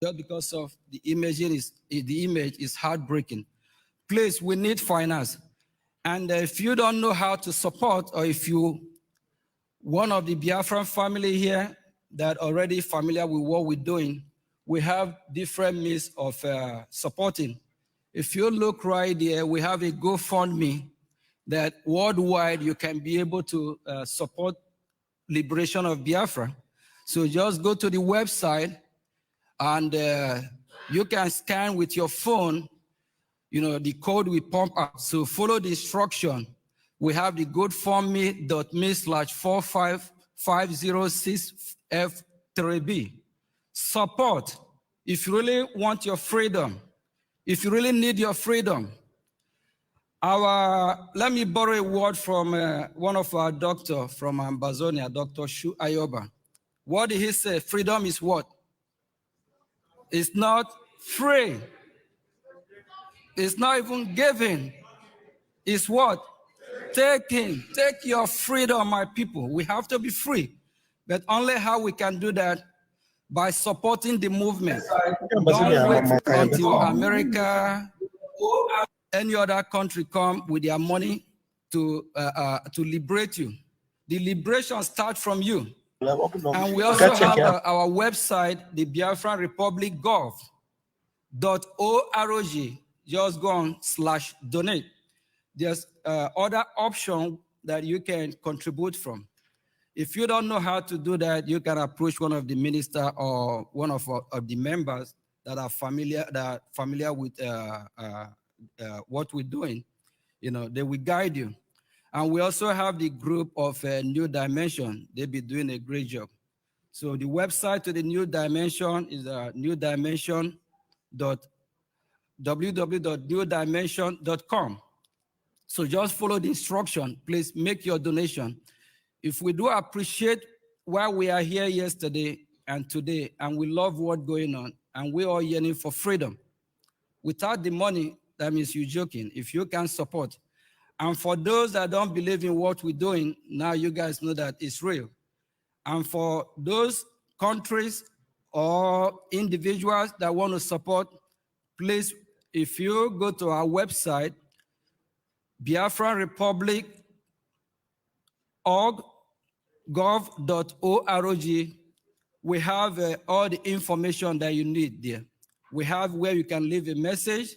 just because of the image is heartbreaking. Please, we need finance. And if you don't know how to support, or if you one of the Biafran family here that already familiar with what we're doing, we have different means of supporting. If you look right there, we have a GoFundMe that worldwide you can be able to support liberation of Biafra. So just go to the website and you can scan with your phone, the code we pump out. So follow the instruction. We have the GoFundMe.me/45506F3B. Support. If you really want your freedom, if you really need your freedom. Let me borrow a word from one of our doctors from Ambazonia, Dr. Shu Ayoba. What did he say? Freedom is what? It's not free. It's not even given. It's what? Taking. Take your freedom, my people. We have to be free. But only how we can do that? By supporting the movement. Don't wait until America, any other country come with their money to liberate you. The liberation starts from you. And we also have our website, the Biafran Republic gov.org. Just go on /donate. There's other option that you can contribute from. If you don't know how to do that, you can approach one of the minister or one of the members that are familiar with what we're doing. They will guide you. And we also have the group of New Dimension. They'll be doing a great job. So the website to the New Dimension is www.newdimension.com. So just follow the instruction. Please make your donation. If we do appreciate why we are here yesterday and today, and we love what's going on, and we're all yearning for freedom. Without the money, that means you're joking. If you can support. And for those that don't believe in what we're doing, now you guys know that it's real. And for those countries or individuals that want to support, please, if you go to our website, Biafran Republic gov.org, we have all the information that you need there. We have where you can leave a message,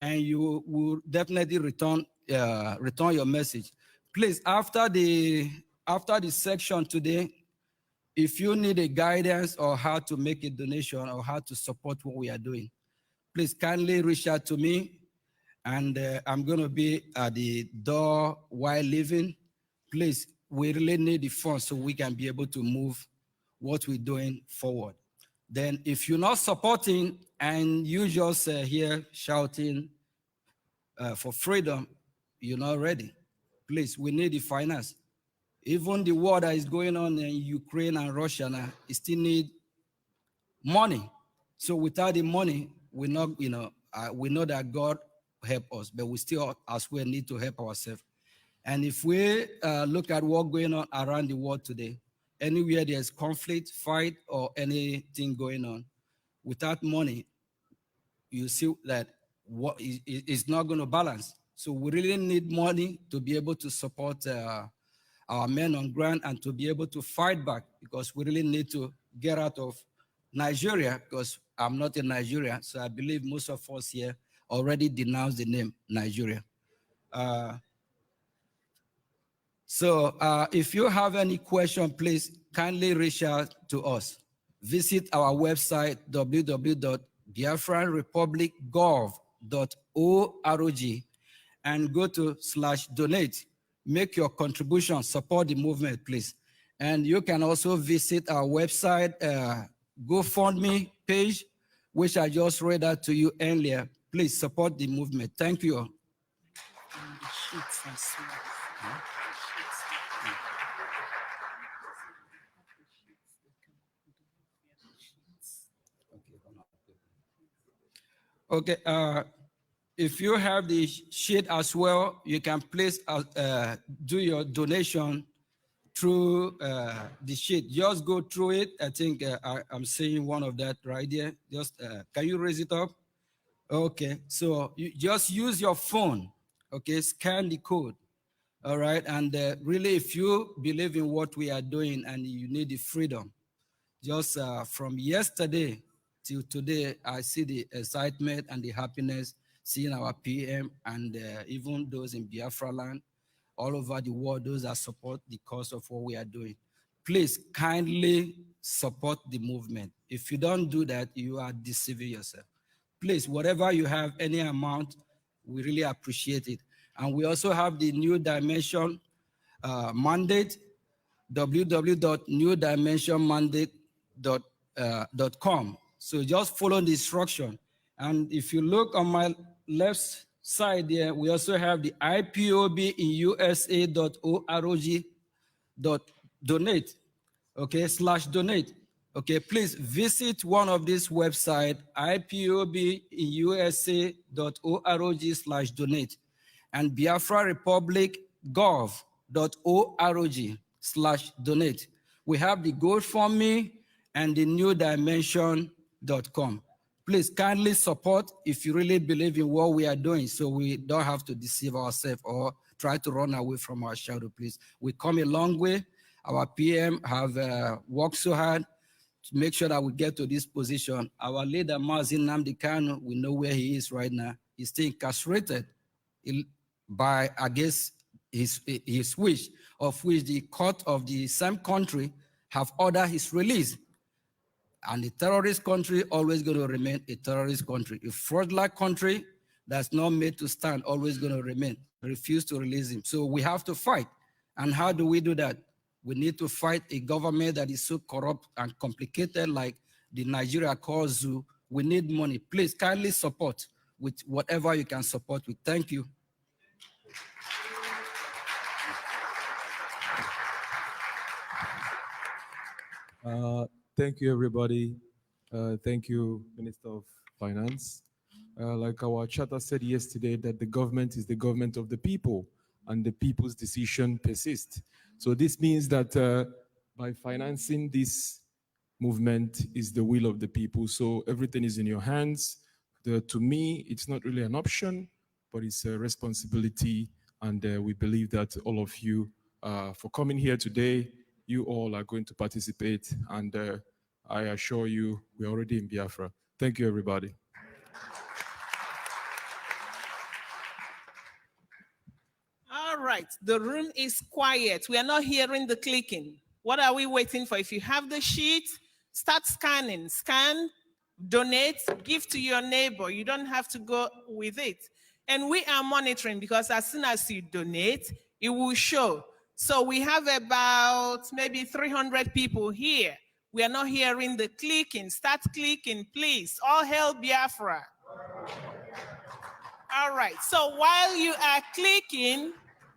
and you will definitely return your message. Please, after the section today, if you need a guidance or how to make a donation or how to support what we are doing, please kindly reach out to me, and I'm going to be at the door while leaving. Please, we really need the funds so we can be able to move what we're doing forward. Then if you're not supporting and you just here shouting for freedom, you're not ready. Please, we need the finance. Even the war that is going on in Ukraine and Russia now, it still need money. So without the money, we know that God help us, but we still as well need to help ourselves. And if we look at what's going on around the world today, anywhere there's conflict, fight, or anything going on, without money, you see that it's not going to balance. So we really need money to be able to support our men on ground and to be able to fight back, because we really need to get out of Nigeria, because I'm not in Nigeria, so I believe most of us here already denounced the name Nigeria. So if you have any question, please kindly reach out to us. Visit our website, www.biafranrepublicgov.org, and go to /donate. Make your contribution, support the movement, please. And you can also visit our website, GoFundMe page, which I just read out to you earlier. Please support the movement. Thank you. Okay, if you have the sheet as well, you can please do your donation through the sheet. Just go through it. I think I'm seeing one of that right there. Just can you raise it up? Okay, so you just use your phone. Okay, scan the code. All right, and really, if you believe in what we are doing and you need the freedom, just from yesterday till today, I see the excitement and the happiness seeing our PM and even those in Biafra land, all over the world, those that support the cause of what we are doing. Please kindly support the movement. If you don't do that, you are deceiving yourself. Please, whatever you have, any amount, we really appreciate it. And we also have the New Dimension mandate, www.newdimensionmandate.com. So just follow the instruction. And if you look on my left side there, we also have the IPOB in USA.org.donate, okay, /donate. Okay, please visit one of these websites, IPOBinUSA.org/donate and Biafra Republic gov.org/donate. We have the GoFundMe and the newdimension.com. Please kindly support if you really believe in what we are doing so we don't have to deceive ourselves or try to run away from our shadow, please. We come a long way. Our PM have worked so hard to make sure that we get to this position. Our leader, Mazin Nnamdi Kanu, we know where he is right now. He's still incarcerated by, I guess, his wish, of which the court of the same country have ordered his release. And the terrorist country always going to remain a terrorist country. A fraudulent country that's not made to stand, always going to remain. Refuse to release him. So we have to fight. And how do we do that? We need to fight a government that is so corrupt and complicated like the Nigeria called ZOO. We need money. Please kindly support with whatever you can support with. Thank you. Thank you, everybody. Thank you, Minister of Finance. Like our charter said yesterday, that the government is the government of the people and the people's decision persists. So this means that by financing this movement is the will of the people. So everything is in your hands. To me, it's not really an option, but it's a responsibility. And we believe that all of you, for coming here today, you all are going to participate. And I assure you, we're already in Biafra. Thank you, everybody. All right, the room is quiet. We are not hearing the clicking. What are we waiting for? If you have the sheet, start scanning. Scan, donate, give to your neighbor. You don't have to go with it. And we are monitoring because as soon as you donate, it will show. So we have about maybe 300 people here. We are not hearing the clicking. Start clicking, please. All hail Biafra. All right, so while you are clicking,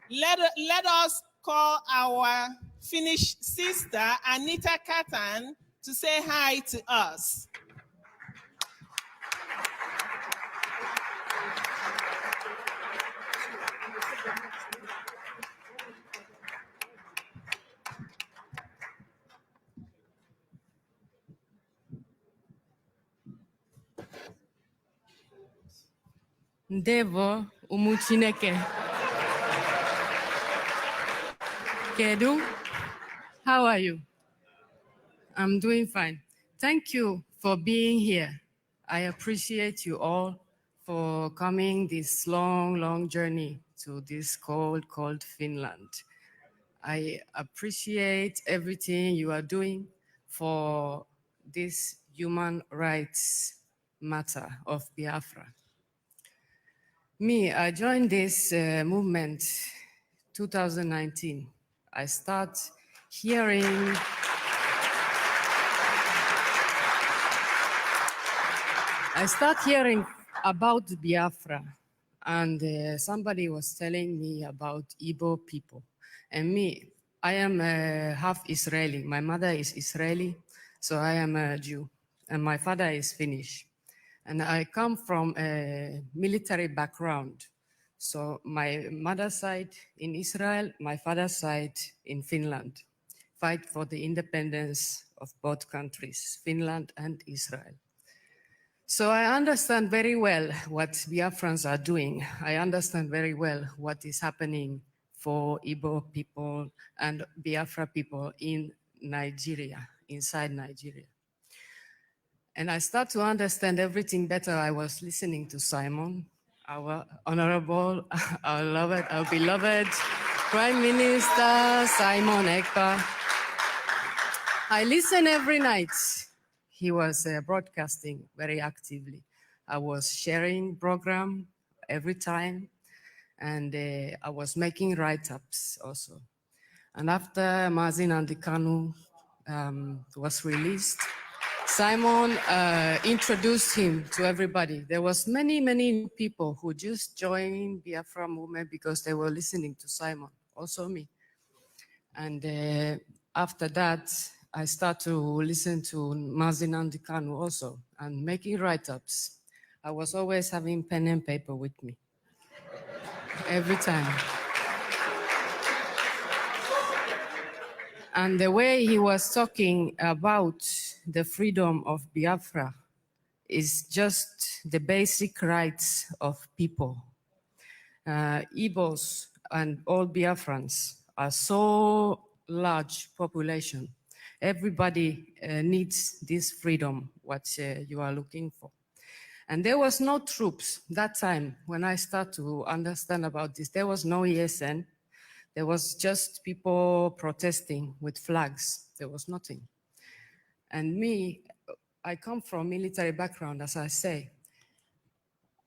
let us call our Finnish sister, Anita Katan, to say hi to us. Ndevo ụmụ Chineke. Kedu? How are you? I'm doing fine. Thank you for being here. I appreciate you all for coming this long journey to this cold Finland. I appreciate everything you are doing for this human rights matter of Biafra. I joined this movement 2019. I start hearing about Biafra, and somebody was telling me about Igbo people. And I am half Israeli. My mother is Israeli, so I am a Jew, and my father is Finnish. And I come from a military background. So my mother's side in Israel, my father's side in Finland. Fight for the independence of both countries, Finland and Israel. So I understand very well what Biafrans are doing. I understand very well what is happening for Igbo people and Biafra people in Nigeria, inside Nigeria. And I start to understand everything better. I was listening to Simon, our honorable, our beloved Prime Minister Simon Ekpa. I listen every night. He was broadcasting very actively. I was sharing program every time, and I was making write-ups also. And after Mazin Andikanu was released, Simon introduced him to everybody. There was many new people who just joined Biafra movement because they were listening to Simon, also me. And after that, I start to listen to Mazin Andikanu also and making write-ups. I was always having pen and paper with me, every time. And the way he was talking about the freedom of Biafra is just the basic rights of people. Igbos and all Biafrans are so large population. Everybody needs this freedom, what you are looking for. And there was no troops that time when I start to understand about this. There was no ESN. There was just people protesting with flags. There was nothing. And me, I come from military background, as I say.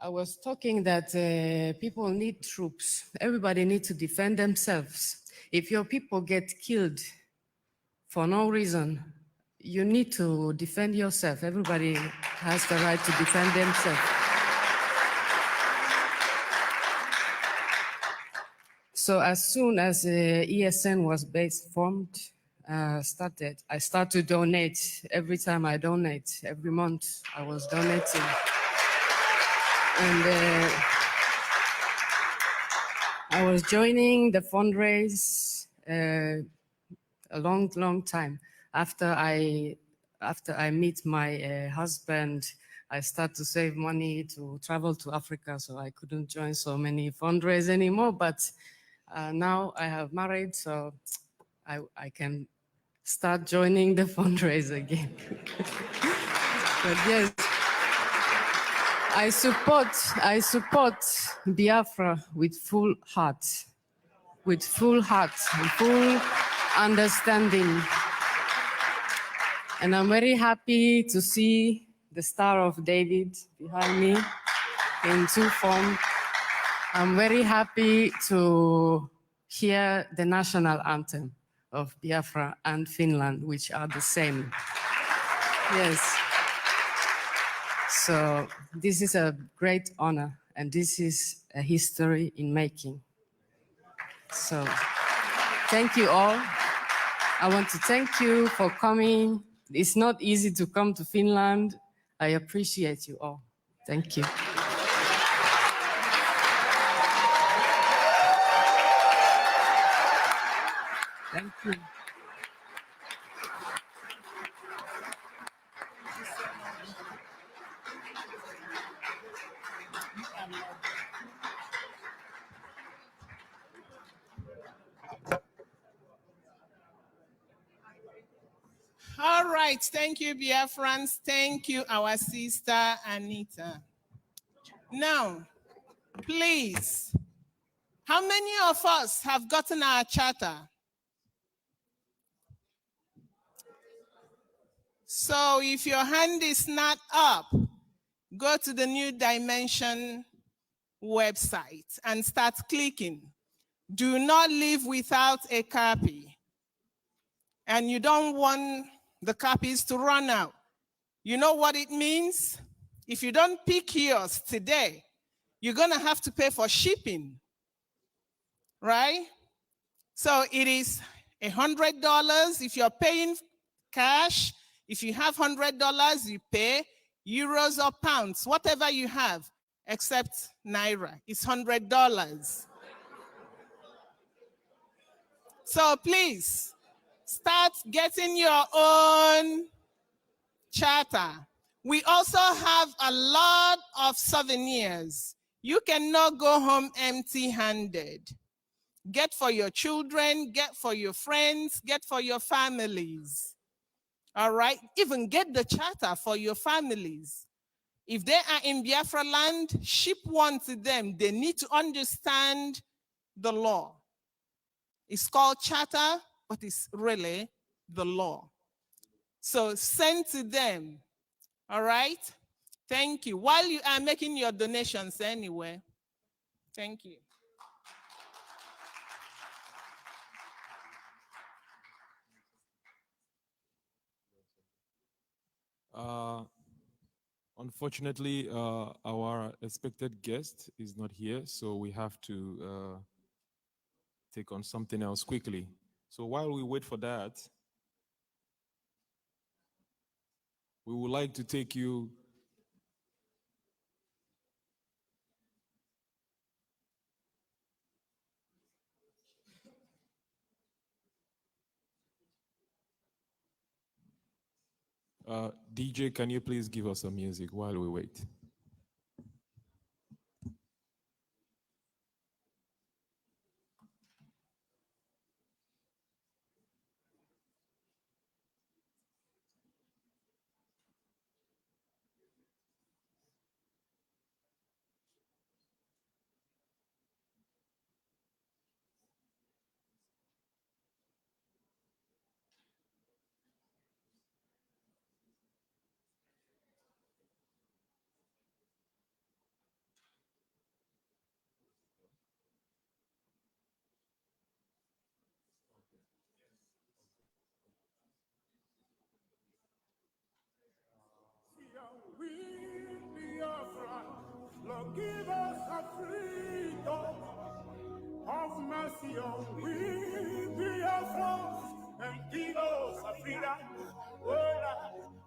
I was talking that people need troops. Everybody needs to defend themselves. If your people get killed for no reason, you need to defend yourself. Everybody has the right to defend themselves. So as soon as ESN was formed, I start to donate. Every time I donate, every month I was donating. And I was joining the fundraise a long time. After I meet my husband, I start to save money to travel to Africa, so I couldn't join so many fundraise anymore. But now I have married, so I can start joining the fundraise again. But yes, I support Biafra with full heart and full understanding. And I'm very happy to see the Star of David behind me in two form. I'm very happy to hear the national anthem of Biafra and Finland, which are the same. Yes. So this is a great honor, and this is a history in making. So thank you all. I want to thank you for coming. It's not easy to come to Finland. I appreciate you all. Thank you. Thank you. All right, thank you, Biafrans. Thank you, our sister Anita. Now, please, how many of us have gotten our charter? So if your hand is not up, go to the New Dimension website and start clicking. Do not leave without a copy. And you don't want the copies to run out. You know what it means? If you don't pick yours today, you're going to have to pay for shipping, right? So it is $100 if you're paying cash. If you have $100, you pay euros or pounds, whatever you have. except Naira. It's $100. So please, start getting your own charter. We also have a lot of souvenirs. You cannot go home empty-handed. Get for your children, get for your friends, get for your families. All right? Even get the charter for your families. If they are in Biafra land, ship one to them. They need to understand the law. It's called charter, but it's really the law. So send to them. All right? Thank you. While you are making your donations anyway, thank you. Unfortunately, our expected guest is not here, so we have to take on something else quickly. So while we wait for that, we would like to take you DJ, can you please give us some music while we wait? Lord, give us a freedom of mercy on we, Biafra, and give us a freedom, oh Lord,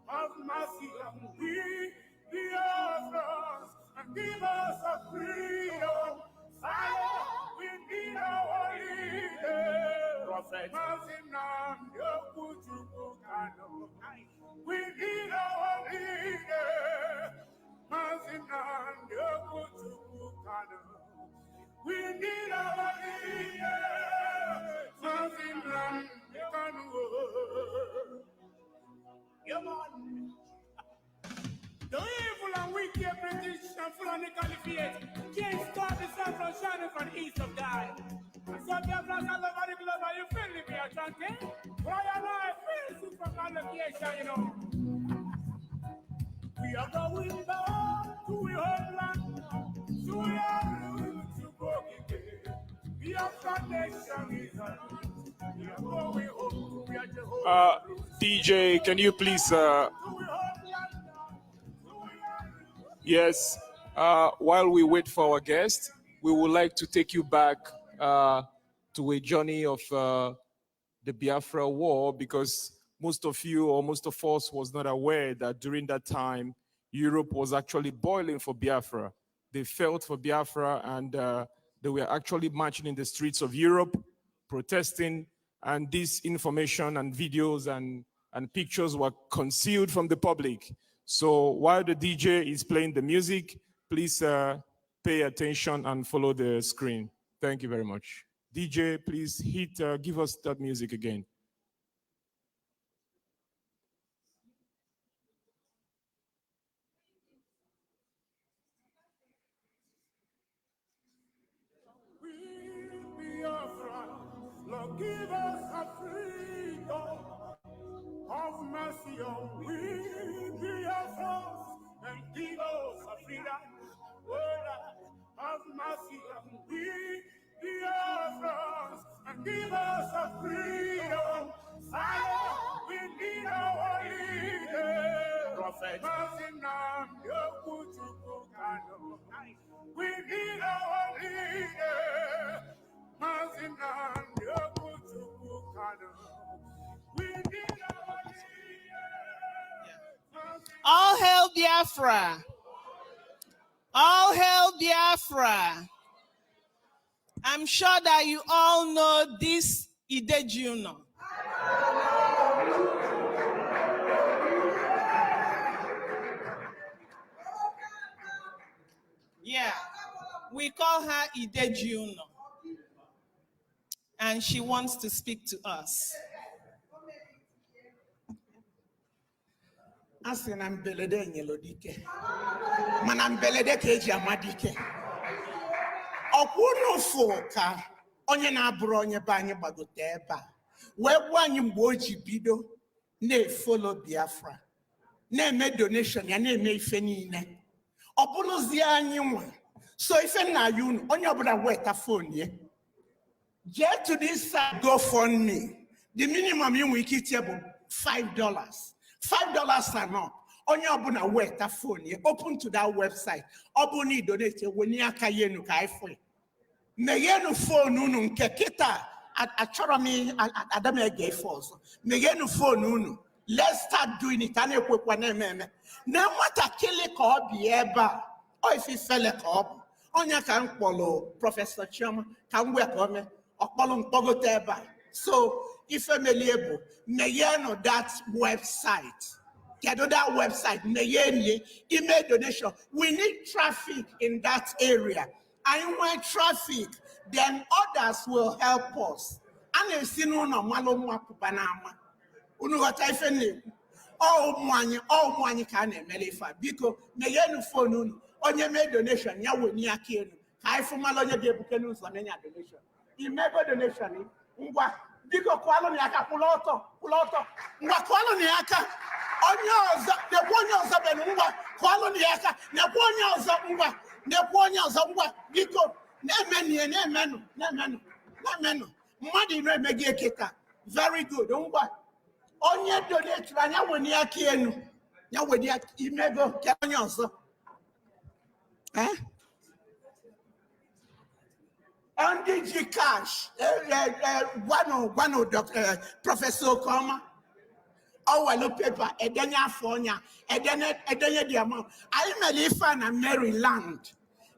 of mercy on we, Biafra, and give us a freedom. Fire, we need our leader. Prophet, we need our leader. We need our leader. Come on. The evil and wicked British and Fulani Caliphate can't stop the sun from shining from the east of God. And so Biafrans all over the globe, are you feeling me, Ashanti? But I know I feel you from my location, you know. We are going back to our homeland, to our roots, to Bogige. Biafra nation is alive. We are going home, we are Jehovah's roots. DJ, can you please yes, while we wait for our guest, we would like to take you back to a journey of the Biafra War, because most of you or most of us was not aware that during that time, Europe was actually boiling for Biafra. They felt for Biafra, and they were actually marching in the streets of Europe, protesting, and this information and videos and pictures were concealed from the public. So while the DJ is playing the music, please pay attention and follow the screen. Thank you very much. DJ, please give us that music again. Lord, give us a freedom of mercy on we, Biafra, and give us a freedom, of mercy on we, Biafra, and give us a freedom. Fire, we need our leader. Prophet, we need our leader. All hail Biafra. All hail Biafra. I'm sure that you all know this Idejuno. Yeah, we call her Idejuno. And she wants to speak to us. Asị na mbelede nyelo dike mana mbelede ka eji ama dike ọkwụ n'ụfụ ka onye na-abụrụ onye be anyị gbagote ebe a wee gwa anyị mgbe o ji bido na-efolo Biafra na-eme donation ya na-eme ife niile ọ bụrụzie anyị nwa so ife nna ya unu onye ọbụla weta fon ya jee to this GoFundMe. The minimum you will get here $5. $5 and up. On your abuna weta phone, you open to that website. Obuni donate when you aka yenu ka ifwe. Me yenu phone unu nkekita achorami adame gayfos. Me yenu phone unu. Let's start doing it. Ane kwe kwa meme. Na mwata kele ko obi eba. O ifi fele ko obi. Onya kan polo Professor Chama kan we ko me. So if I'm able, mayeno that website. Get that website, mayeni email donation. We need traffic in that area. And when traffic, then others will help us. And you see no malo banama. Unuata ifeni. All money can melifa. Because mayenu phone onye made donation. Ya we ni akenu. Kai fumalonya gebukenu samenya donation. Imego donation ngwa biko kwalo ni aka puloto ngwa kwalo ni aka onyoza ne kwonyoza benu ngwa kwalo ni aka ne kwonyoza ngwa ne kwonyoza ngwa biko nemenu mmadi no emegi ekeka very good ngwa onye donate anya woni aka enu nya wedi imego kwonyoza and DG Cash, one of Dr. Professor Koma, our paper, Edenya Fonya, Edenya Diamond. I'm a fan of Maryland.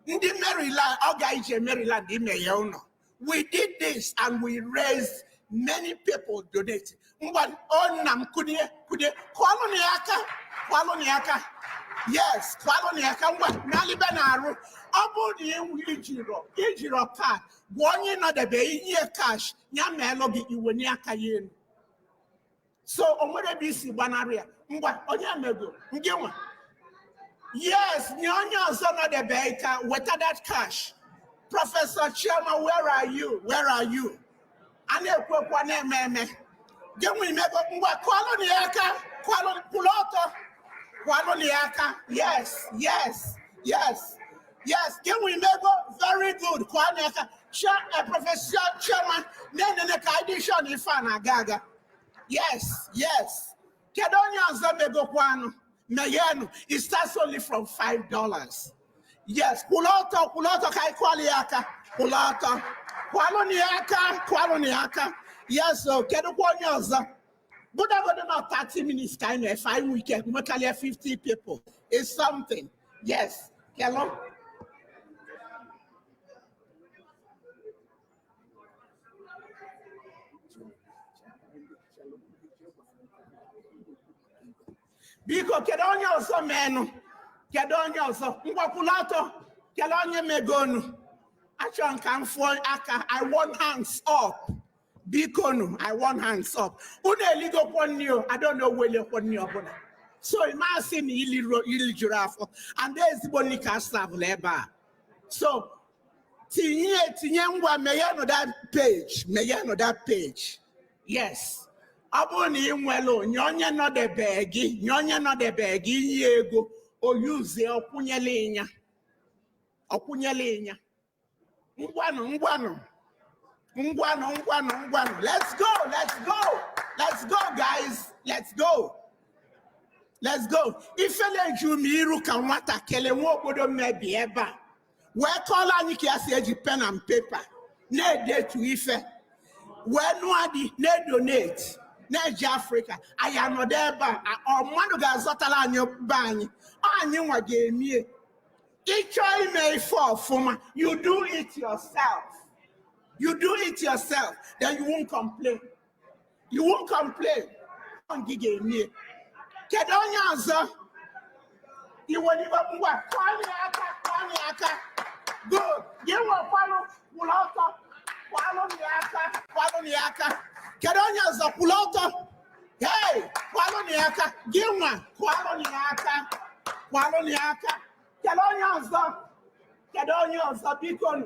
In the Maryland, Ogaije Maryland, in Mayono. We did this and we raised many people donating. But on Nam Kudia, Kwaloniaka. Yes, Kwaloniaka, Nalibanaro. About the Ijiro card, one year not the bay cash, Yamelogi, you were near Cayenne. So, on what I be see Banaria, Onyamego, Ngema. Yes, Nyonya son of the baker, what that cash? Professor Chama, where are you? Where are you? And you put one name, then we never Kwaloniaka, Kwaloniaka, yes. Yes, can we make very good? Kwaneka, Professor Chairman, then the Kaidishon Ifana Gaga. Yes. Kedonya Zamego Kwano, Mayenu, it starts only from $5. Yes, Kuloto, Kai Kwaliaka, Kuloto, Kwaloniaka. Yes, so Kedonya. But I got about 30 minutes time, 5 weekends, we can have 50 people. It's something. Yes, hello. Biko kedonya oso menu, kedonya oso ngwakulato, kedonya megonu. Achon kan for aka, I want hands up. Biko no, I want hands up. Une ligo ponyo, I don't know where you ponyo bona. So imagine ili giraffe, and there's the bonica staff leba. So tinye ngwa meyano that page. Yes. Aboni nwelo nyonya no de begi yego o use okunyele inya ngwano let's go guys, let's go ifele jumiru kan wata kele won obodo mebi eba we call anyị ka asi eji pen and paper na date ife we no adi na donate Nigeria Africa, I am not there, but or man who got Zotala and your bang, and you are game. Each time may fall from you do it yourself. You do it yourself, then you won't complain. You won't complain. Don't give me. Kedonya you will never move. Good. You will follow Pulauta. Follow Niaka. Kedonya Pulauta. Hey, follow Niaka. Give one. Follow Niaka. Kedonya Bikon.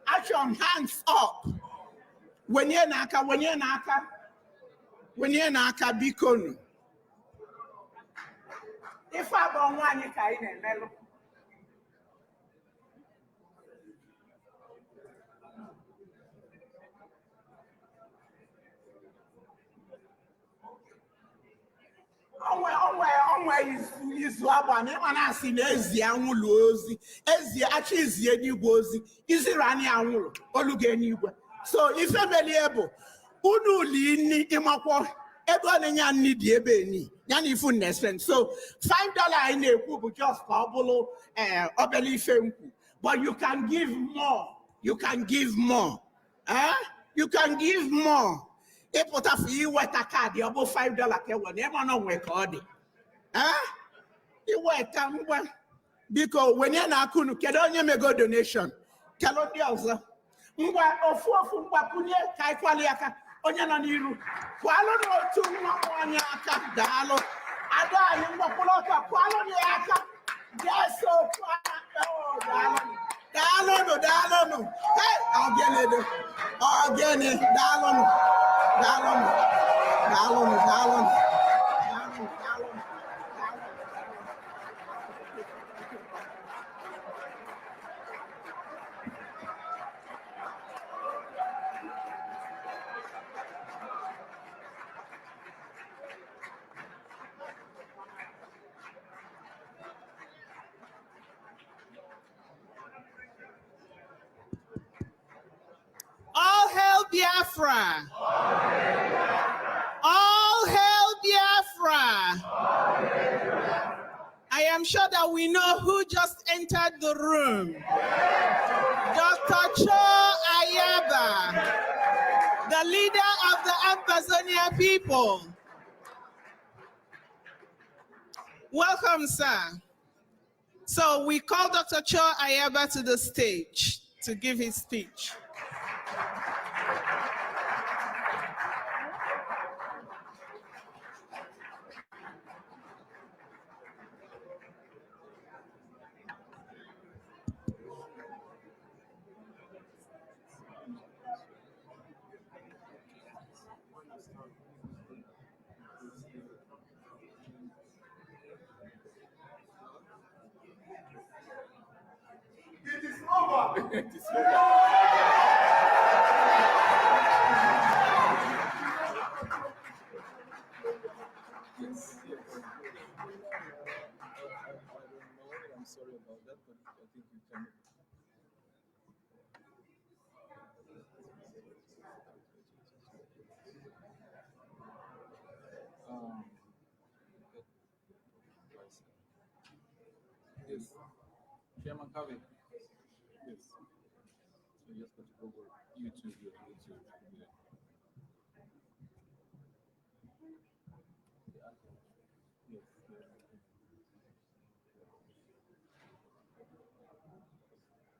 Action, hands up. When you're Naka, Bikon. If I don't want you to mellow. Izu abụọ ịma na-asị na ezi anwụlụ ozi ezi achị izie n'igwe ozi iziri anyị anwụlụ oluge n'igwe so ife melie bụ unu uli nni ịmakwọ ebe ọ na-enye nni dị ebe ni ya na ifu nnespen so $5 anyị na-ekwu bụ just ka ọ bụrụ obele ife nkwu but you can give more you can give more you can give more ịpụta fụ iweta kaadị ọ bụ $5 ka ewe na ebe ọ nọ nwe ka ọ dị iweta ngwa biko wenye na-akụ unu kedu onye mego donation kelo ndị ọzọ ngwa ofu mgbakwunye ka anyị kwali aka onye nọ n'iru kwalụ n'otu nwa nwanyị aka daalụ ada anyị mgbakwụrụ ọka kwalụ na ya aka jeso daalụnụ hey ogene daalụnụ All hail Biafra. All hail Biafra. I am sure that we know who just entered the room. Dr. Cho Ayaba, the leader of the Ambazonia people. Welcome, sir. So we call Dr. Cho Ayaba to the stage to give his speech. It is over. It is over. Yes. I'm sorry about that, but I think you can. Yes. Chairman Kavi. Yes. So you just got to go over YouTube. Yeah.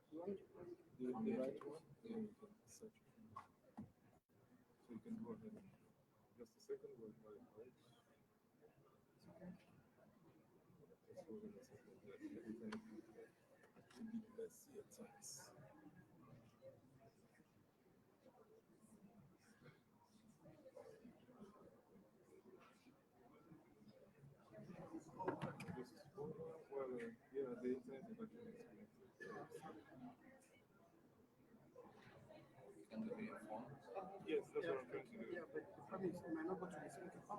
Yes. The right one? Yeah, you can search it. So you can go ahead and just a second. We'll try it right. Just hold on a second. Everything will be messy at times. Well, yeah, the internet is actually Can they be informed? Yes, that's what I'm trying to do. Yeah, but the problem is, you might not go to the speaker.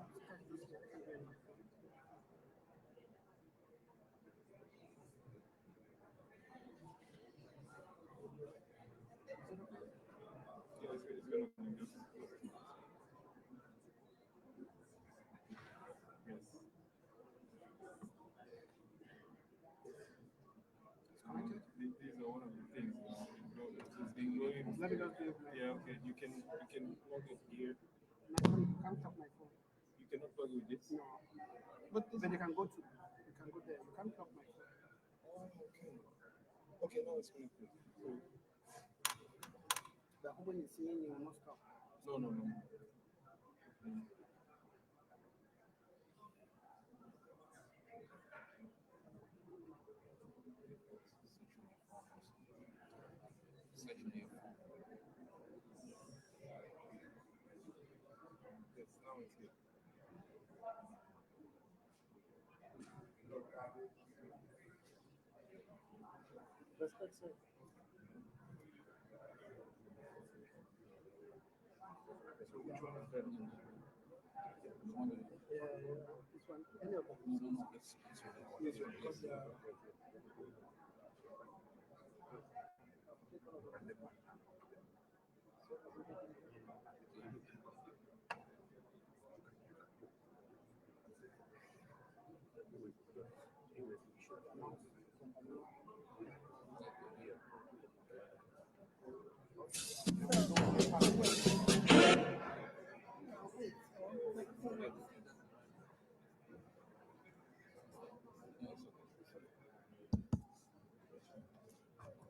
Yeah, it's going to be just. Yes. Let me just do it. Yeah, okay. You can plug it here. You can't tap my phone. You cannot plug it with this. No. But you can go there. You can't tap my phone. Oh, okay. Okay, now it's connected. So, The when you see you will not stop. no. Section A. Yes, now it's here. Respect, sir. So which one is better? Which one is Yeah. This one. Any of them. no, it's Yes, sir. Because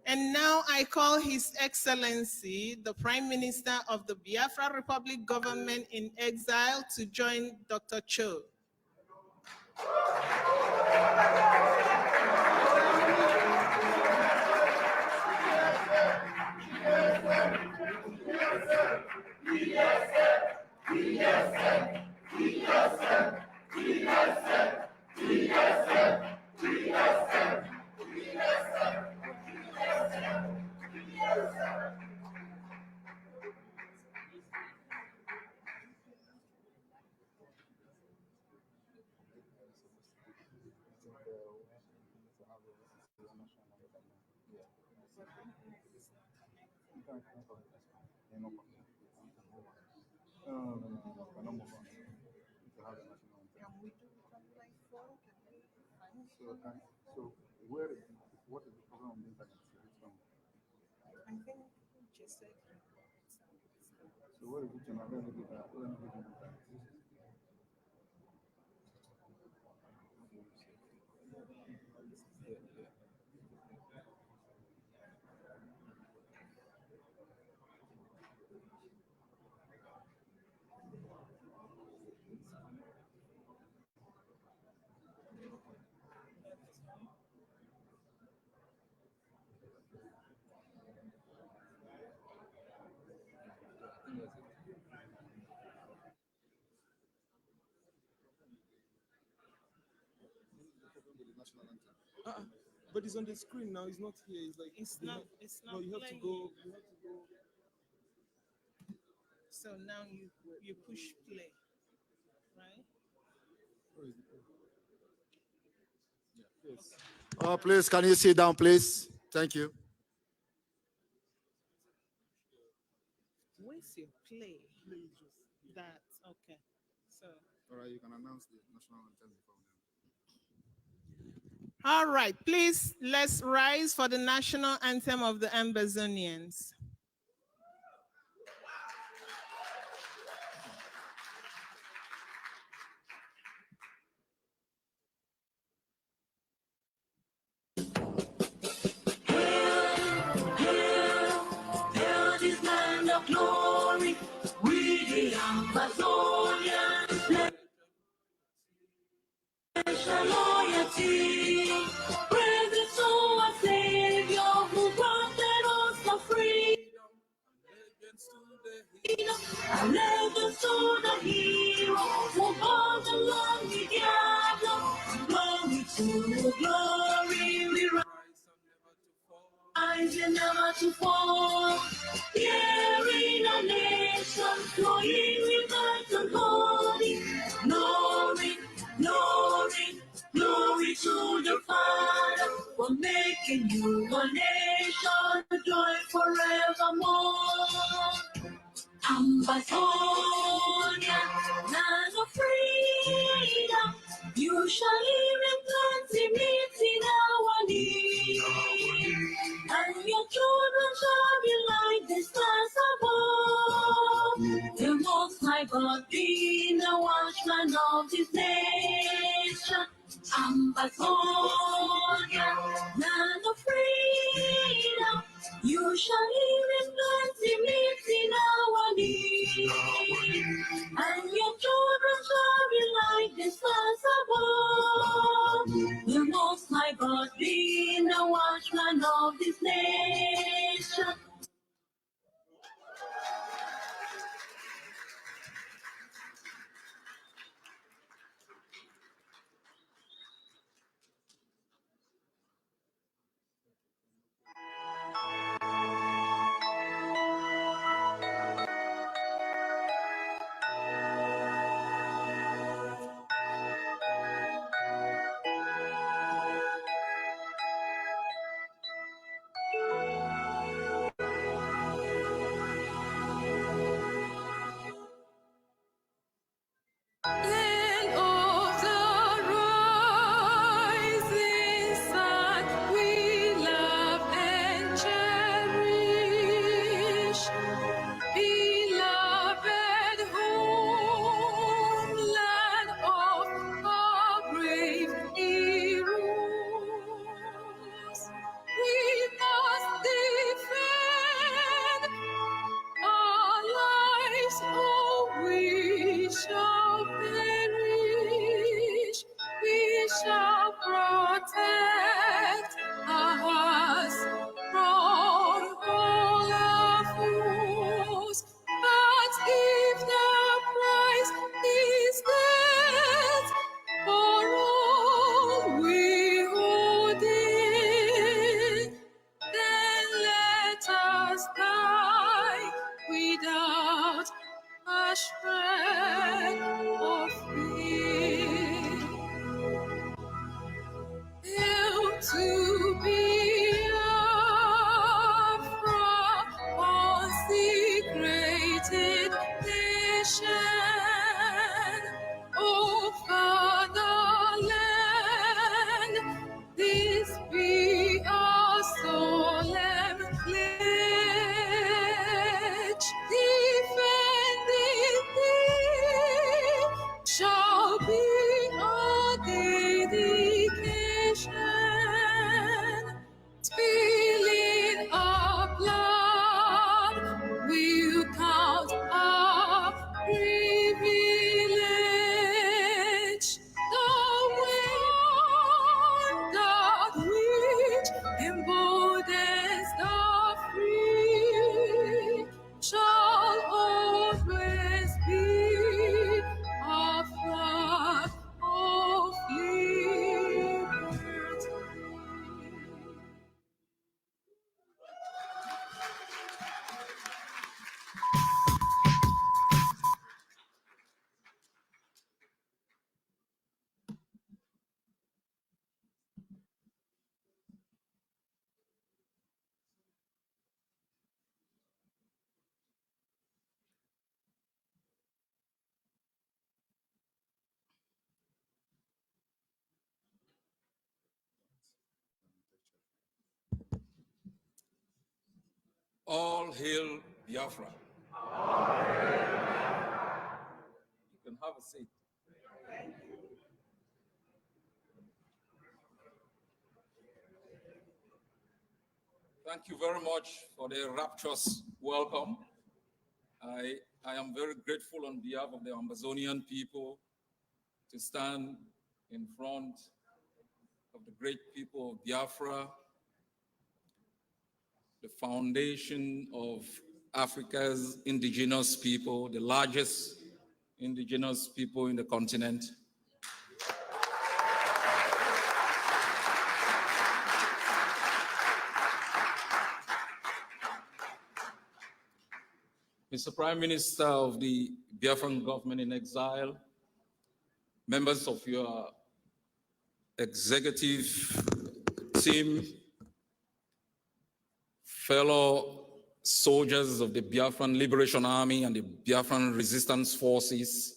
And now I call His Excellency, the Prime Minister of the Biafra Republic Government in Exile, to join Dr. Cho. So where is what is the problem on the internet? I think just said. So where is it? Let me give But it's on the screen now. It's not here. It's like It's not No, you have to playing. go. So now you push play, right? Yes. Oh, please, can you sit down, please? Thank you. Where's your play? That okay. So All right, you can announce the national anthem before them. all right, please let's rise for the national anthem of the Ambazonians. This land of glory, we the Amazonians, special loyalty, presence to our Savior who granted us for freedom, allegiance to the hero who brought the land together, glory to glory, we rise and never to fall. Here in a nation flowing with light and glory, glory, glory, glory to the Father for making you a nation, joy forevermore. Ambazonia, land of freedom, you shall live in plenty, meeting our need, and your children shall be light. Ambazonia, land of freedom. You shall live in plenty, meet in our need. And your children shall be like the stars above. The Most High God be the watchman of this nation. Land of the rising sun, we love and cherish. Beloved homeland of our brave heroes, we must defend our lives, or we shall perish. We shall protect us from all our foes. But if the price is death for all we hold in, then let us die without a shred of fear. Hail to Biafra, consecrated nation. Oh, fatherland, this be our solemn pledge. Defending thee shall be our dedication. Spilling our blood will count our privilege. The wonder which emboldens the free shall always be our flag of liberty. All hail Biafra. You can have a seat. Thank you very much for the rapturous welcome. I am very grateful on behalf of the Amazonian people to stand in front of the great people of Biafra, the foundation of Africa's indigenous people, the largest indigenous people in the continent. Mr. Prime Minister of the Biafran government in exile, members of your executive team, fellow soldiers of the Biafran Liberation Army and the Biafran Resistance Forces,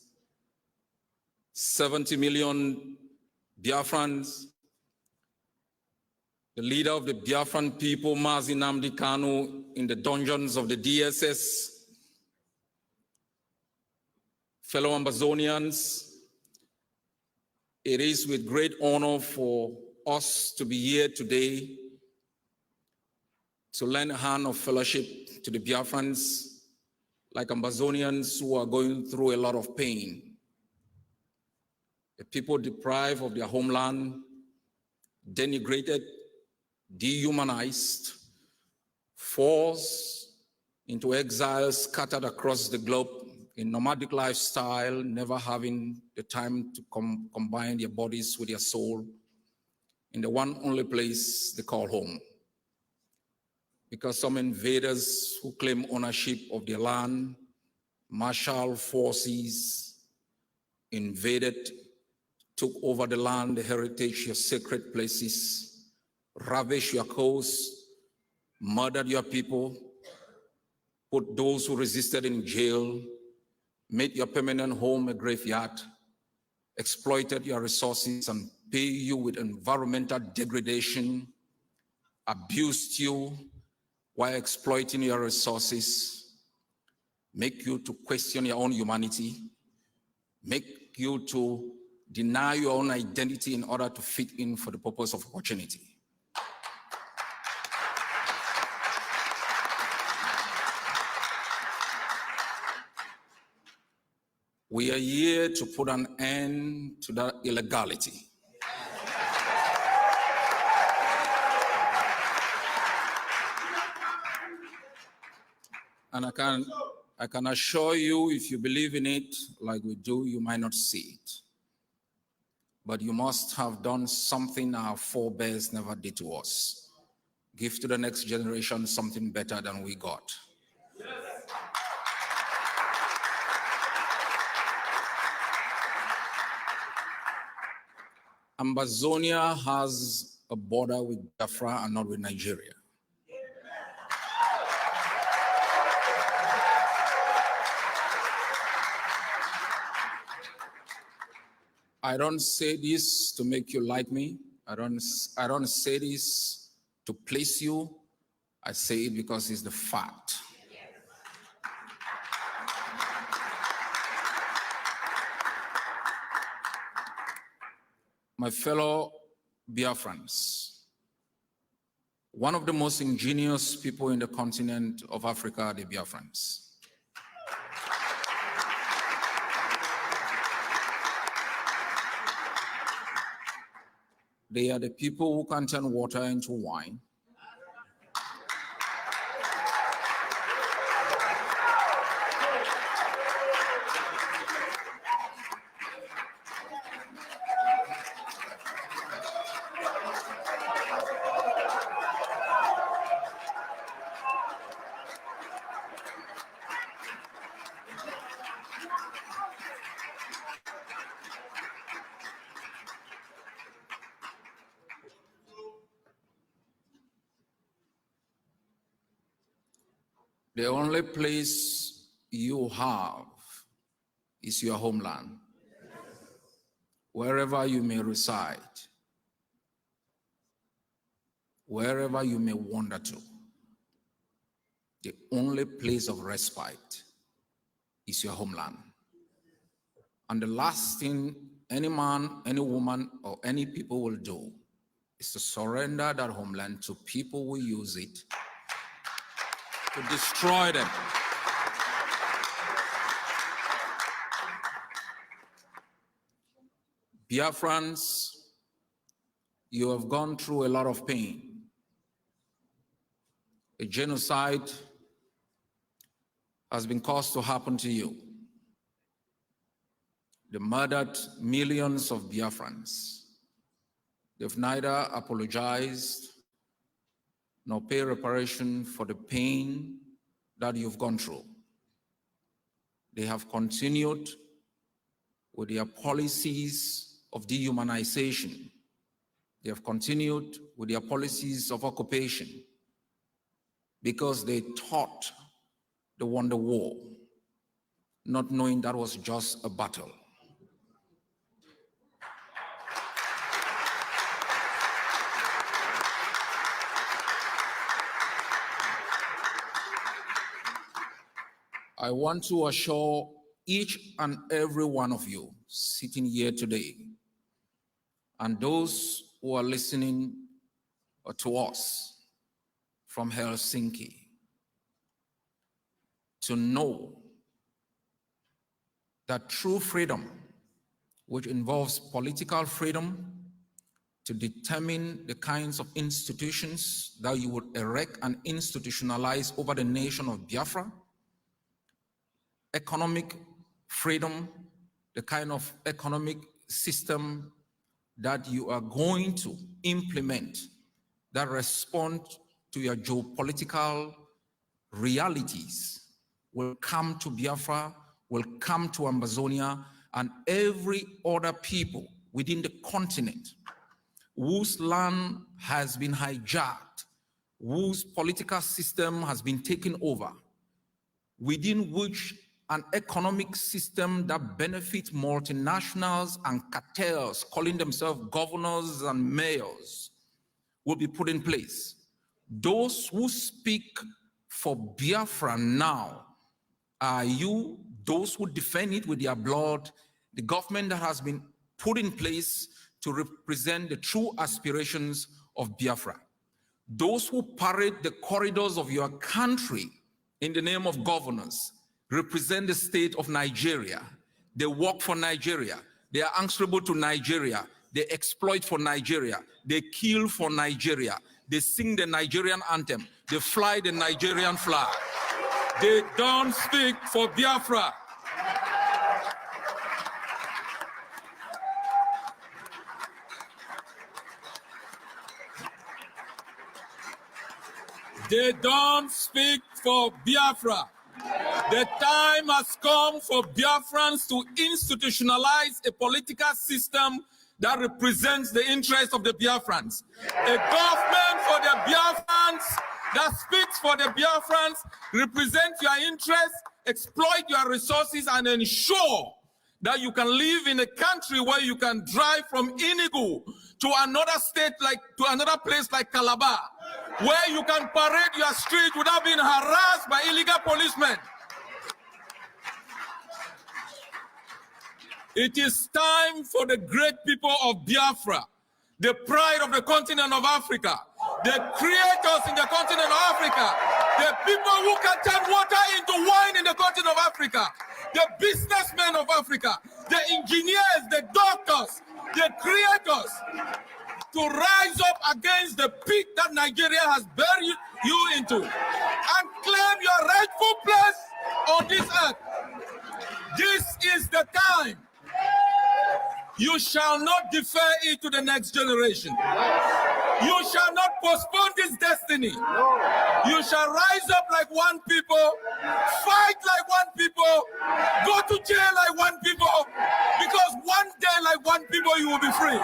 70 million Biafrans, the leader of the Biafran people, Mazi Nnamdi Kanu, in the dungeons of the DSS, fellow Amazonians, It is with great honor for us to be here today to lend a hand of fellowship to the Biafrans, like Ambazonians who are going through a lot of pain. The people deprived of their homeland, denigrated, dehumanized, forced into exile, scattered across the globe in nomadic lifestyle, never having the time to combine their bodies with their soul in the one only place they call home. Because some invaders who claim ownership of their land, martial forces invaded, took over the land, the heritage, your sacred places, ravished your coasts, murdered your people, put those who resisted in jail, made your permanent home a graveyard, exploited your resources and pay you with environmental degradation, abused you while exploiting your resources, make you to question your own humanity, make you to deny your own identity in order to fit in for the purpose of opportunity. We are here to put an end to that illegality. And I can assure you, if you believe in it like we do, you might not see it. But you must have done something our forebears never did to us. Give to the next generation something better than we got. Ambazonia has a border with Biafra and not with Nigeria. I don't say this to make you like me. I don't say this to please you. I say it because it's the fact. My fellow Biafrans, one of the most ingenious people in the continent of Africa are the Biafrans. They are the people who can turn water into wine. The only place you have is your homeland, wherever you may reside, wherever you may wander to. The only place of respite is your homeland. And the last thing any man, any woman, or any people will do is to surrender that homeland to people who use it to destroy them. Biafrans, you have gone through a lot of pain. A genocide has been caused to happen to you. They murdered millions of Biafrans. They've neither apologized nor paid reparation for the pain that you've gone through. They have continued with their policies of dehumanization. They have continued with their policies of occupation because they thought they won the war, not knowing that was just a battle. I want to assure each and every one of you sitting here today and those who are listening to us from Helsinki to know that true freedom, which involves political freedom to determine the kinds of institutions that you would erect and institutionalize over the nation of Biafra, economic freedom, the kind of economic system that you are going to implement that respond to your geopolitical realities will come to Biafra, will come to Amazonia, and every other people within the continent whose land has been hijacked, whose political system has been taken over, within which an economic system that benefits multinationals and cartels calling themselves governors and mayors will be put in place. Those who speak for Biafra now are you, those who defend it with their blood, the government that has been put in place to represent the true aspirations of Biafra. Those who parade the corridors of your country in the name of governors represent the state of Nigeria. They work for Nigeria. They are answerable to Nigeria. They exploit for Nigeria. They kill for Nigeria. They sing the Nigerian anthem. They fly the Nigerian flag. They don't speak for Biafra. They don't speak for Biafra. The time has come for Biafrans to institutionalize a political system that represents the interests of the Biafrans. A government for the Biafrans that speaks for the Biafrans, represent your interests, exploit your resources, and ensure that you can live in a country where you can drive from Enugu to another state, to another place like Calabar, where you can parade your street without being harassed by illegal policemen. It is time for the great people of Biafra, the pride of the continent of Africa, the creators in the continent of Africa, the people who can turn water into wine in the continent of Africa, the businessmen of Africa, the engineers, the doctors, the creators, to rise up against the pit that Nigeria has buried you into and claim your rightful place on this earth. This is the time. You shall not defer it to the next generation. You shall not postpone this destiny. You shall rise up like one people, fight like one people, go to jail like one people, because one day like one people you will be free.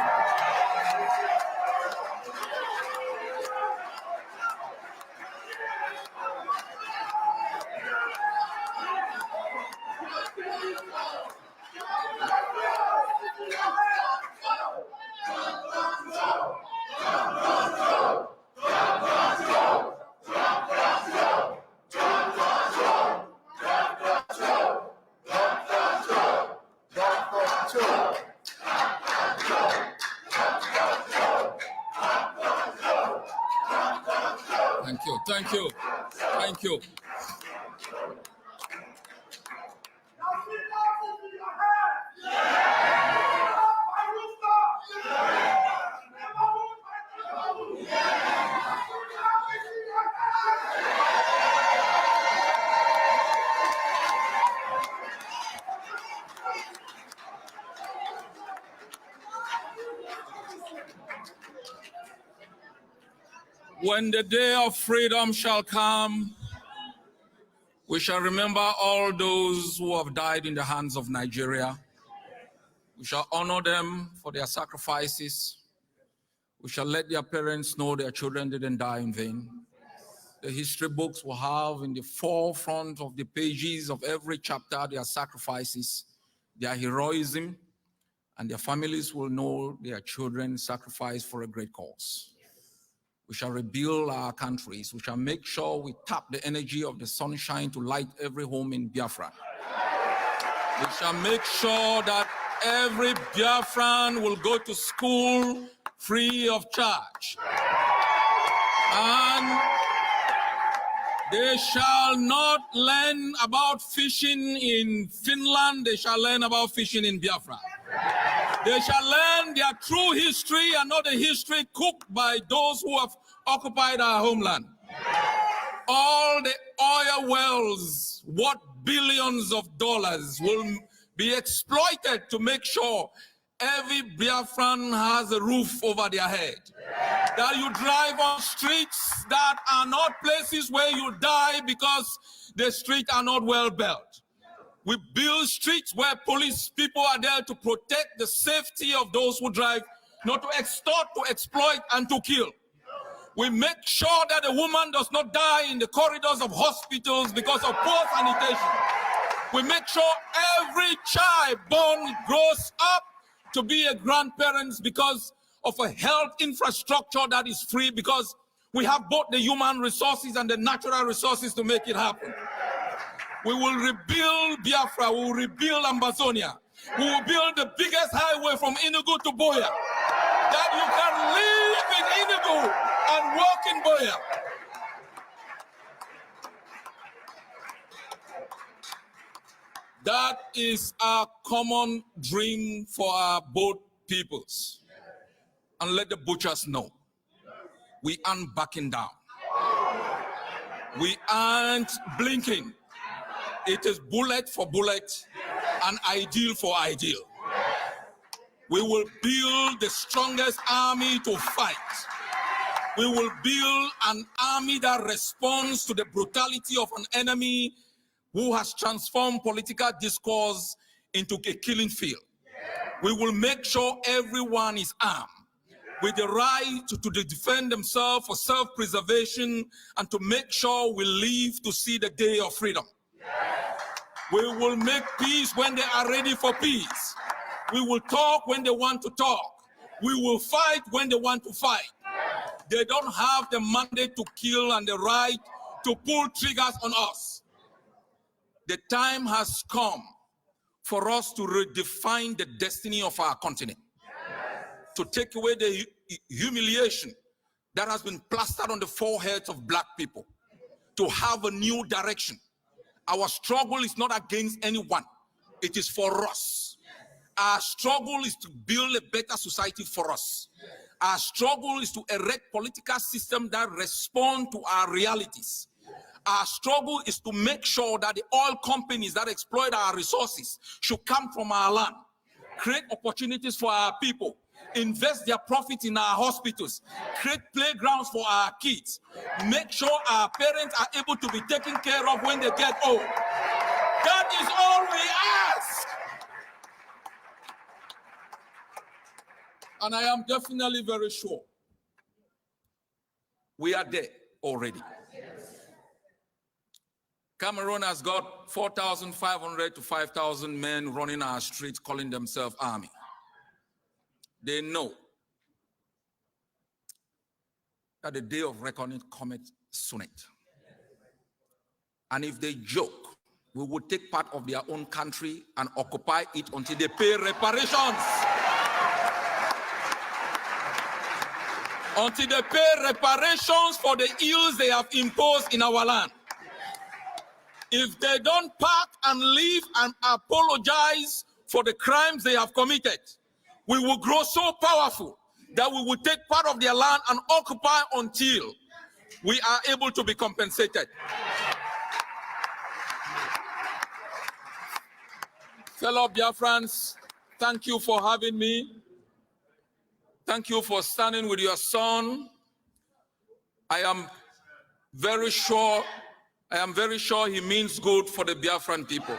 Thank you. Thank you. When the day of freedom shall come, we shall remember all those who have died in the hands of Nigeria. We shall honor them for their sacrifices. We shall let their parents know their children didn't die in vain. The history books will have in the forefront of the pages of every chapter their sacrifices, their heroism, and their families will know their children sacrificed for a great cause. We shall rebuild our countries. We shall make sure we tap the energy of the sunshine to light every home in Biafra. We shall make sure that every Biafran will go to school free of charge. And they shall not learn about fishing in Finland, they shall learn about fishing in Biafra. They shall learn their true history and not the history cooked by those who have occupied our homeland. All the oil wells, worth billions of dollars, will be exploited to make sure every Biafran has a roof over their head. That you drive on streets that are not places where you die because the streets are not well built. We build streets where police people are there to protect the safety of those who drive, not to extort, to exploit, and to kill. We make sure that a woman does not die in the corridors of hospitals because of poor sanitation. We make sure every child born grows up to be a grandparent because of a health infrastructure that is free, because we have both the human resources and the natural resources to make it happen. We will rebuild Biafra, we will rebuild Amazonia. We will build the biggest highway from Enugu to Boya, that you can live in Enugu and work in Boya. That is our common dream for our both peoples. And let the butchers know, we aren't backing down. We aren't blinking. It is bullet for bullet and ideal for ideal. We will build the strongest army to fight. We will build an army that responds to the brutality of an enemy who has transformed political discourse into a killing field. We will make sure everyone is armed with the right to defend themselves for self-preservation and to make sure we live to see the day of freedom. We will make peace when they are ready for peace. We will talk when they want to talk. We will fight when they want to fight. They don't have the mandate to kill and the right to pull triggers on us. The time has come for us to redefine the destiny of our continent, to take away the humiliation that has been plastered on the foreheads of black people, to have a new direction. Our struggle is not against anyone. It is for us. Our struggle is to build a better society for us. Our struggle is to erect political systems that respond to our realities. Our struggle is to make sure that the oil companies that exploit our resources should come from our land, create opportunities for our people, invest their profits in our hospitals, create playgrounds for our kids, make sure our parents are able to be taken care of when they get old. That is all we ask. And I am definitely very sure we are there already. Cameroon has got 4,500 to 5,000 men running our streets calling themselves army. They know that the day of reckoning cometh soon. And if they joke, we will take part of their own country and occupy it until they pay reparations. Until they pay reparations for the ills they have imposed in our land. If they don't pack and leave and apologize for the crimes they have committed, we will grow so powerful that we will take part of their land and occupy until we are able to be compensated. Fellow Biafrans, thank you for having me. Thank you for standing with your son. I am very sure he means good for the Biafran people.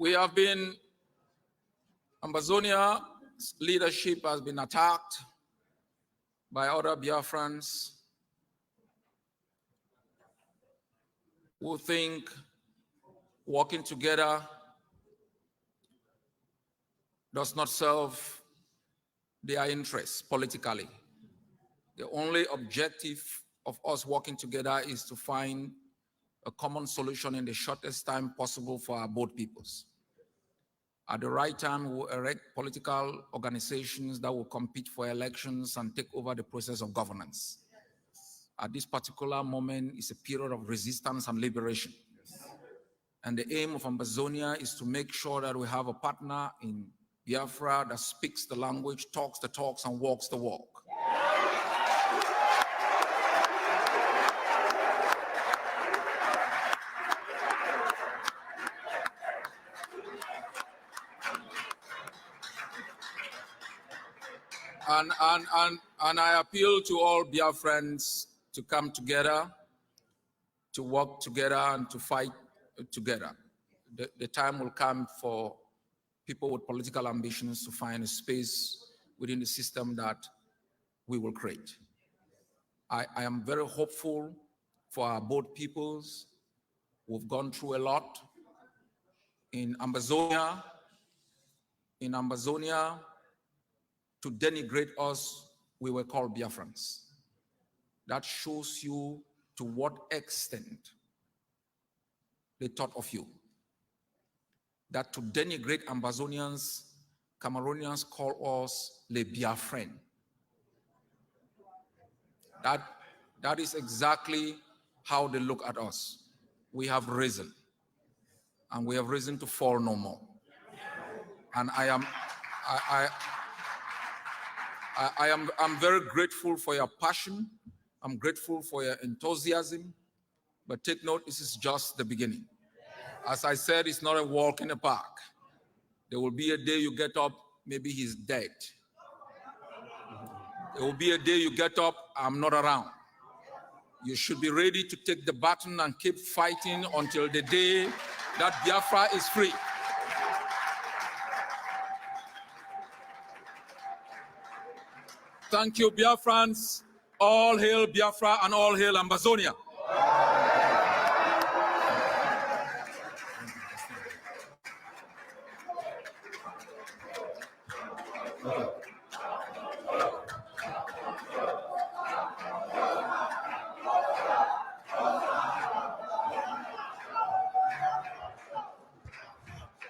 We have been, Amazonia's leadership has been attacked. by other Biafrans who think working together does not serve their interests politically. The only objective of us working together is to find a common solution in the shortest time possible for our both peoples. At the right time, we'll erect political organizations that will compete for elections and take over the process of governance. At this particular moment, it's a period of resistance and liberation. And the aim of Ambazonia is to make sure that we have a partner in Biafra that speaks the language, talks the talks, and walks the walk. And I appeal to all Biafrans to come together, to work together, and to fight together. The time will come for people with political ambitions to find a space within the system that we will create. I am very hopeful for our both peoples. We've gone through a lot. In Ambazonia, to denigrate us, we were called Biafrans. That shows you to what extent they thought of you. That to denigrate Ambazonians, Cameroonians call us les Biafran. That is exactly how they look at us. We have risen, and we have risen to fall no more. And I'm very grateful for your passion. I'm grateful for your enthusiasm, but take note, this is just the beginning. As I said, it's not a walk in the park. There will be a day you get up, maybe he's dead. There will be a day you get up, I'm not around. You should be ready to take the baton and keep fighting until the day that Biafra is free. Thank you, Biafrans. All hail Biafra and all hail Ambazonia.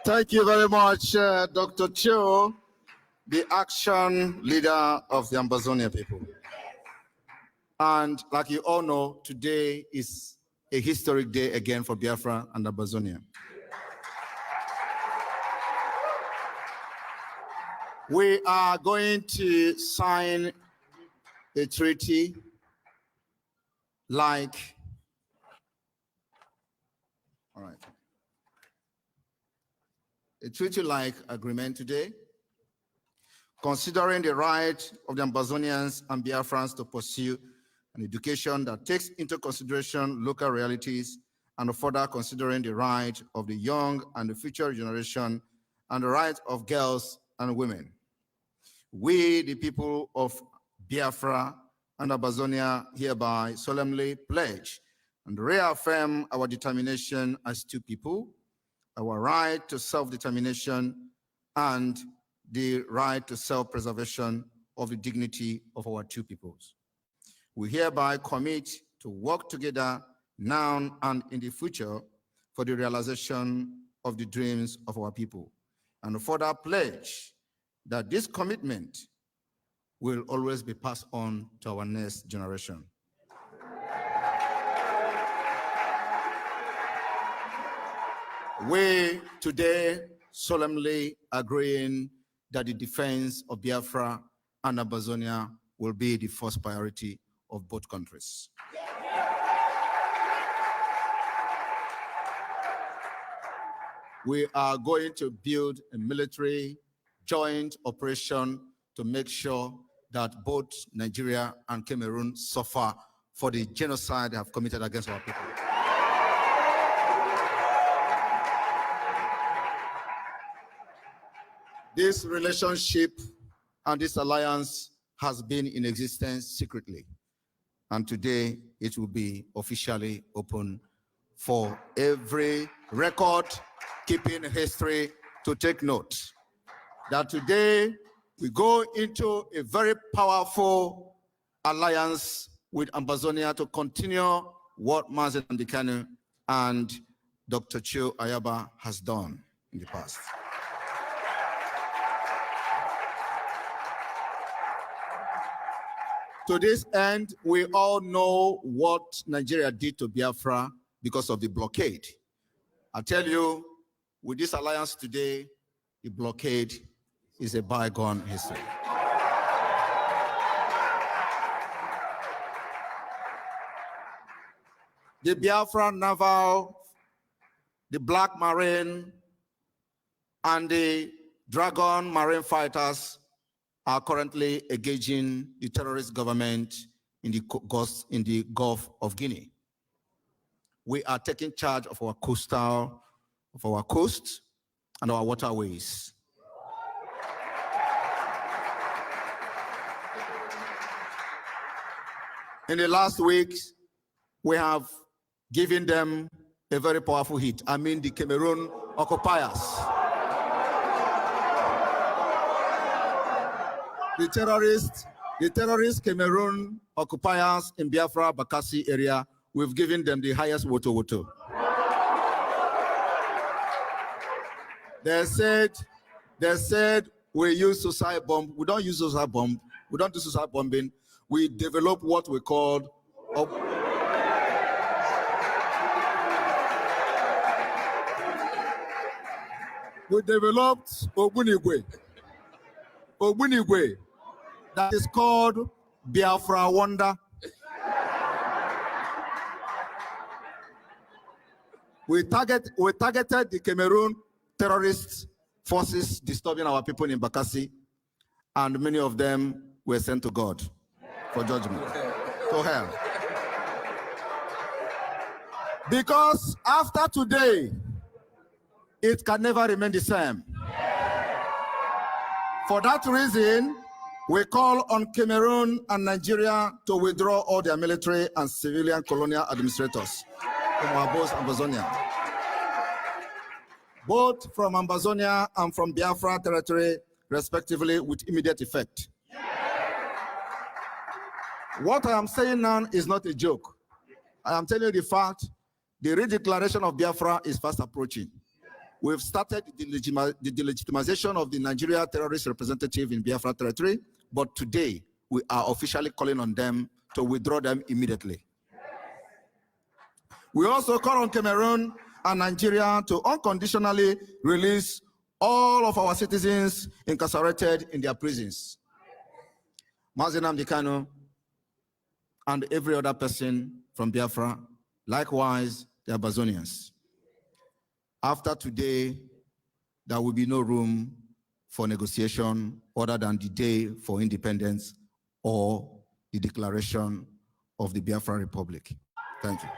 Thank you very much, Dr. Cho, the action leader of the Ambazonia people. And like you all know, today is a historic day again for Biafra and Ambazonia. We are going to sign a treaty like, all right, a treaty-like agreement today, considering the right of the Ambazonians and Biafrans to pursue an education that takes into consideration local realities, and further considering the right of the young and the future generation and the right of girls and women. We, the people of Biafra and Ambazonia, hereby solemnly pledge and reaffirm our determination as two people, our right to self-determination, and the right to self-preservation of the dignity of our two peoples. We hereby commit to work together now and in the future for the realization of the dreams of our people, and further pledge that this commitment will always be passed on to our next generation. We today solemnly agreeing that the defense of Biafra and Ambazonia will be the first priority of both countries. We are going to build a military joint operation to make sure that both Nigeria and Cameroon suffer for the genocide they have committed against our people. This relationship and this alliance has been in existence secretly, and today it will be officially open for every record-keeping history to take note that today we go into a very powerful alliance with Ambazonia to continue what Mazen Andikanu and Dr. Cho Ayaba has done in the past. To this end, we all know what Nigeria did to Biafra because of the blockade. I tell you, with this alliance today, the blockade is a bygone history. The Biafra Naval, the Black Marine, and the Dragon Marine fighters are currently engaging the terrorist government in the Gulf of Guinea. We are taking charge of our coast and our waterways. In the last weeks, we have given them a very powerful hit. I mean the Cameroon occupiers. The terrorist Cameroon occupiers in Biafra, Bakassi area, we've given them the highest woto. They said we use suicide bomb. We don't use suicide bomb. We don't do suicide bombing. We develop what we call we developed Ogunigwe, that is called Biafra Wonder. We targeted the Cameroon terrorist forces disturbing our people in Bakassi, and many of them were sent to God for judgment, to hell. Because after today, it can never remain the same. For that reason, we call on Cameroon and Nigeria to withdraw all their military and civilian colonial administrators from our both Ambazonia. Both from Ambazonia and from Biafra territory, respectively, with immediate effect. What I am saying now is not a joke. I am telling you the fact. The redeclaration of Biafra is fast approaching. We've started the delegitimization of the Nigeria terrorist representative in Biafra territory, but today we are officially calling on them to withdraw them immediately. We also call on Cameroon and Nigeria to unconditionally release all of our citizens incarcerated in their prisons. Mazen Andikanu and every other person from Biafra, likewise the Ambazonians. After today, there will be no room for negotiation other than the day for independence or the declaration of the Biafra Republic. Thank you.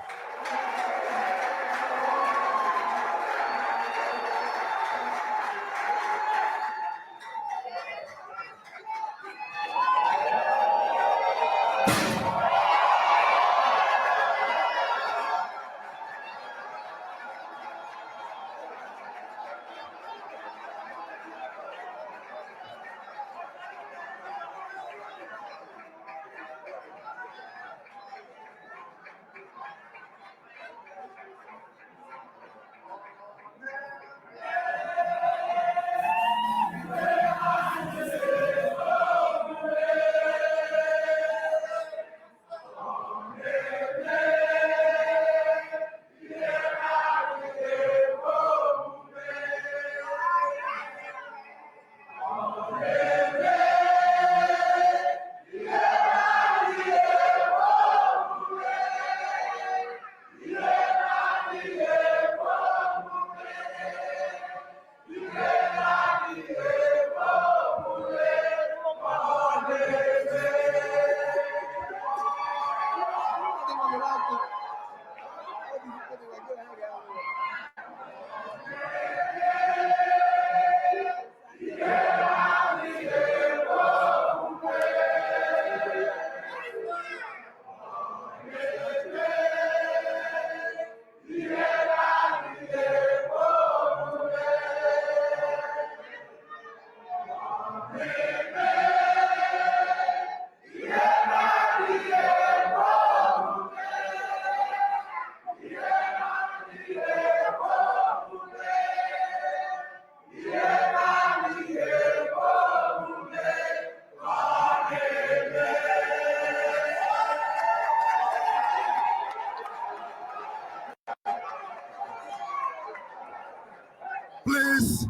Please,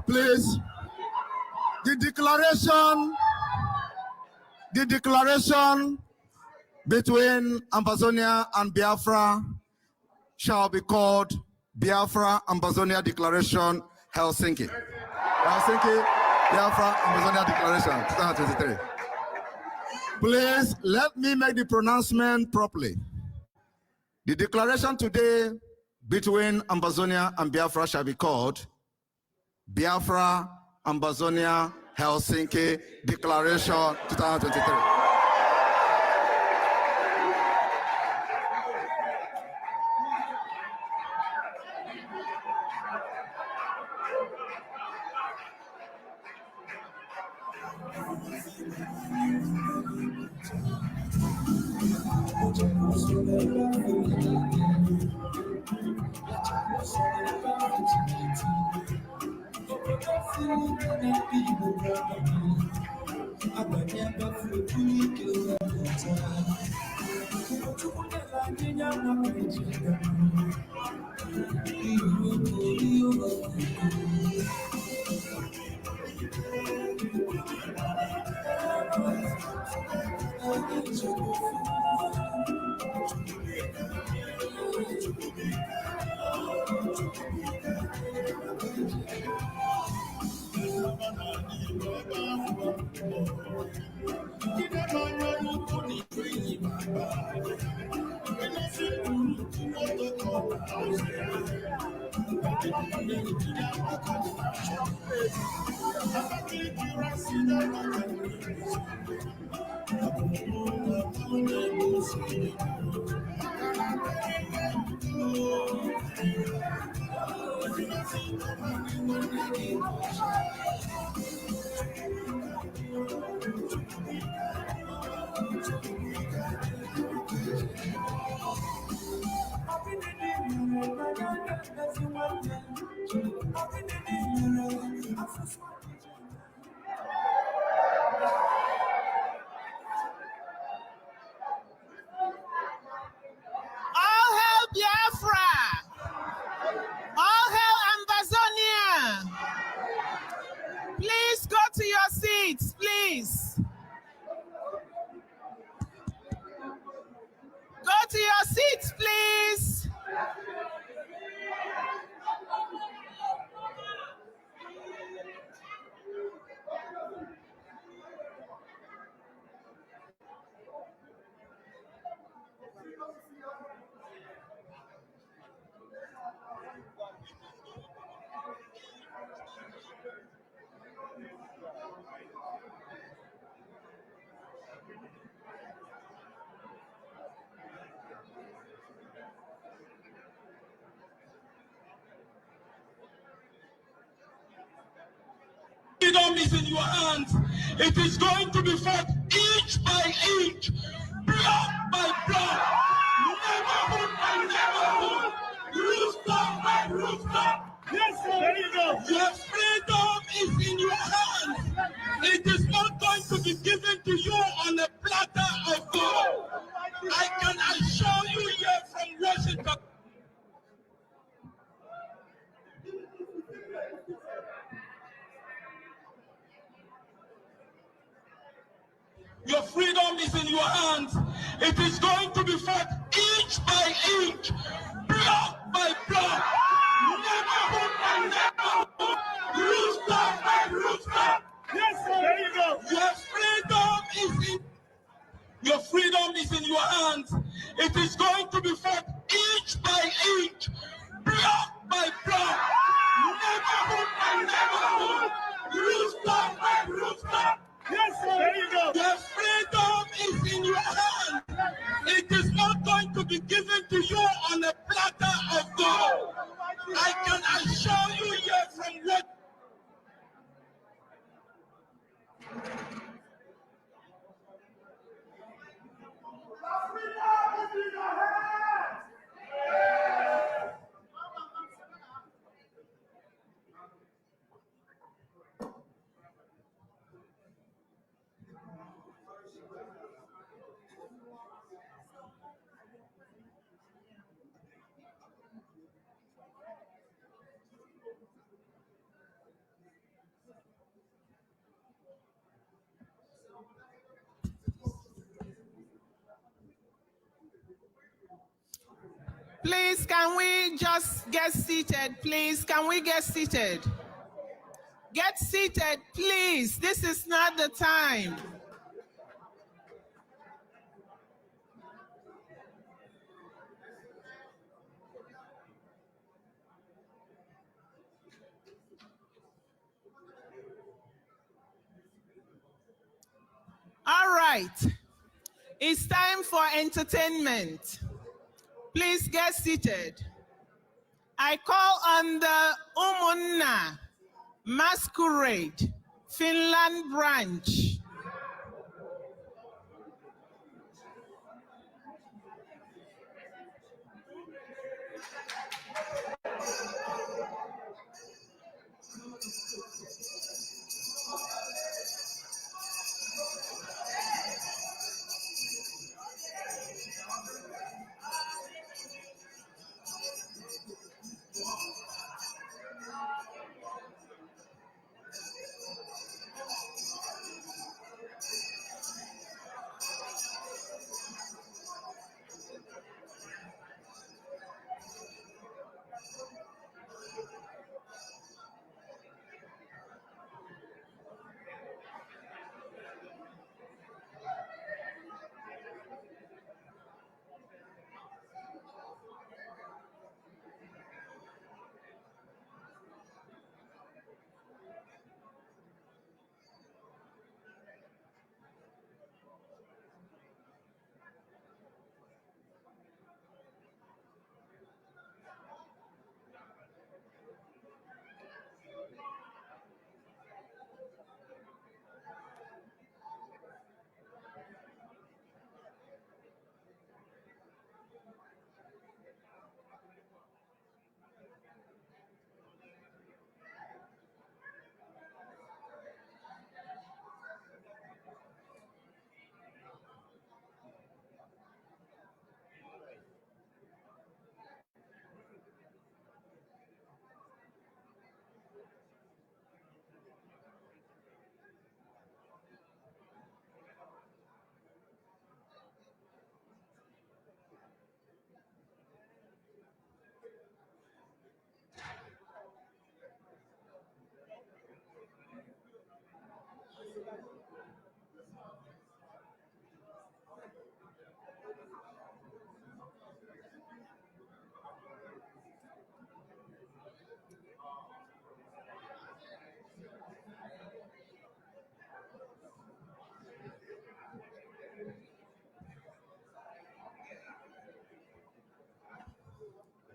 the declaration between Ambazonia and Biafra shall be called Biafra Ambazonia Declaration, Helsinki. Helsinki, Biafra Ambazonia Declaration, 2023. Please let me make the pronouncement properly. The declaration today between Ambazonia and Biafra shall be called Biafra Ambazonia Helsinki Declaration 2023. All hail Biafra! All hail Ambazonia! Please go to your seats, please. Go to your seats, please. Freedom is in your hands. It is going to be fought inch by inch, block by block, neighborhood by neighborhood, rooftop by rooftop. Yes, sir. There you go. Your freedom is in your hands. It is not going to be given to you on a platter of gold. I can assure you here from Washington. Your freedom is in your hands. It is going to be fought inch by inch, block by block, neighborhood by neighborhood, rooftop by rooftop. Yes, sir. There you go. Your freedom is in your hands. It is going to be fought inch by inch, block by block, neighborhood by neighborhood, rooftop by rooftop. Yes, sir. There you go. Your freedom is in your hands. It is not going to be given to you on a platter of gold. I can assure you here from what. Please, can we just get seated, please? Can we get seated? Get seated, please. This is not the time. All right. It's time for entertainment. Please get seated. I call on the Umunna Masquerade, Finland branch.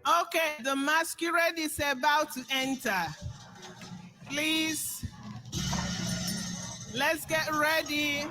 Okay, the masquerade is about to enter. Please, let's get ready.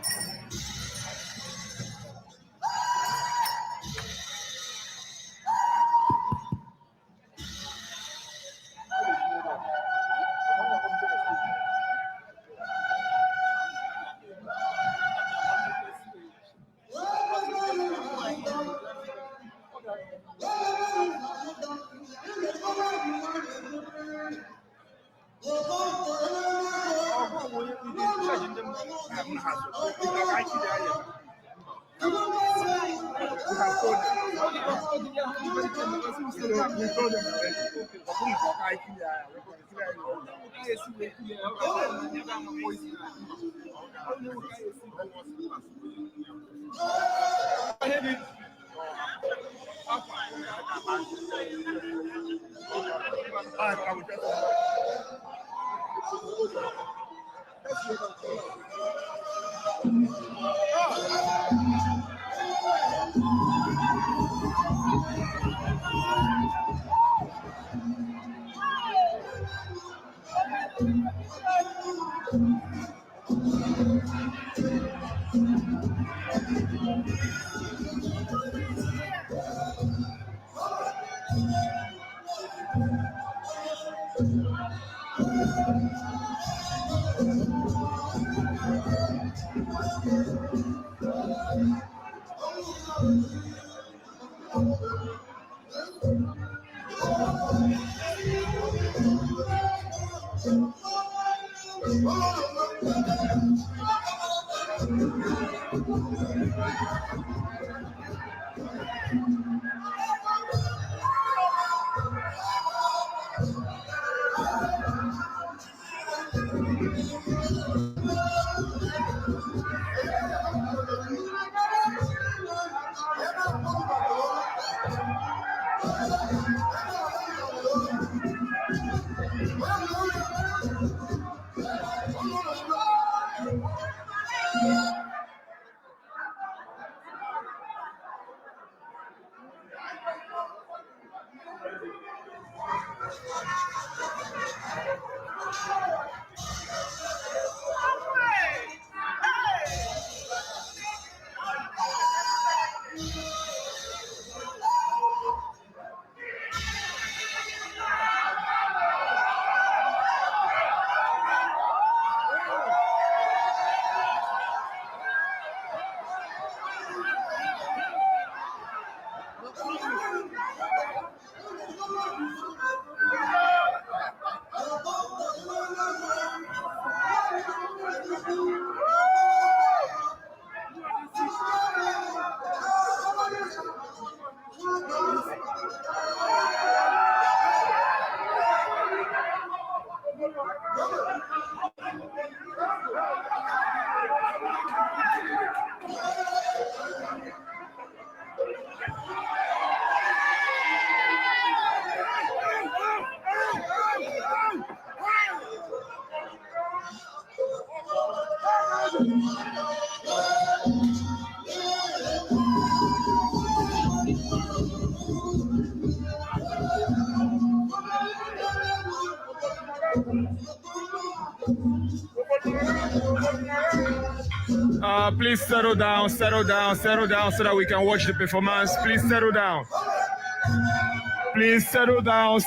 Please settle down so that we can watch the performance. Please settle down. Please settle down.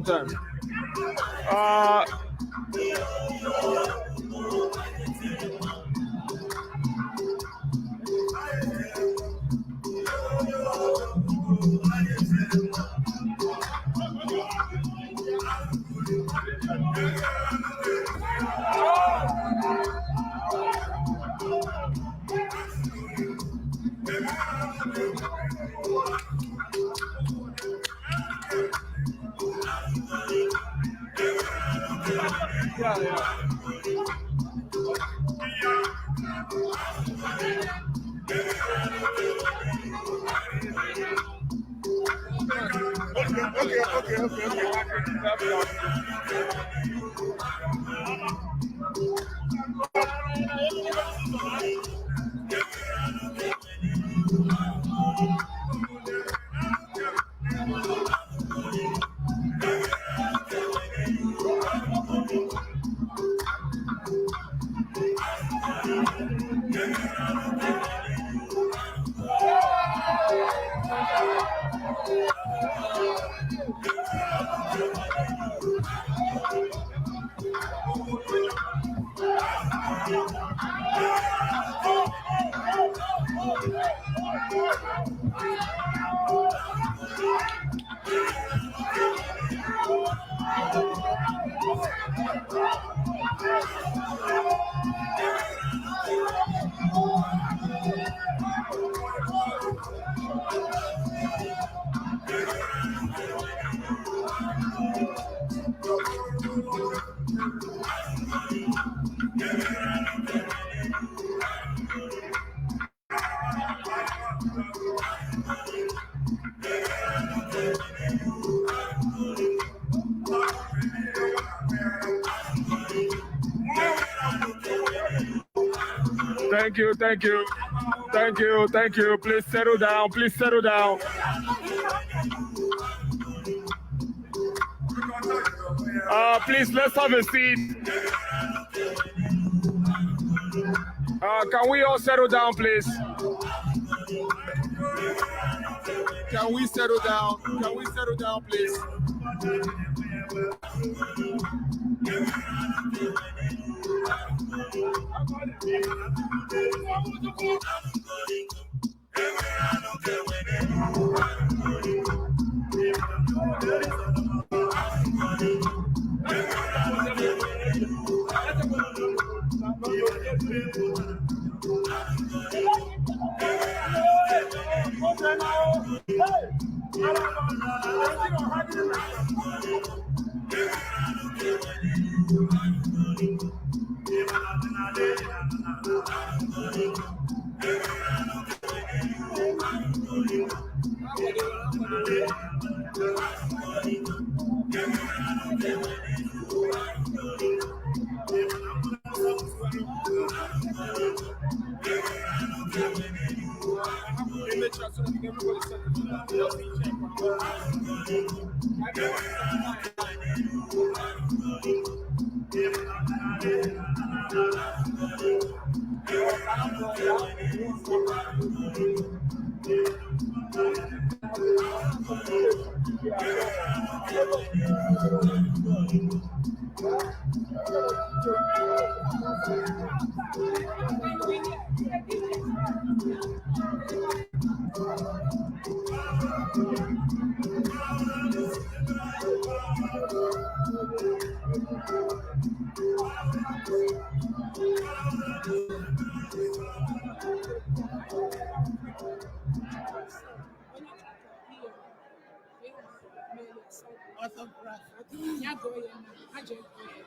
Time. Thank you, thank you, thank you, thank you. Please settle down, please settle down. Please, let's have a seat. Can we all settle down, please? Can we settle down? Can we settle down, please?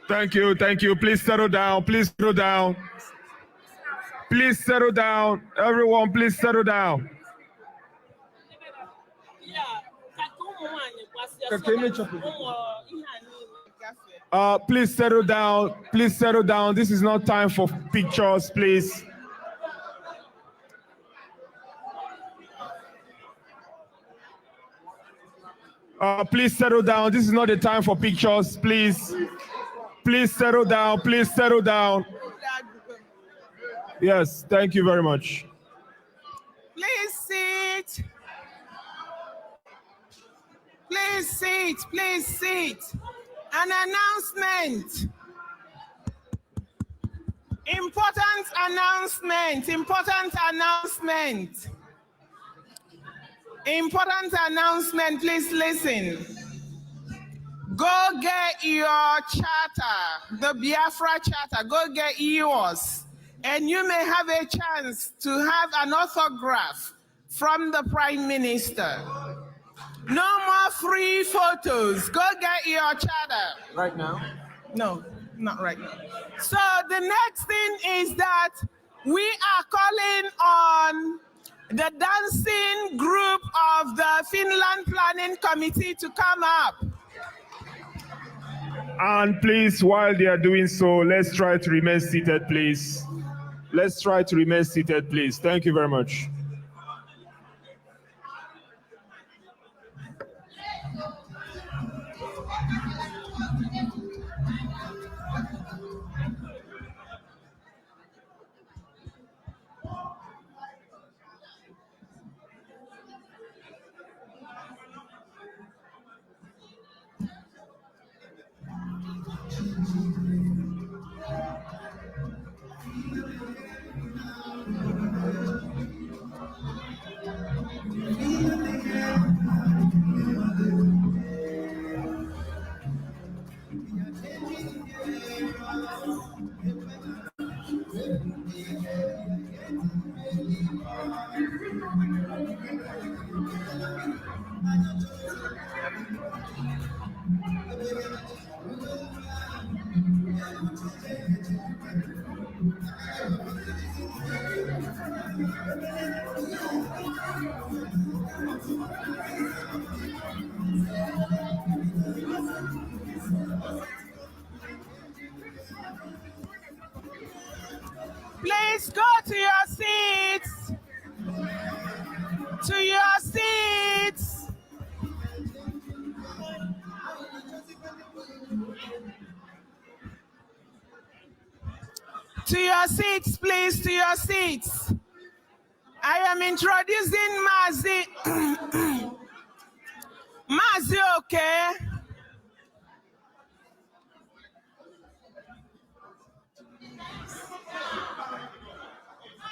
Thank you, thank you. Please settle down, please settle down. Please settle down. Everyone, please settle down. Please settle down. Please settle down. This is not time for pictures, please. Please settle down. This is not the time for pictures, please. Please settle down. Please settle down. Yes, thank you very much. Please sit. Please sit. Please sit. An announcement. Important announcement. Important announcement. Important announcement. Please listen. Go get your charter, the Biafra charter. Go get yours. And you may have a chance to have an autograph from the Prime Minister. No more free photos. Go get your charter. Right now? No. Not right now. So the next thing is that we are calling on the dancing group of the Finland Planning Committee to come up. And please, while they are doing so, let's try to remain seated, please. Let's try to remain seated, please. Thank you very much. Please go to your seats. To your seats. To your seats, please, to your seats. I am introducing Mazi. Mazi, okay?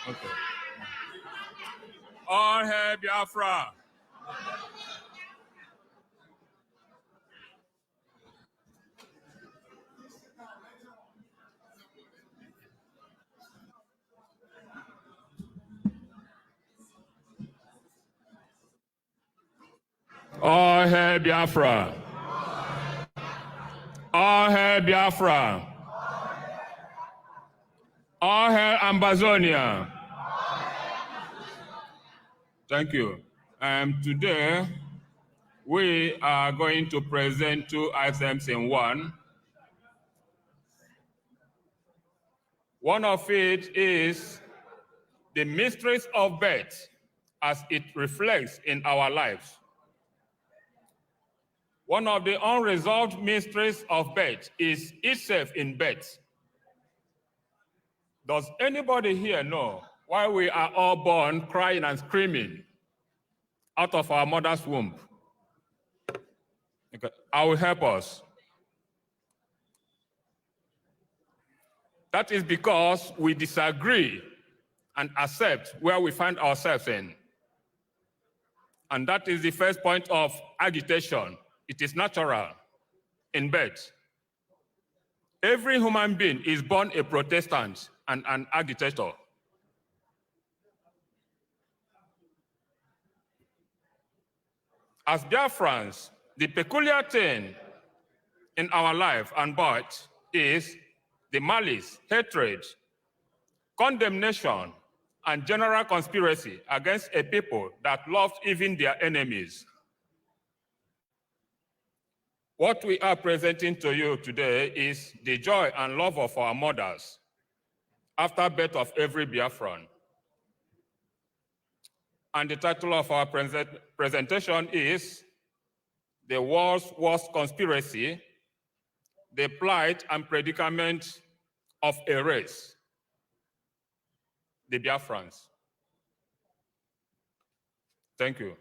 Okay. All hail Biafra. All hail Biafra. All hail Biafra. All hail Ambazonia. Thank you. Today, we are going to present two items in one. One of it is the mysteries of birth as it reflects in our lives. One of the unresolved mysteries of birth is itself in birth. Does anybody here know why we are all born crying and screaming out of our mother's womb? Okay. I will help us. That is because we disagree and accept where we find ourselves in. And that is the first point of agitation. It is natural in birth. Every human being is born a Protestant and an agitator. As Biafrans, the peculiar thing in our life and birth is the malice, hatred, condemnation, and general conspiracy against a people that loved even their enemies. What we are presenting to you today is the joy and love of our mothers after birth of every Biafran. And the title of our presentation is The World's Worst Conspiracy, the Plight and Predicament of a Race, the Biafrans. Thank you.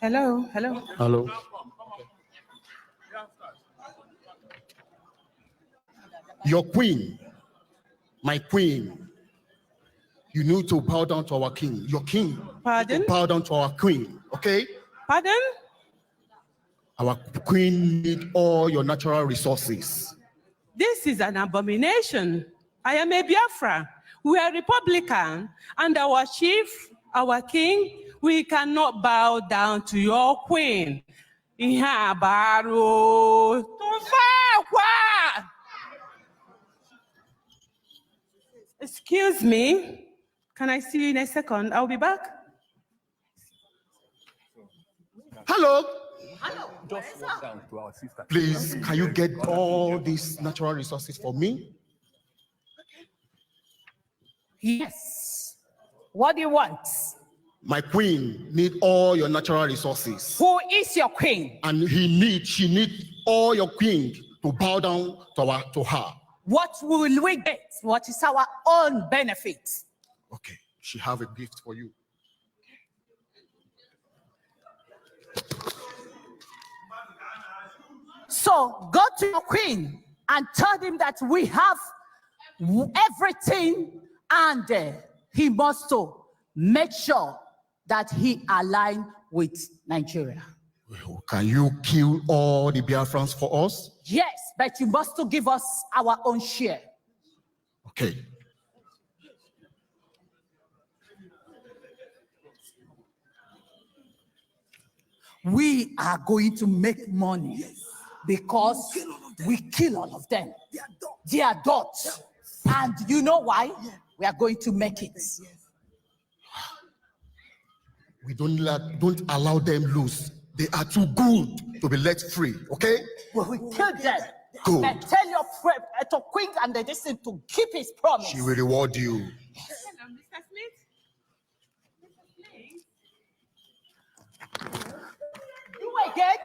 Hello, hello. Hello. Your queen, my queen, you need to bow down to our king. Your king, Pardon? bow down to our queen, okay? Pardon? Our queen need all your natural resources. This is an abomination. I am a Biafra. We are Republican, and our chief, our king, we cannot bow down to your queen. Excuse me. Can I see you in a second? I'll be back. Hello. Just walk down to our sister. Please, can you get all these natural resources for me? Yes. What do you want? My queen need all your natural resources. Who is your queen? And she need all your queen to bow down to her. What will we get? What is our own benefit? Okay, she have a gift for you. So go to your queen and tell him that we have everything, and he must to make sure that he align with Nigeria. Can you kill all the Biafrans for us? Yes, but you must to give us our own share. Okay. We are going to make money because we kill all of them. They are dots. And you know why? We are going to make it. We don't allow them loose. They are too good to be let free, okay? Well, we kill them. Good. And tell your to queen and the distance to keep his promise. She will reward you. Hello, Mr. Smith. You again?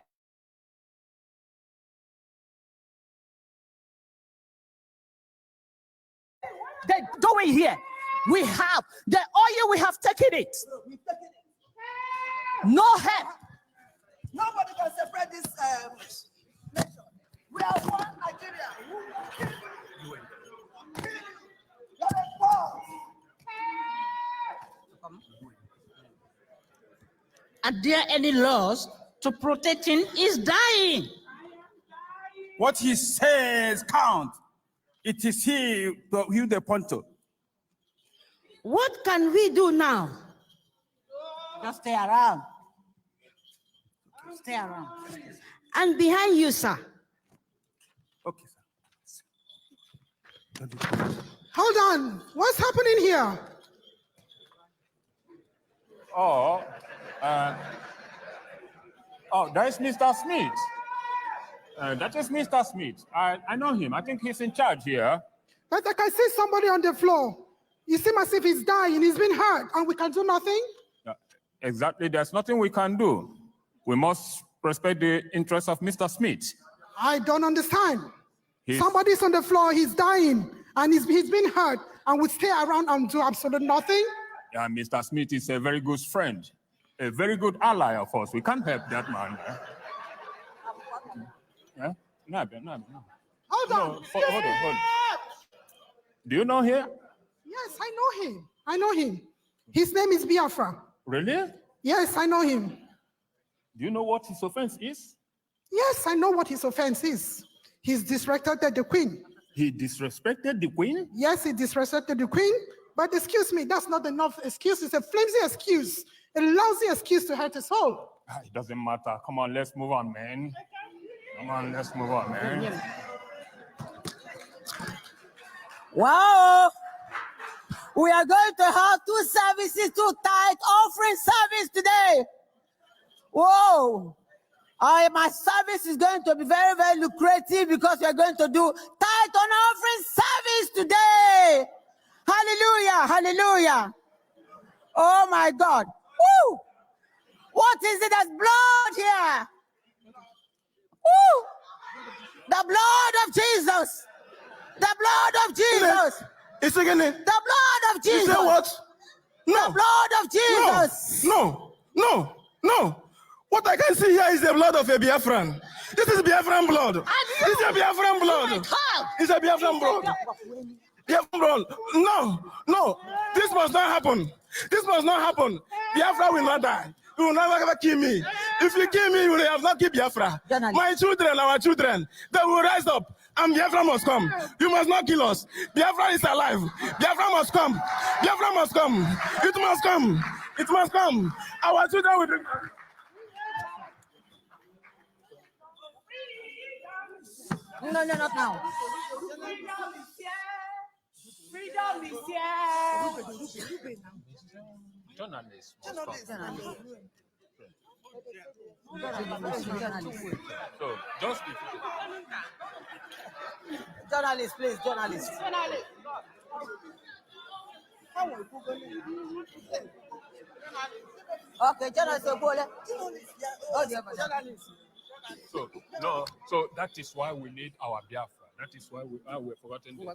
They're doing here. We have the oil, we have taken it. No help. Nobody can separate this nation. We are one Nigeria. Are there any laws to protecting his dying? What he says count. It is he who the ponto. What can we do now? Just stay around. Stay around. And behind you, sir. Okay, sir. Hold on. What's happening here? There is Mr. Smith. That is Mr. Smith. I know him. I think he's in charge here. But I can see somebody on the floor. You seem as if he's dying. He's been hurt, and we can do nothing. Exactly. There's nothing we can do. We must respect the interests of Mr. Smith. I don't understand. Somebody's on the floor. He's dying, and he's been hurt, and we stay around and do absolutely nothing. Yeah, Mr. Smith is a very good friend, a very good ally of us. We can't help that man. Yeah? No. Hold on. Hold on. Do you know him? Yes, I know him. His name is Biafra. Really? Yes, I know him. Do you know what his offense is? Yes, I know what his offense is. He's disrespected the queen. He disrespected the queen? Yes, he disrespected the queen, but excuse me, that's not enough excuse. It's a flimsy excuse, a lousy excuse to hurt his soul. It doesn't matter. Come on, let's move on, man. Come on, let's move on, man. Wow! We are going to have two services, two tithe offering service today. Whoa! My service is going to be very, very lucrative because we are going to do tithe and offering service today. Hallelujah! Hallelujah! Oh my God! Woo! What is it? There's blood here. Woo! The blood of Jesus. The blood of Jesus. It's again. The blood of Jesus. You say what? No. The blood of Jesus. No. What I can see here is the blood of a Biafran. This is Biafran blood. This is a Biafran blood. It's a Biafran blood. Biafran blood. No. This must not happen. This must not happen. Biafra will not die. You will never ever kill me. If you kill me, you will have not killed Biafra. My children, our children, they will rise up. And Biafra must come. You must not kill us. Biafra is alive. Biafra must come. Biafra must come. It must come. It must come. Our children will... No, not now. Freedom is here. Journalists. So, just be Journalists, please, journalists. Okay, journalists, So that is why we need our Biafra. That is why we're forgotten this.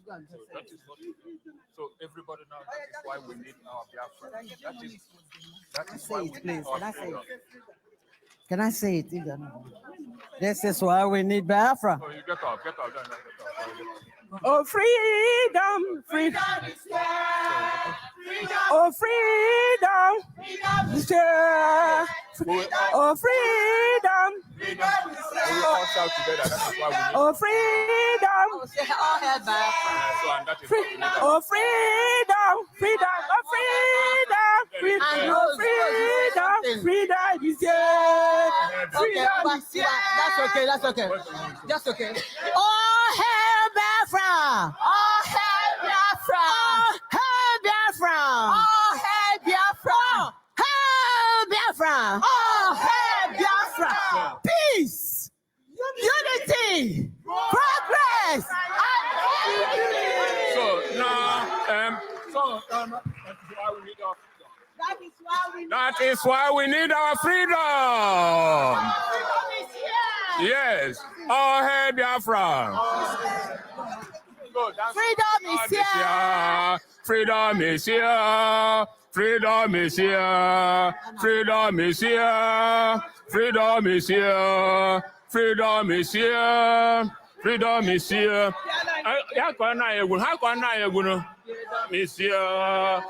So everybody now, that is why we need our Biafra. That is why we need our freedom. Can I say it? This is why we need Biafra. Oh, you get off. Oh, freedom, freedom. Oh, freedom. Oh, freedom. All shout together. That is why we need. Oh, freedom. All head Oh, freedom. Freedom. Oh, freedom. Freedom. Freedom is here. Freedom is here. That's okay. Just okay. All hail Biafra! All hail Biafra! All hail Biafra! All hail Biafra! Hail Biafra! All hail Biafra! Peace! Unity! Progress! That is why we need our freedom. Yes. All hail Biafra. Freedom is here. Freedom is here. Freedom is here. Freedom is here. Freedom is here. Freedom is here. Freedom is here. How can I is here.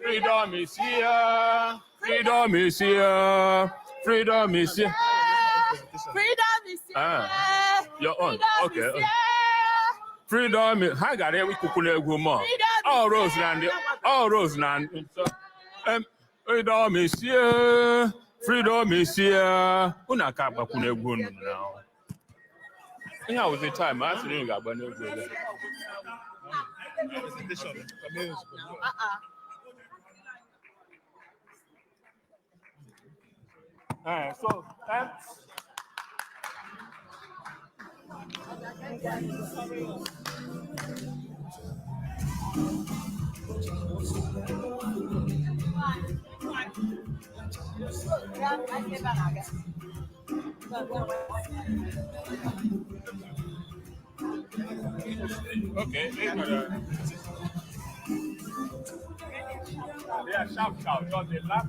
Freedom is here. Freedom is here. Freedom is here. Freedom is here. Your own. Okay. Freedom is. How got it? We could go more. All Roseland. Freedom is here. Freedom is here. Unakapa kune gunu now. How was the time? I asked you about no good. So okay. Yeah, shout. Because they laugh.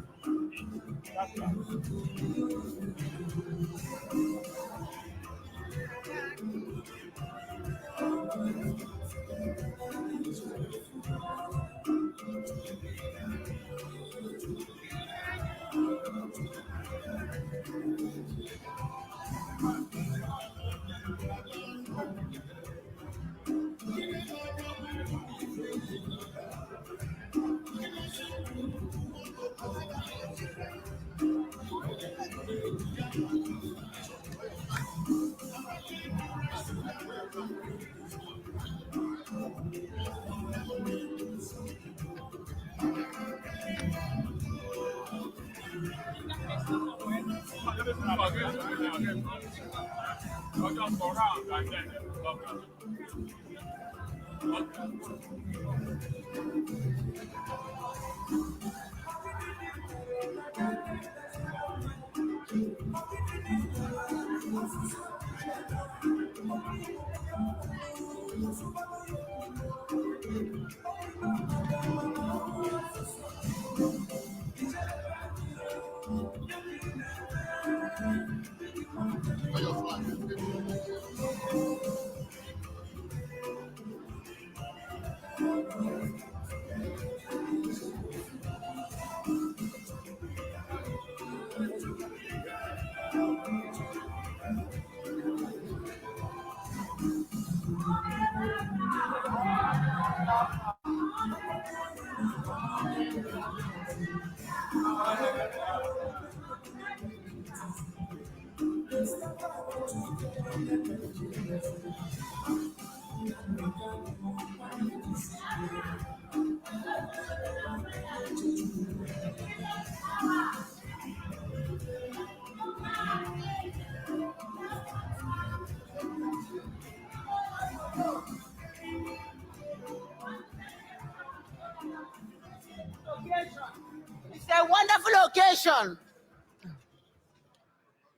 It's a wonderful occasion.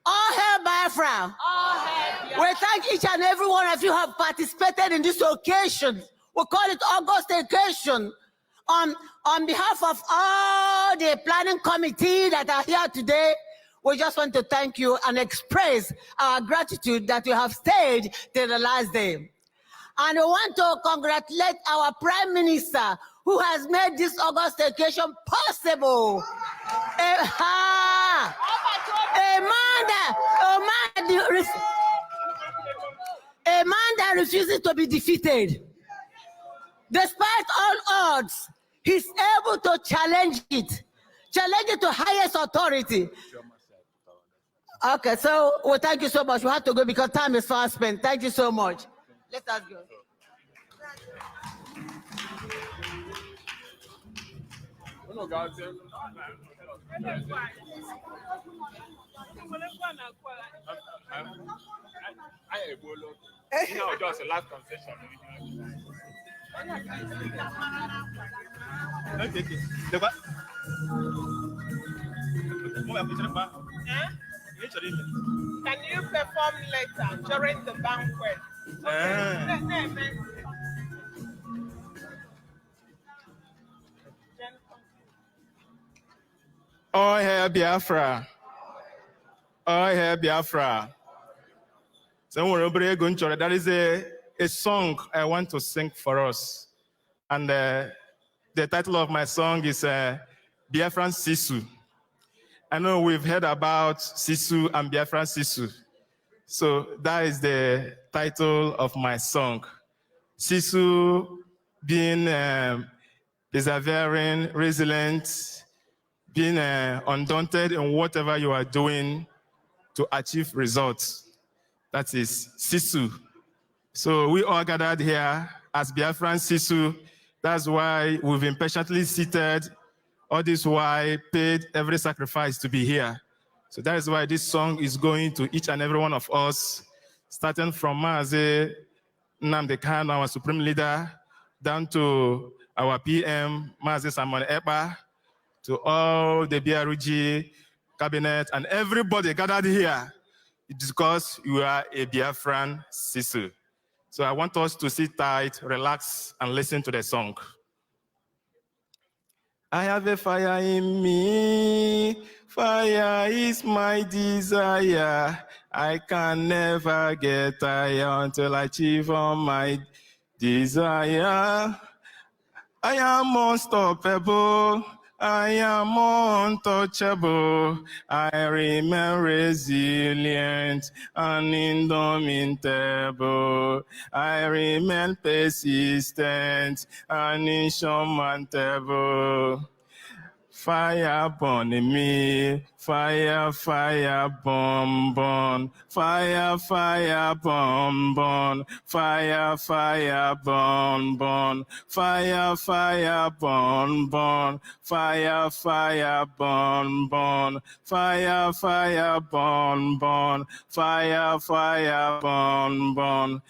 All hail Biafra. We thank each and every one of you who have participated in this occasion. We call it August occasion. On behalf of all the planning committee that are here today, we just want to thank you and express our gratitude that you have stayed till the last day. And we want to congratulate our Prime Minister who has made this August occasion possible. A man that refuses to be defeated. Despite all odds, he's able to challenge it to highest authority. Okay, so well, thank you so much. We have to go because time is fast spent. Thank you so much. Let us go. Just a last concession. Can you perform later during the banquet? Oh, hail Biafra. Oh, hail Biafra. That is a song I want to sing for us. And the title of my song is Biafran Sisu. I know we've heard about Sisu and Biafran Sisu. So that is the title of my song. Sisu being persevering, resilient, being undaunted in whatever you are doing to achieve results. That is Sisu. So we all gathered here as Biafran Sisu. That's why we've been patiently seated, all this while paid every sacrifice to be here. So that is why this song is going to each and every one of us, starting from Maazị Nnamdi Kanu, our supreme leader, down to our PM, Maazị Simon Ekpa, to all the BRG cabinet and everybody gathered here. It is because you are a Biafran Sisu. So I want us to sit tight, relax, and listen to the song. I have a fire in me. Fire is my desire. I can never get tired until I achieve all my desire. I am unstoppable. I am untouchable. I remain resilient and indomitable. I remain persistent and insurmountable. Fire burn in me, fire, fire burn, burn, fire, fire burn, burn, fire, fire burn, burn, fire, fire burn, burn, fire, fire burn, burn, fire, fire burn, burn, fire, fire burn, burn.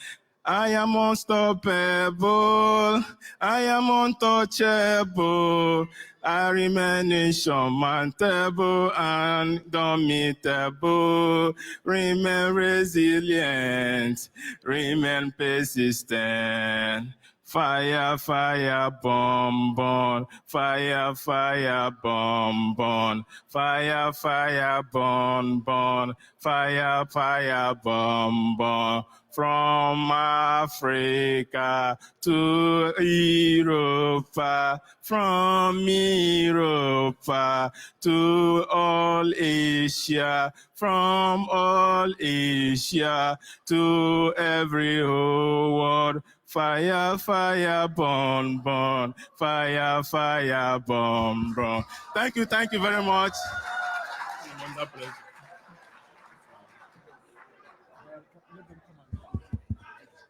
I am unstoppable, I am untouchable, I remain insurmountable and unmeetable, remain resilient, remain persistent. Fire, fire, bomb, bomb, fire, fire, bomb, bomb, fire, fire, bomb, bomb, fire, fire, bomb, bomb. From Africa to Europe, from Europe to all Asia, from all Asia to every whole world. Fire, fire, burn, burn, fire, fire, burn, burn. Thank you very much.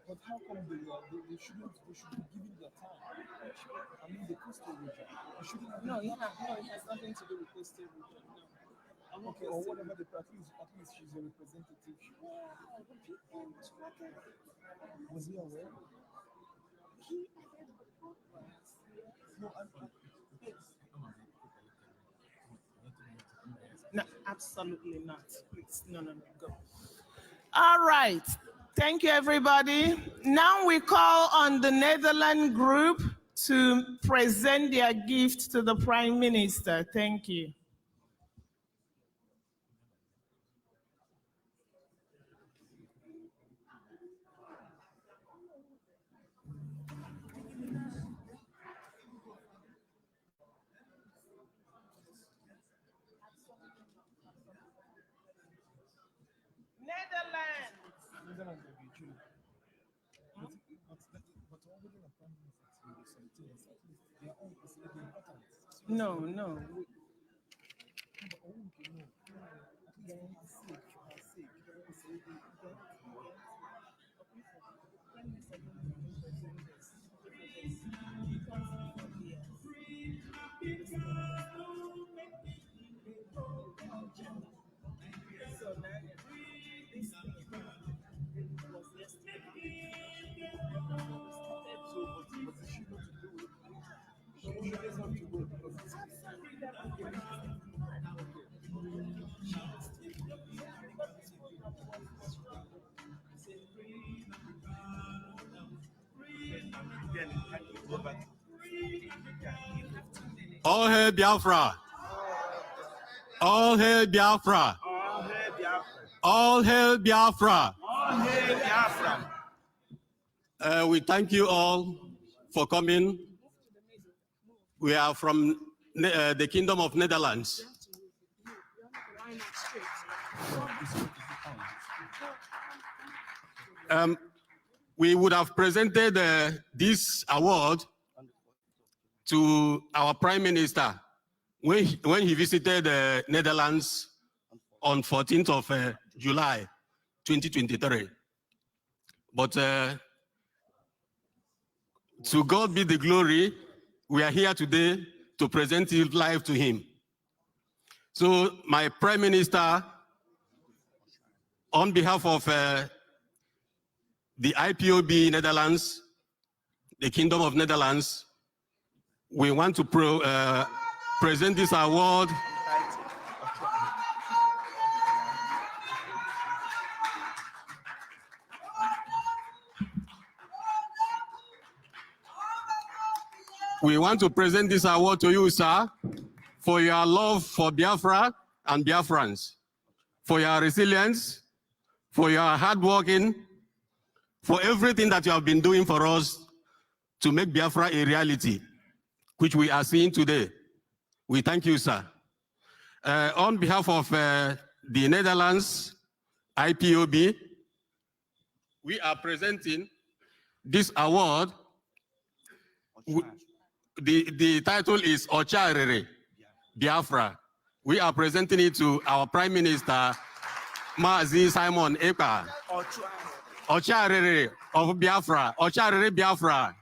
But how come they should be giving their time? I mean, the coastal region. No, it has nothing to do with coastal region. No. Okay, or whatever at least she's a representative. Was he aware? No, absolutely not. Please, no, go. All right. Thank you, everybody. Now we call on the Netherlands group to present their gift to the Prime Minister. Thank you. Netherlands. No. All hail Biafra! All hail Biafra! All hail Biafra! All hail Biafra! We thank you all for coming. We are from the Kingdom of Netherlands. We would have presented this award to our Prime Minister when he visited the Netherlands on 14th of July 2023. But to God be the glory, we are here today to present it live to him. So my Prime Minister, on behalf of the IPOB Netherlands, the Kingdom of Netherlands, we want to present this award to you, sir, for your love for Biafra and Biafrans, for your resilience, for your hard working, for everything that you have been doing for us to make Biafra a reality, which we are seeing today. We thank you, sir. On behalf of the Netherlands IPOB, we are presenting this award. The title is Ocharere, Biafra. We are presenting it to our Prime Minister, Mazi Simon Ekpa. Ocharere of Biafra. Ocharere Biafra.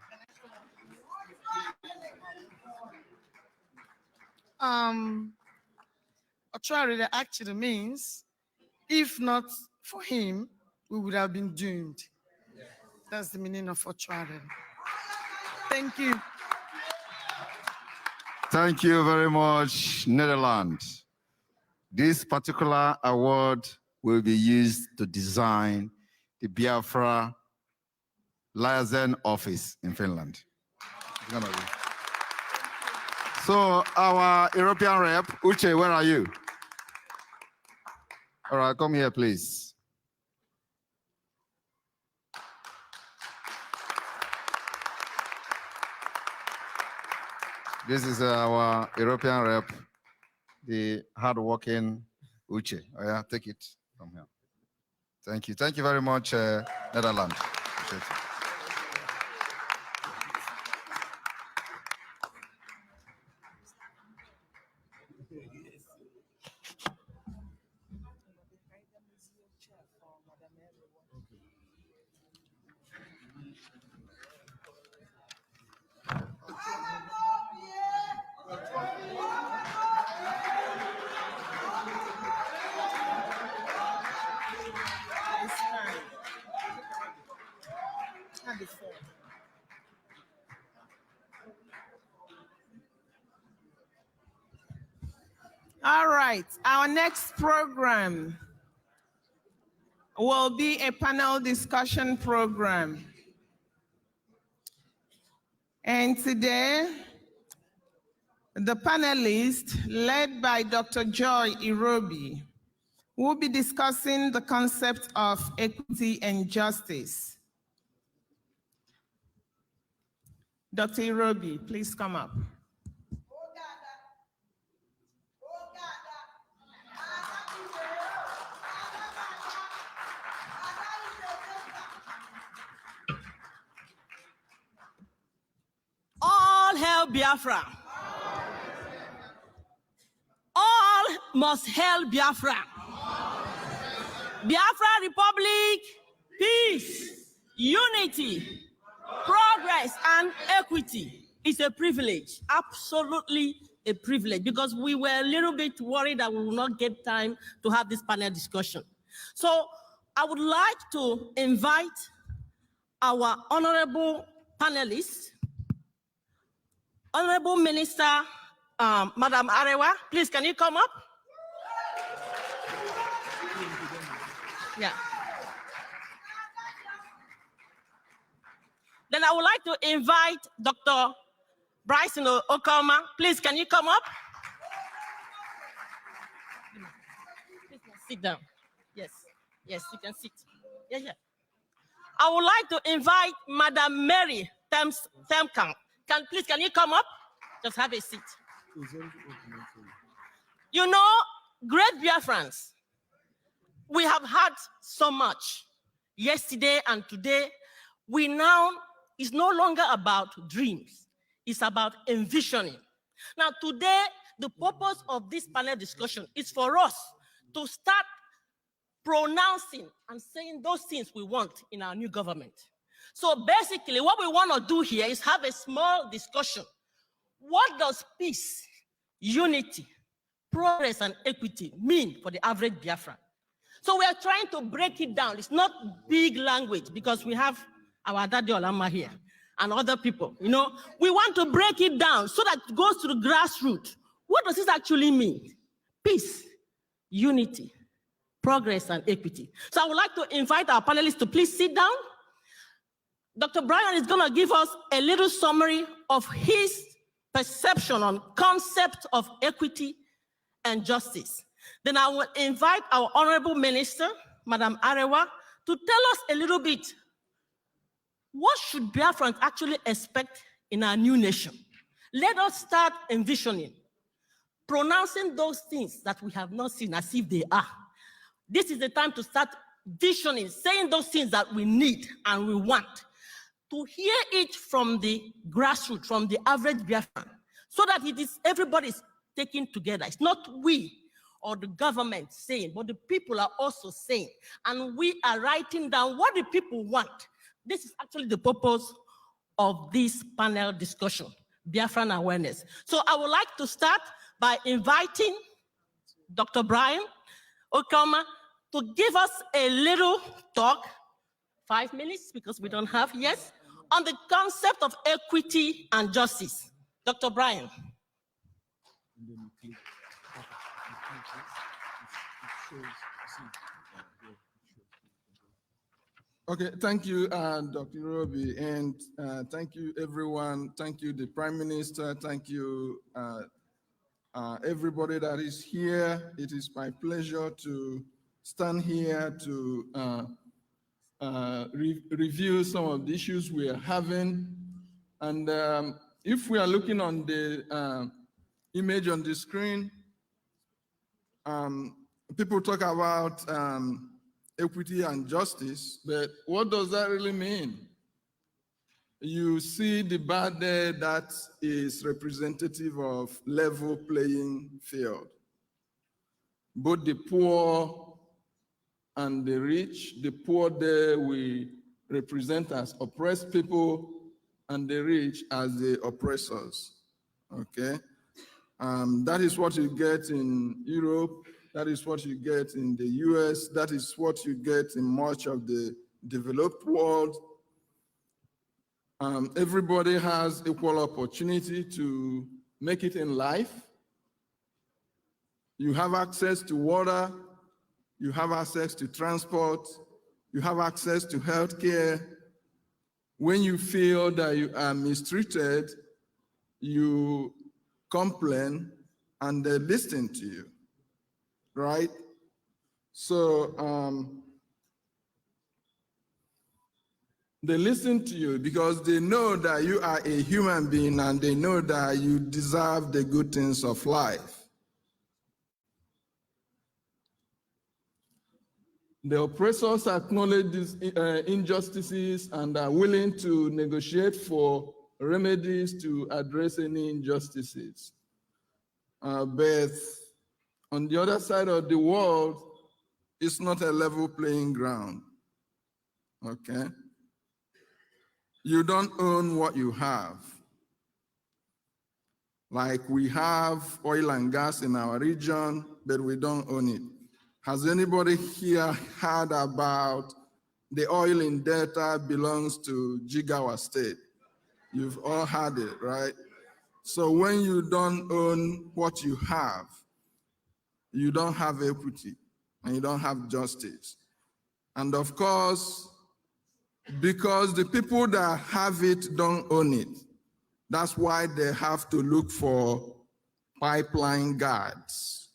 Ochuarere actually means, if not for him, we would have been doomed. That's the meaning of Ochuarere. Thank you. Thank you very much, Netherlands. This particular award will be used to design the Biafra liaison office in Finland. It's gonna be. So our European rep, Uche, where are you? All right, come here, please. This is our European rep, the hardworking Uche. Oh yeah, take it from here. Thank you. Thank you very much, Netherlands. Appreciate it. All right, our next program will be a panel discussion program. And today, the panelists, led by Dr. Joy Irobi, will be discussing the concept of equity and justice. Dr. Irobi, please come up. All hail Biafra. All must hail Biafra. Biafra Republic, peace, unity, progress, and equity is a privilege, absolutely a privilege, because we were a little bit worried that we will not get time to have this panel discussion. So I would like to invite our honorable panelists, Honorable Minister, Madam Arewa, please, can you come up? Yeah. Then I would like to invite Dr. Bryson Okoma. Please, can you come up? Please, sit down. Yes, yes, you can sit. Yeah, yeah. I would like to invite Madam Mary Temkamp. Can you come up? Just have a seat. You know, great Biafrans, we have had so much yesterday and today. It's no longer about dreams. It's about envisioning. Now, today, the purpose of this panel discussion is for us to start pronouncing and saying those things we want in our new government. So basically, what we want to do here is have a small discussion. What does peace, unity, progress, and equity mean for the average Biafran? So we are trying to break it down. It's not big language because we have our Daddy Olama here and other people. You know, we want to break it down so that it goes to the grassroots. What does this actually mean? Peace, unity, progress, and equity. So I would like to invite our panelists to please sit down. Dr. Brian is going to give us a little summary of his perception on concept of equity and justice. Then I will invite our Honorable Minister, Madam Arewa, to tell us a little bit, what should Biafrans actually expect in our new nation? Let us start envisioning, pronouncing those things that we have not seen as if they are. This is the time to start visioning, saying those things that we need and we want, to hear it from the grassroots, from the average Biafran, so that it is everybody's taken together. It's not we or the government saying, but the people are also saying. And we are writing down what the people want. This is actually the purpose of this panel discussion, Biafran awareness. So I would like to start by inviting Dr. Brian Okama to give us a little talk, 5 minutes, because we don't have, yes, on the concept of equity and justice. Dr. Brian. Okay, thank you, Dr. Roby, and thank you, everyone. Thank you, the Prime Minister. Thank you, everybody that is here. It is my pleasure to stand here to review some of the issues we are having. And if we are looking on the image on the screen, people talk about equity and justice, but what does that really mean? You see the bar there that is representative of level playing field. Both the poor and the rich, the poor there we represent as oppressed people and the rich as the oppressors, okay? That is what you get in Europe. That is what you get in the US. That is what you get in much of the developed world. Everybody has equal opportunity to make it in life. You have access to water. You have access to transport. You have access to healthcare. When you feel that you are mistreated, you complain and they listen to you. Right? So they listen to you because they know that you are a human being and they know that you deserve the good things of life. The oppressors acknowledge these injustices and are willing to negotiate for remedies to address any injustices. But on the other side of the world, it's not a level playing ground, okay? You don't own what you have. Like we have oil and gas in our region, but we don't own it. Has anybody here heard about the oil in Delta belongs to Jigawa State? You've all heard it, right? So when you don't own what you have, you don't have equity and you don't have justice. And of course, because the people that have it don't own it, that's why they have to look for pipeline guards,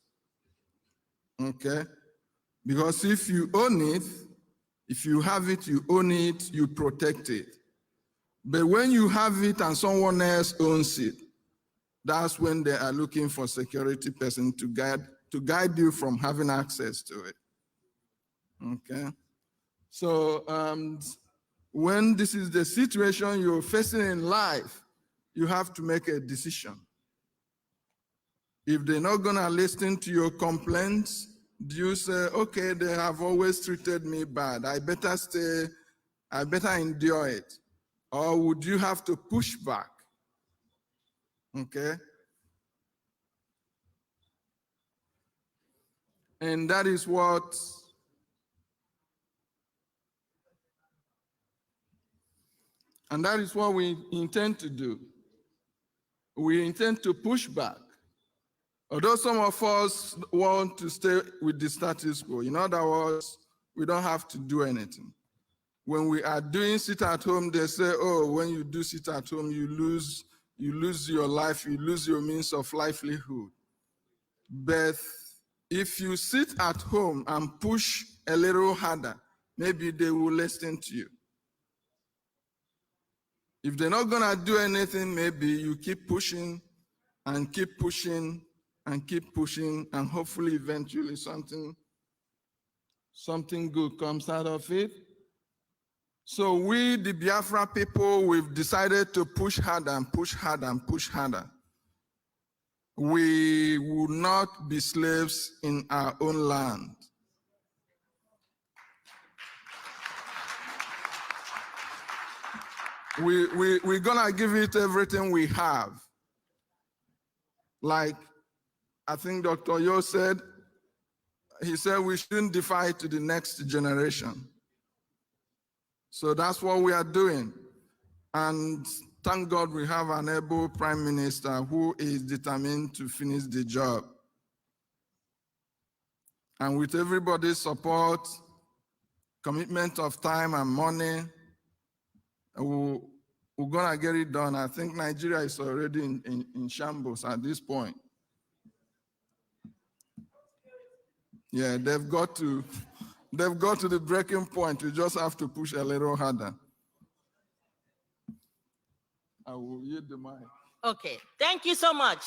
okay? Because if you own it, if you have it, you own it, you protect it. But when you have it and someone else owns it, that's when they are looking for security person to guide you from having access to it, okay? So when this is the situation you're facing in life, you have to make a decision. If they're not gonna listen to your complaints, do you say, okay, they have always treated me bad, I better stay, I better endure it? Or would you have to push back, okay? And that is what we intend to do. We intend to push back. Although some of us want to stay with the status quo. In other words, we don't have to do anything. When we are doing sit at home, they say, oh, when you do sit at home, you lose your life, you lose your means of livelihood. But if you sit at home and push a little harder, maybe they will listen to you. If they're not gonna do anything, maybe you keep pushing and keep pushing and keep pushing, and hopefully eventually something good comes out of it. So we, the Biafra people, we've decided to push harder and push harder and push harder. we will not be slaves in our own land. We're gonna give it everything we have. Like I think Dr. Yo said, he said we shouldn't defy to the next generation. So that's what we are doing. And thank God we have an able prime minister who is determined to finish the job. And with everybody's support, commitment of time and money, we're gonna get it done. I think Nigeria is already in shambles at this point. Yeah, they've got to the breaking point. We just have to push a little harder. I will yield the mic. Okay, thank you so much.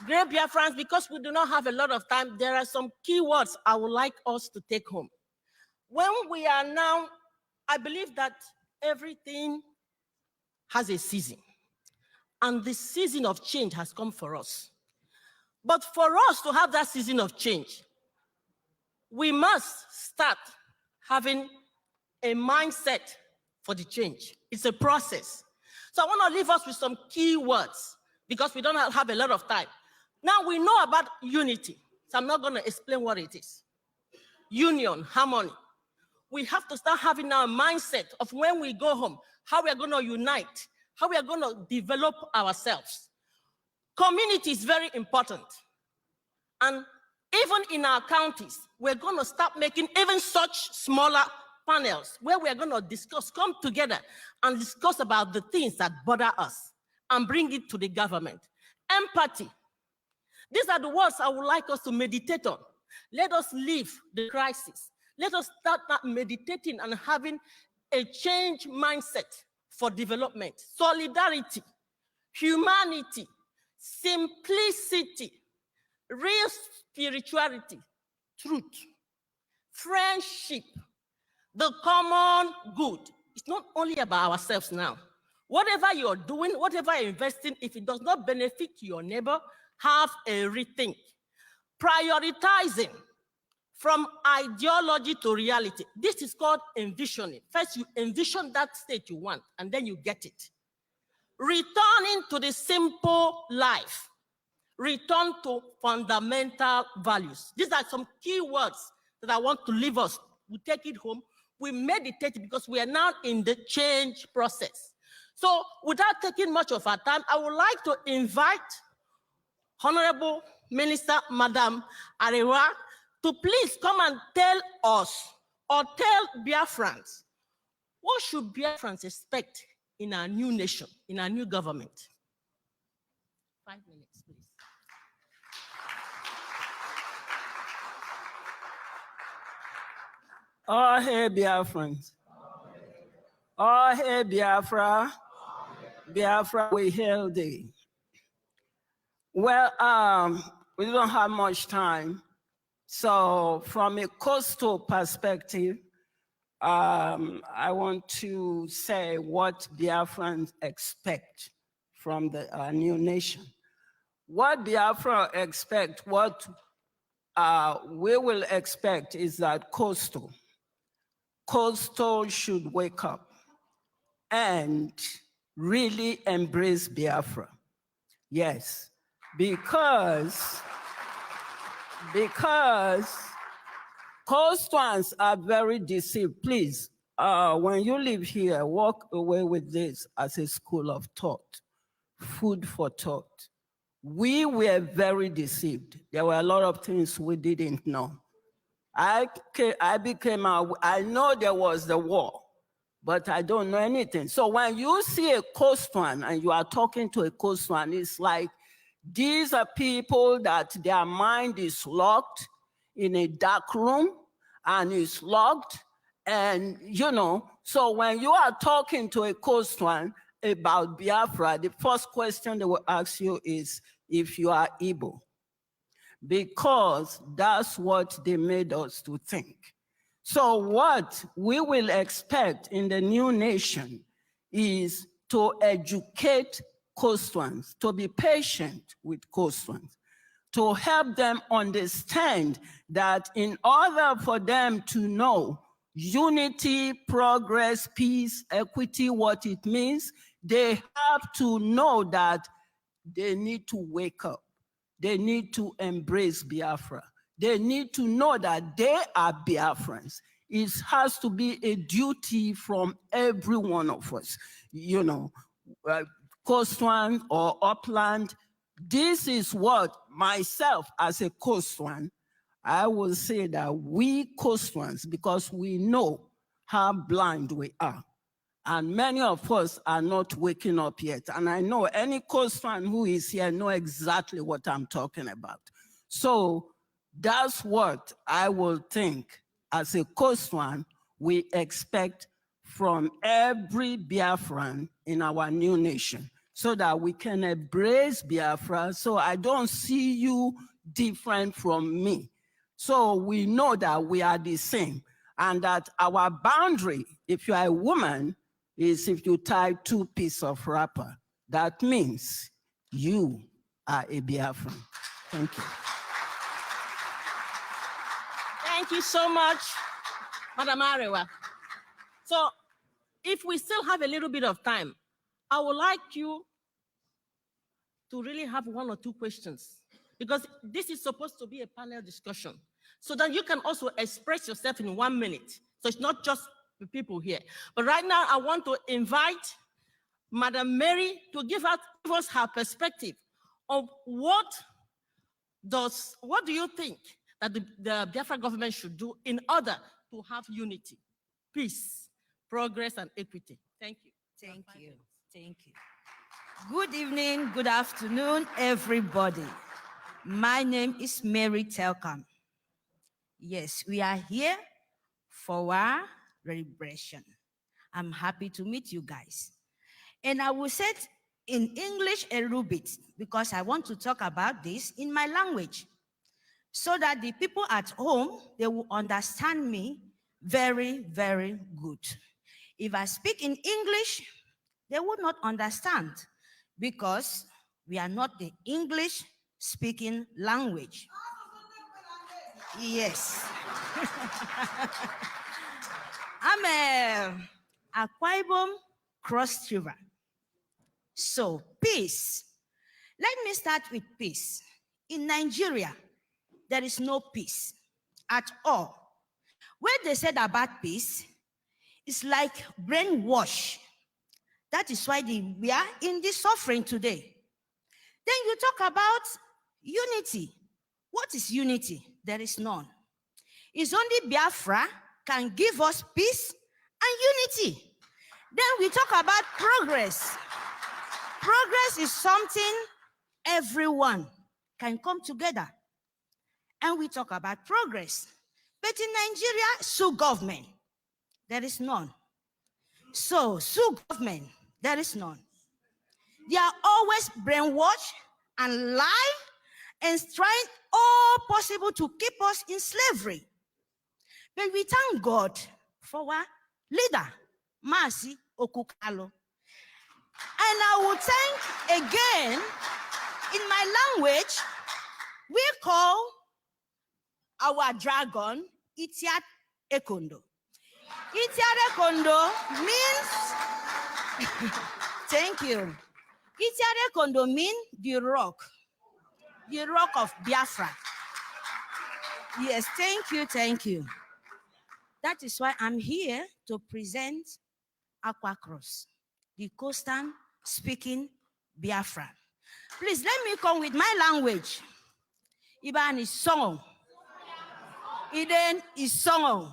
Great Biafrans, because we do not have a lot of time, there are some key words I would like us to take home. When we are now, I believe that everything has a season, and the season of change has come for us. But for us to have that season of change, we must start having a mindset for the change. It's a process. So I want to leave us with some key words because we don't have a lot of time. Now we know about unity, so I'm not going to explain what it is. Union, harmony. We have to start having our mindset of when we go home, how we are going to unite, how we are going to develop ourselves. Community is very important. And even in our counties, we're going to start making even such smaller panels where we are going to discuss, come together and discuss about the things that bother us and bring it to the government. Empathy. These are the words I would like us to meditate on. Let us leave the crisis. Let us start meditating and having a change mindset for development. Solidarity, humanity, simplicity, real spirituality, truth, friendship, the common good. It's not only about ourselves now. Whatever you're doing, whatever you're investing, if it does not benefit your neighbor, have a rethink. Prioritizing from ideology to reality. This is called envisioning. First, you envision that state you want, and then you get it. Returning to the simple life. Return to fundamental values. These are some key words that I want to leave us. We take it home. We meditate because we are now in the change process. So without taking much of our time, I would like to invite Honorable Minister, Madam Arewa, to please come and tell us or tell Biafrans, what should Biafrans expect in our new nation, in our new government? 5 minutes, please. Oh, hey, Biafrans. Oh, hey, Biafra. Biafra, we hail thee. Well, we don't have much time. So from a coastal perspective, I want to say what Biafrans expect from the new nation. What Biafra expect, what we will expect is that coastal should wake up and really embrace Biafra. Yes, because coastals are very deceived. Please, when you live here, walk away with this as a school of thought, food for thought. We were very deceived. There were a lot of things we didn't know. I know there was the war, but I don't know anything. So when you see a coastal and you are talking to a coastal, it's like these are people that their mind is locked in a dark room and is locked. And, so when you are talking to a coastal about Biafra, the first question they will ask you is if you are Igbo, because that's what they made us to think. So what we will expect in the new nation is to educate coastlands, to be patient with coastlands, to help them understand that in order for them to know unity, progress, peace, equity, what it means, they have to know that they need to wake up. They need to embrace Biafra. They need to know that they are Biafrans. It has to be a duty from every one of us, you know, coastland or upland. This is what myself as a coastland, I will say that we coastlands, because we know how blind we are. And many of us are not waking up yet. And I know any coastland who is here know exactly what I'm talking about. So that's what I will think as a coastland we expect from every Biafran in our new nation, so that we can embrace Biafra. So I don't see you different from me. So we know that we are the same, and that our boundary, if you are a woman, is if you tie 2 pieces of wrapper. That means you are a Biafran. Thank you. Thank you so much, Madam Arewa. So if we still have a little bit of time, I would like you to really have 1 or 2 questions, because this is supposed to be a panel discussion, so that you can also express yourself in 1 minute. So it's not just the people here. But right now, I want to invite Madam Mary to give us her perspective of what do you think that the Biafra government should do in order to have unity, peace, progress, and equity. Thank you. Thank you. Thank you. Good evening, good afternoon, everybody. My name is Mary Telcom. Yes, we are here for our celebration. I'm happy to meet you guys. And I will say it in English a little bit, because I want to talk about this in my language, so that the people at home, they will understand me very, very good. If I speak in English, they would not understand, because we are not the English speaking language. Yes. I'm a Akwa Ibom Cross River. So, peace. Let me start with peace. In Nigeria, there is no peace at all. When they said about peace, it's like brainwash. That is why we are in this suffering today. Then you talk about unity. What is unity? There is none. It's only Biafra can give us peace and unity. Then we talk about progress. Progress is something everyone can come together. And we talk about progress. But in Nigeria, sue government, there is none. So, sue government, there is none. They are always brainwashed and lie and trying all possible to keep us in slavery. But we thank God for our leader, Mercy Okukalo. And I will thank again, in my language, we call our dragon Itiat Ekondo. Itiat Ekondo means, thank you. Itiat Ekondo means the rock of Biafra. Yes, thank you, thank you. That is why I'm here to present Aqua Cross, the coastal speaking Biafra. Please let me come with my language. Iban is song. Iden is song.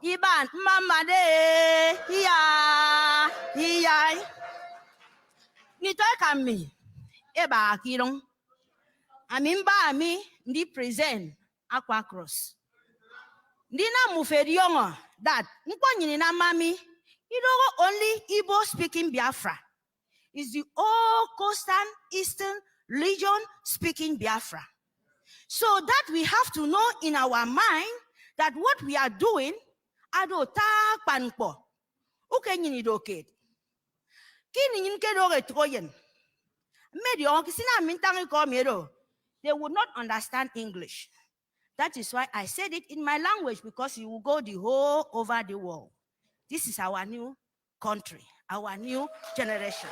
Iban mama de hiya. Nitoy kami eba akirong. Amimba ami ndi present Aqua Cross. Ndina muferiongo that nkonyini na mami. You know, only Igbo speaking Biafra is the all coastal eastern region speaking Biafra. So that we have to know in our mind that what we are doing, ado ta panpo. Uke nyini doket. Kini nyinke doge troyen. They would not understand English. That is why I said it in my language, because you will go the whole over the world. This is our new country, our new generation.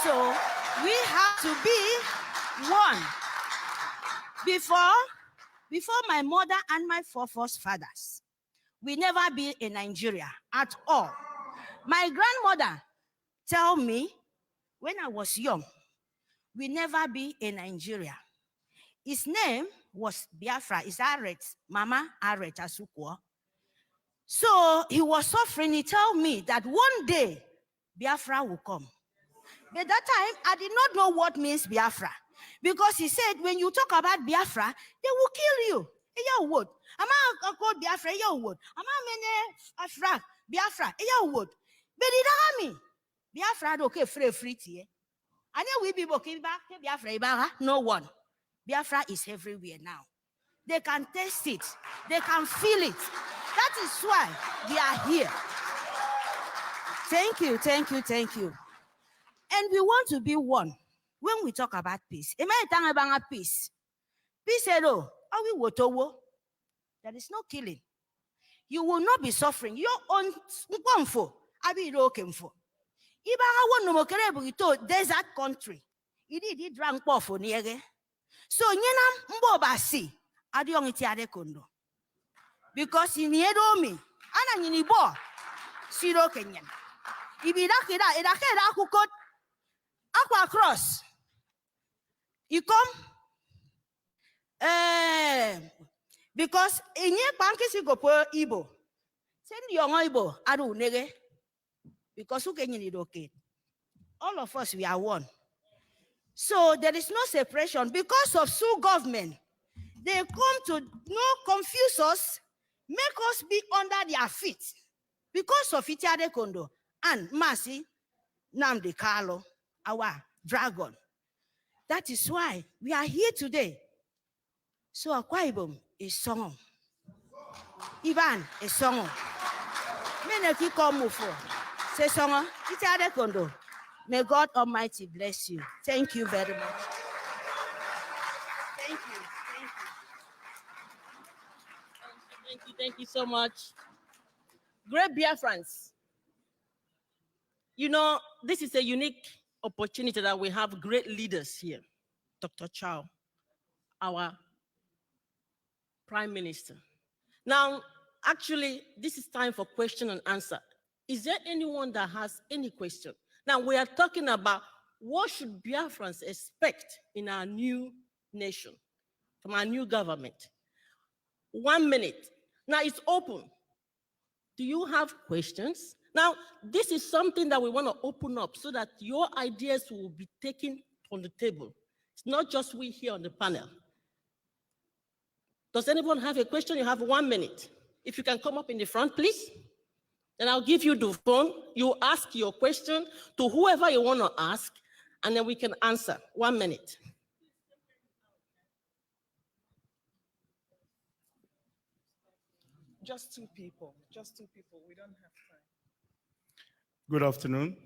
So we have to be one. Before my mother and my forefathers, we never be in Nigeria at all. My grandmother tell me when I was young, we never be in Nigeria. His name was Biafra. It's Aret, Mama Aret Asukwo. So he was suffering. He told me that one day Biafra will come. But that time, I did not know what means Biafra. Because he said, when you talk about Biafra, they will kill you. You would. I'm not called Biafra, you would. I'm not Afra, Biafra, you would. But in the army, Biafra, okay, free tea. I know we people came back, Biafra, no one. Biafra is everywhere now. They can taste it, they can feel it. That is why we are here. Thank you, thank you, thank you. And we want to be one when we talk about peace. Peace. Peace, hello. There is no killing. You will not be suffering. Your own for. Desert country. It drank for niege. So nyena mbobasi adiong itiade kondo. Because in Yedomi, ana nyini bo siro Kenyan. Ibidakida edakeda kukot aqua cross. You come because in your bankis you go per Igbo. Send your Igbo adu nege. Because who can you okay? All of us we are one. So there is no separation because of Sioux government. They come to confuse us, make us be under their feet because of Itiade Kondo and Masi Namdi Carlo, our dragon. That is why we are here today. So Akwa Ibom is song. Ivan is song. Meneki come for. Say song. Itiade Kondo. May God Almighty bless you. Thank you very much. Thank you. Thank you so much. Great Biafrans. You know, this is a unique opportunity that we have great leaders here. Dr. Chow, our Prime Minister. Now, actually, this is time for question and answer. Is there anyone that has any question? Now, we are talking about what should Biafrans expect in our new nation, from our new government. 1 minute. Now, it's open. Do you have questions? Now, this is something that we want to open up so that your ideas will be taken on the table. It's not just we here on the panel. Does anyone have a question? You have 1 minute. If you can come up in the front, please. Then I'll give you the phone. You ask your question to whoever you want to ask, and then we can answer. 1 minute. Just two people. We don't have time. Good afternoon.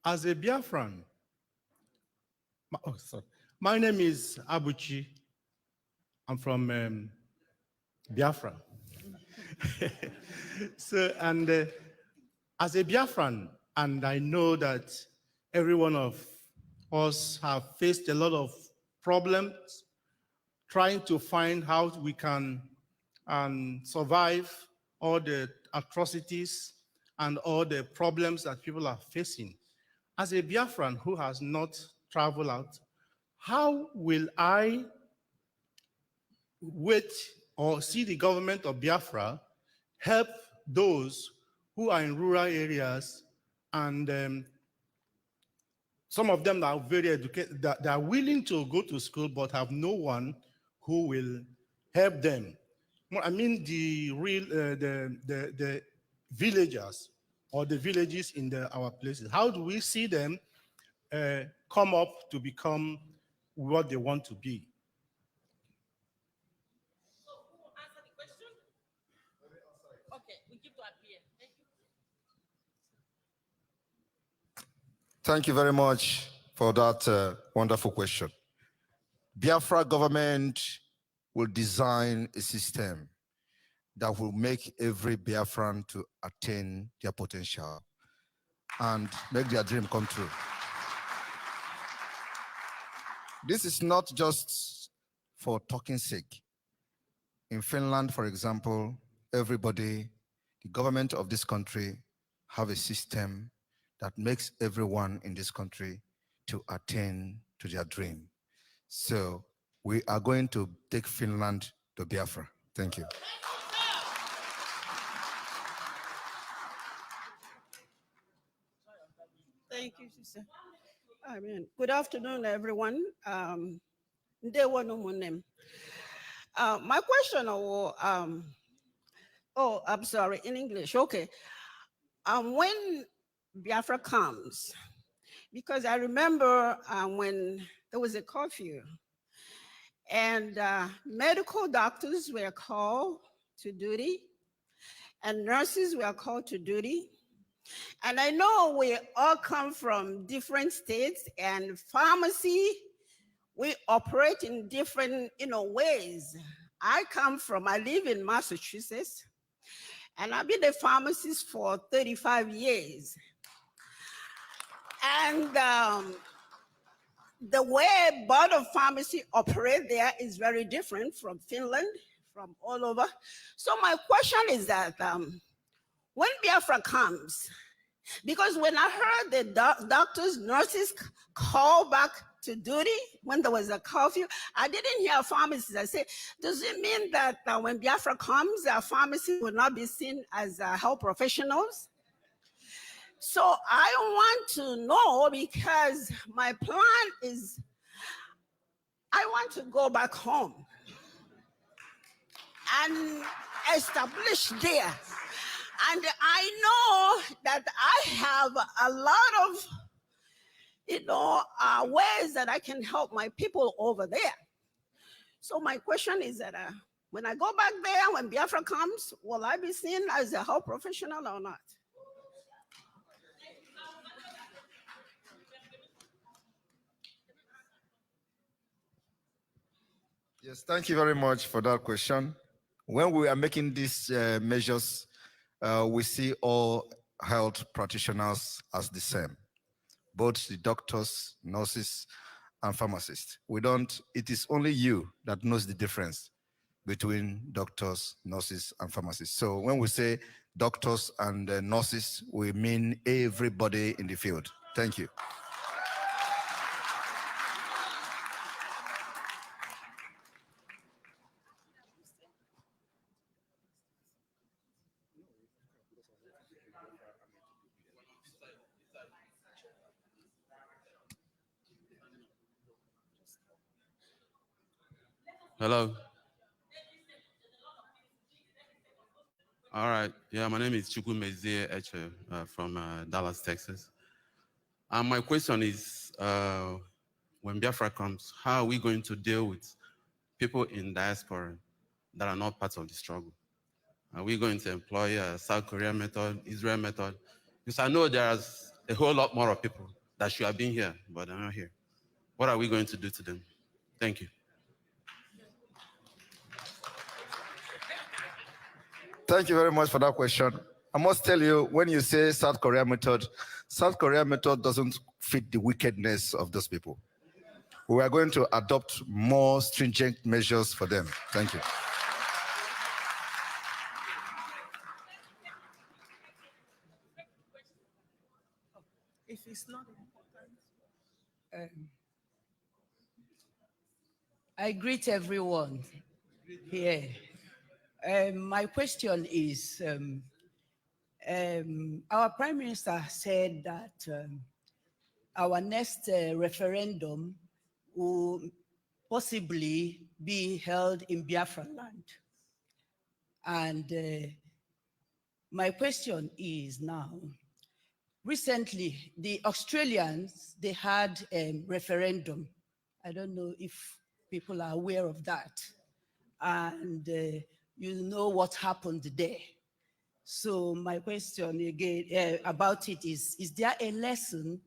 As a Biafran, my name is Abuchi. I'm from Biafra. So, and as a Biafran, and I know that every one of us have faced a lot of problems trying to find how we can survive all the atrocities and all the problems that people are facing. As a Biafran who has not traveled out, how will I wait or see the government of Biafra help those who are in rural areas and some of them are very educated, that are willing to go to school but have no one who will help them? I mean the real, the villagers or the villages in our places. How do we see them come up to become what they want to be? Okay, we give to Abia. Thank you. Thank you very much for that wonderful question. Biafra government will design a system that will make every Biafran to attain their potential and make their dream come true. This is not just for talking sake. In Finland, for example, everybody, the government of this country have a system that makes everyone in this country to attain to their dream. So we are going to take Finland to Biafra. Thank you. Thank you, sister. I mean, good afternoon, everyone. Ndewo n'ụmụnne m. My question, I'm sorry, in English, okay. When Biafra comes, because I remember when there was a curfew and medical doctors were called to duty and nurses were called to duty. And I know we all come from different states, and pharmacy, we operate in different ways. I live in Massachusetts, and I've been a pharmacist for 35 years. And the way board of pharmacy operate there is very different from Finland, from all over. So my question is that when Biafra comes, because when I heard the doctors, nurses call back to duty when there was a curfew, I didn't hear pharmacists. I said, does it mean that when Biafra comes, pharmacy will not be seen as health professionals? So I want to know, because my plan is, I want to go back home and establish there. And I know that I have a lot of, ways that I can help my people over there. So my question is that when I go back there, when Biafra comes, will I be seen as a health professional or not? Yes, thank you very much for that question. When we are making these measures, we see all health practitioners as the same, both the doctors, nurses, and pharmacists. It is only you that knows the difference between doctors, nurses, and pharmacists. So when we say doctors and nurses, we mean everybody in the field. Thank you. Hello. All right. Yeah, my name is Chukwumezie Eche from Dallas, Texas. And my question is, when Biafra comes, how are we going to deal with people in diaspora that are not part of the struggle? Are we going to employ a South Korea method, Israel method? Because I know there's a whole lot more of people that should have been here, but they're not here. What are we going to do to them? Thank you. Thank you very much for that question. I must tell you, when you say South Korea method doesn't fit the wickedness of those people. We are going to adopt more stringent measures for them. Thank you. If it's not important. I greet everyone here. My question is, our Prime Minister said that our next referendum will possibly be held in Biafra land. And my question is now, recently, the Australians, they had a referendum. I don't know if people are aware of that. And you know what happened there. So my question again about it is there a lesson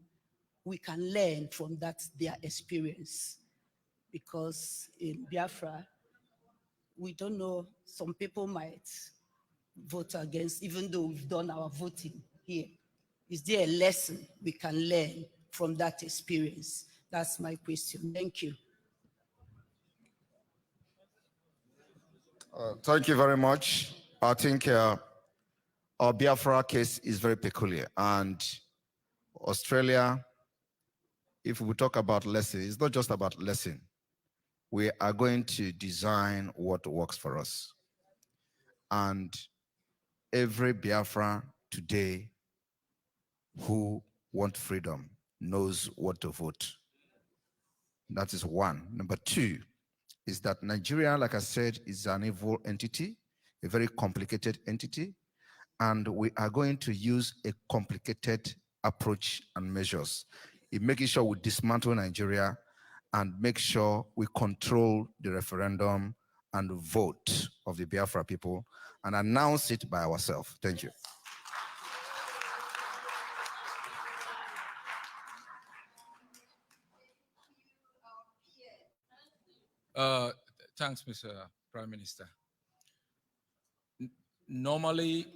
we can learn from their experience. Because in Biafra, we don't know, some people might vote against, even though we've done our voting here. Is there a lesson we can learn from that experience? That's my question. Thank you. Thank you very much. I think our Biafra case is very peculiar. And Australia, if we talk about lesson, it's not just about lesson. We are going to design what works for us. And every Biafra today who wants freedom knows what to vote. That is one. Number two is that Nigeria, like I said, is an evil entity, a very complicated entity, and we are going to use a complicated approach and measures in making sure we dismantle Nigeria and make sure we control the referendum and vote of the Biafra people and announce it by ourselves. Thank you. Thanks, Mr. Prime Minister. Normally,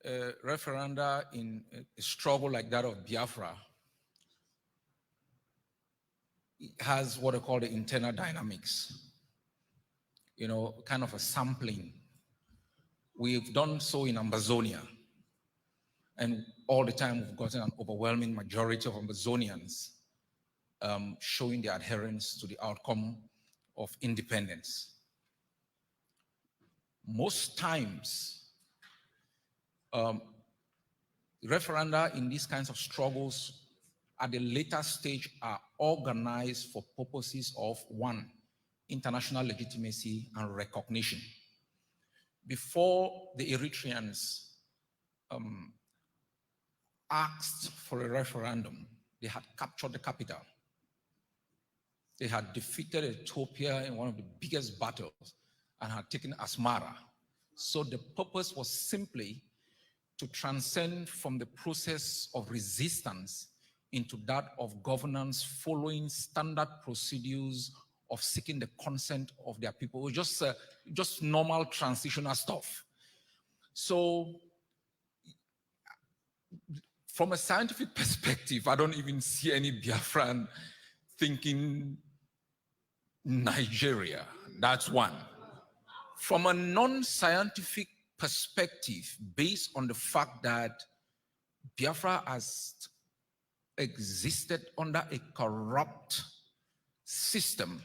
a referenda in a struggle like that of Biafra has what I call the internal dynamics, you know, kind of a sampling. We've done so in Amazonia, and all the time we've gotten an overwhelming majority of Amazonians showing their adherence to the outcome of independence. Most times, referenda in these kinds of struggles at the later stage are organized for purposes of, one, international legitimacy and recognition. Before the Eritreans asked for a referendum, they had captured the capital. They had defeated Ethiopia in one of the biggest battles and had taken Asmara. So the purpose was simply to transcend from the process of resistance into that of governance following standard procedures of seeking the consent of their people. It was just normal transitional stuff. So from a scientific perspective, I don't even see any Biafran thinking Nigeria. That's one. From a non-scientific perspective, based on the fact that Biafra has existed under a corrupt system,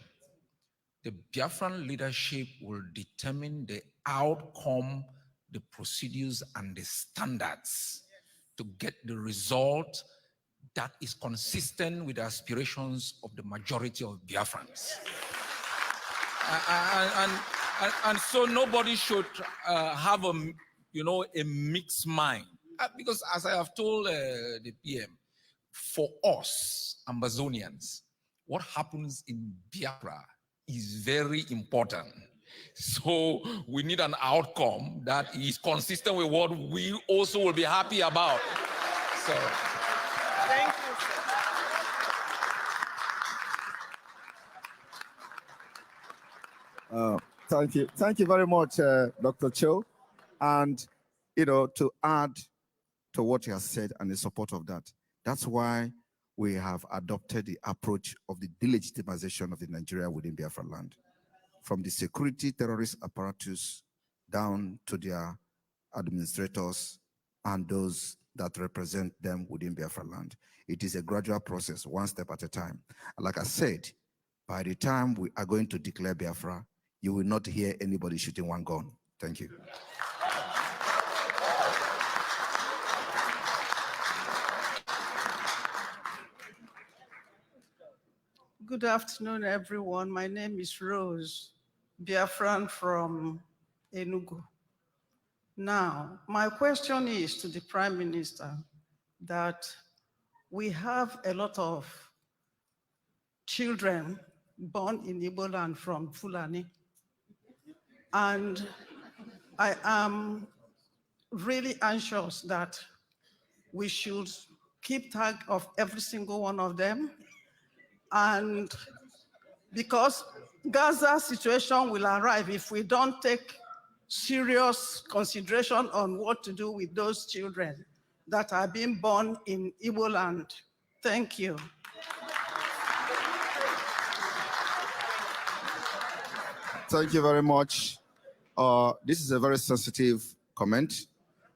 the Biafran leadership will determine the outcome, the procedures, and the standards to get the result that is consistent with the aspirations of the majority of Biafrans. And so nobody should have a mixed mind. Because as I have told the PM, for us, Amazonians, what happens in Biafra is very important. So we need an outcome that is consistent with what we also will be happy about. So. Thank you, sir. Thank you very much, Dr. Cho. And, to add to what you have said and in support of that, that's why we have adopted the approach of the delegitimization of the Nigeria within Biafra land, from the security terrorist apparatus down to their administrators and those that represent them within Biafra land. It is a gradual process, one step at a time. Like I said, by the time we are going to declare Biafra, you will not hear anybody shooting one gun. Thank you. Good afternoon, everyone. My name is Rose, Biafran from Enugu. Now, my question is to the Prime Minister that we have a lot of children born in Igbo land from Fulani. And I am really anxious that we should keep track of every single one of them. And because Gaza situation will arrive if we don't take serious consideration on what to do with those children that are being born in Igbo land. Thank you. Thank you very much. This is a very sensitive comment,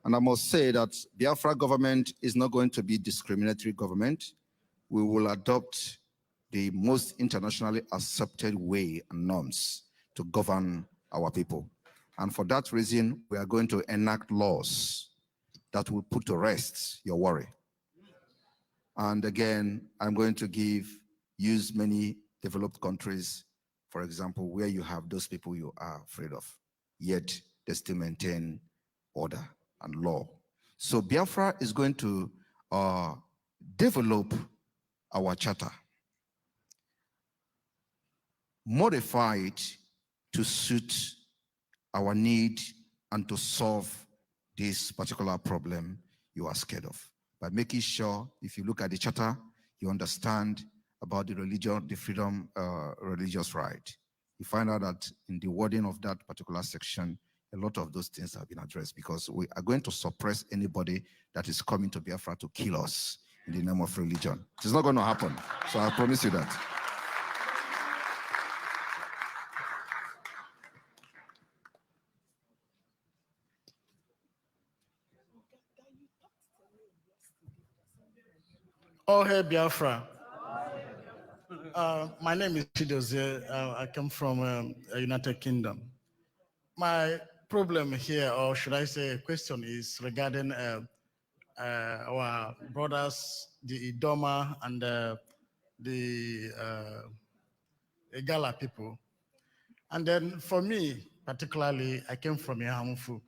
and I must say that Biafra government is not going to be discriminatory government. We will adopt the most internationally accepted way and norms to govern our people. And for that reason, we are going to enact laws that will put to rest your worry. And again, I'm going to use many developed countries, for example, where you have those people you are afraid of, yet they still maintain order and law. So Biafra is going to develop our charter, modify it to suit our need and to solve this particular problem you are scared of, by making sure, if you look at the charter, you understand about the religion, the freedom, religious right. You find out that in the wording of that particular section, a lot of those things have been addressed, because we are going to suppress anybody that is coming to Biafra to kill us in the name of religion. It's not going to happen, so I promise you that. Oh, hey, Biafra. My name is Chidozie. I come from United Kingdom. My problem here, or should I say question, is regarding our brothers, the Idoma and the Igala people. And then for me, particularly, I came from Yahamufu,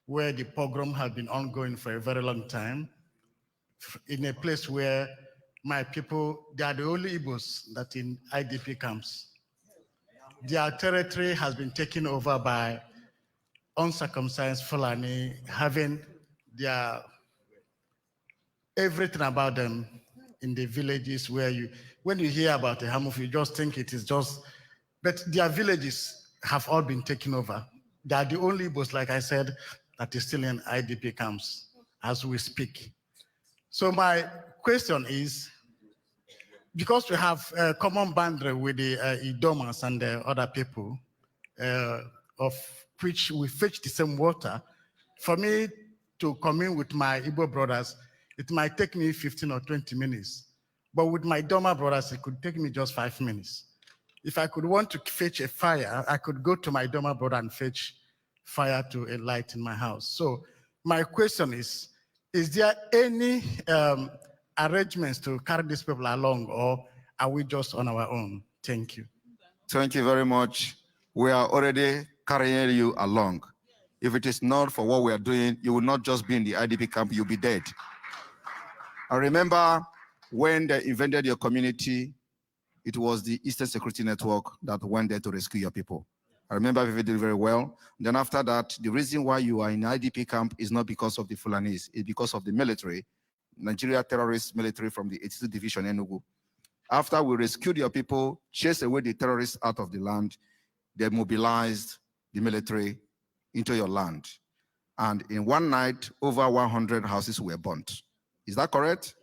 where the pogrom had been ongoing for a very long time, in a place where my people, they are the only Igbos that in IDP camps. Their territory has been taken over by uncircumcised Fulani, having everything about them in the villages where when you hear about a Hamuf, you just think it is just, but their villages have all been taken over. They are the only Igbos, like I said, that is still in IDP camps as we speak. So my question is, because we have a common boundary with the Idomas and the other people, of which we fetch the same water, for me to commune with my Igbo brothers, it might take me 15 or 20 minutes. But with my Doma brothers, it could take me just 5 minutes. If I could want to fetch a fire, I could go to my Doma brother and fetch fire to a light in my house. So my question is there any arrangements to carry these people along, or are we just on our own? Thank you. Thank you very much. We are already carrying you along. If it is not for what we are doing, you will not just be in the IDP camp, you'll be dead. I remember when they invented your community, it was the Eastern Security Network that went there to rescue your people. I remember vividly very well. Then after that, the reason why you are in IDP camp is not because of the Fulanese, it's because of the military, Nigeria terrorist military from the 82nd Division Enugu. After we rescued your people, chased away the terrorists out of the land, they mobilized the military into your land. And in one night, over 100 houses were burnt. Is that correct?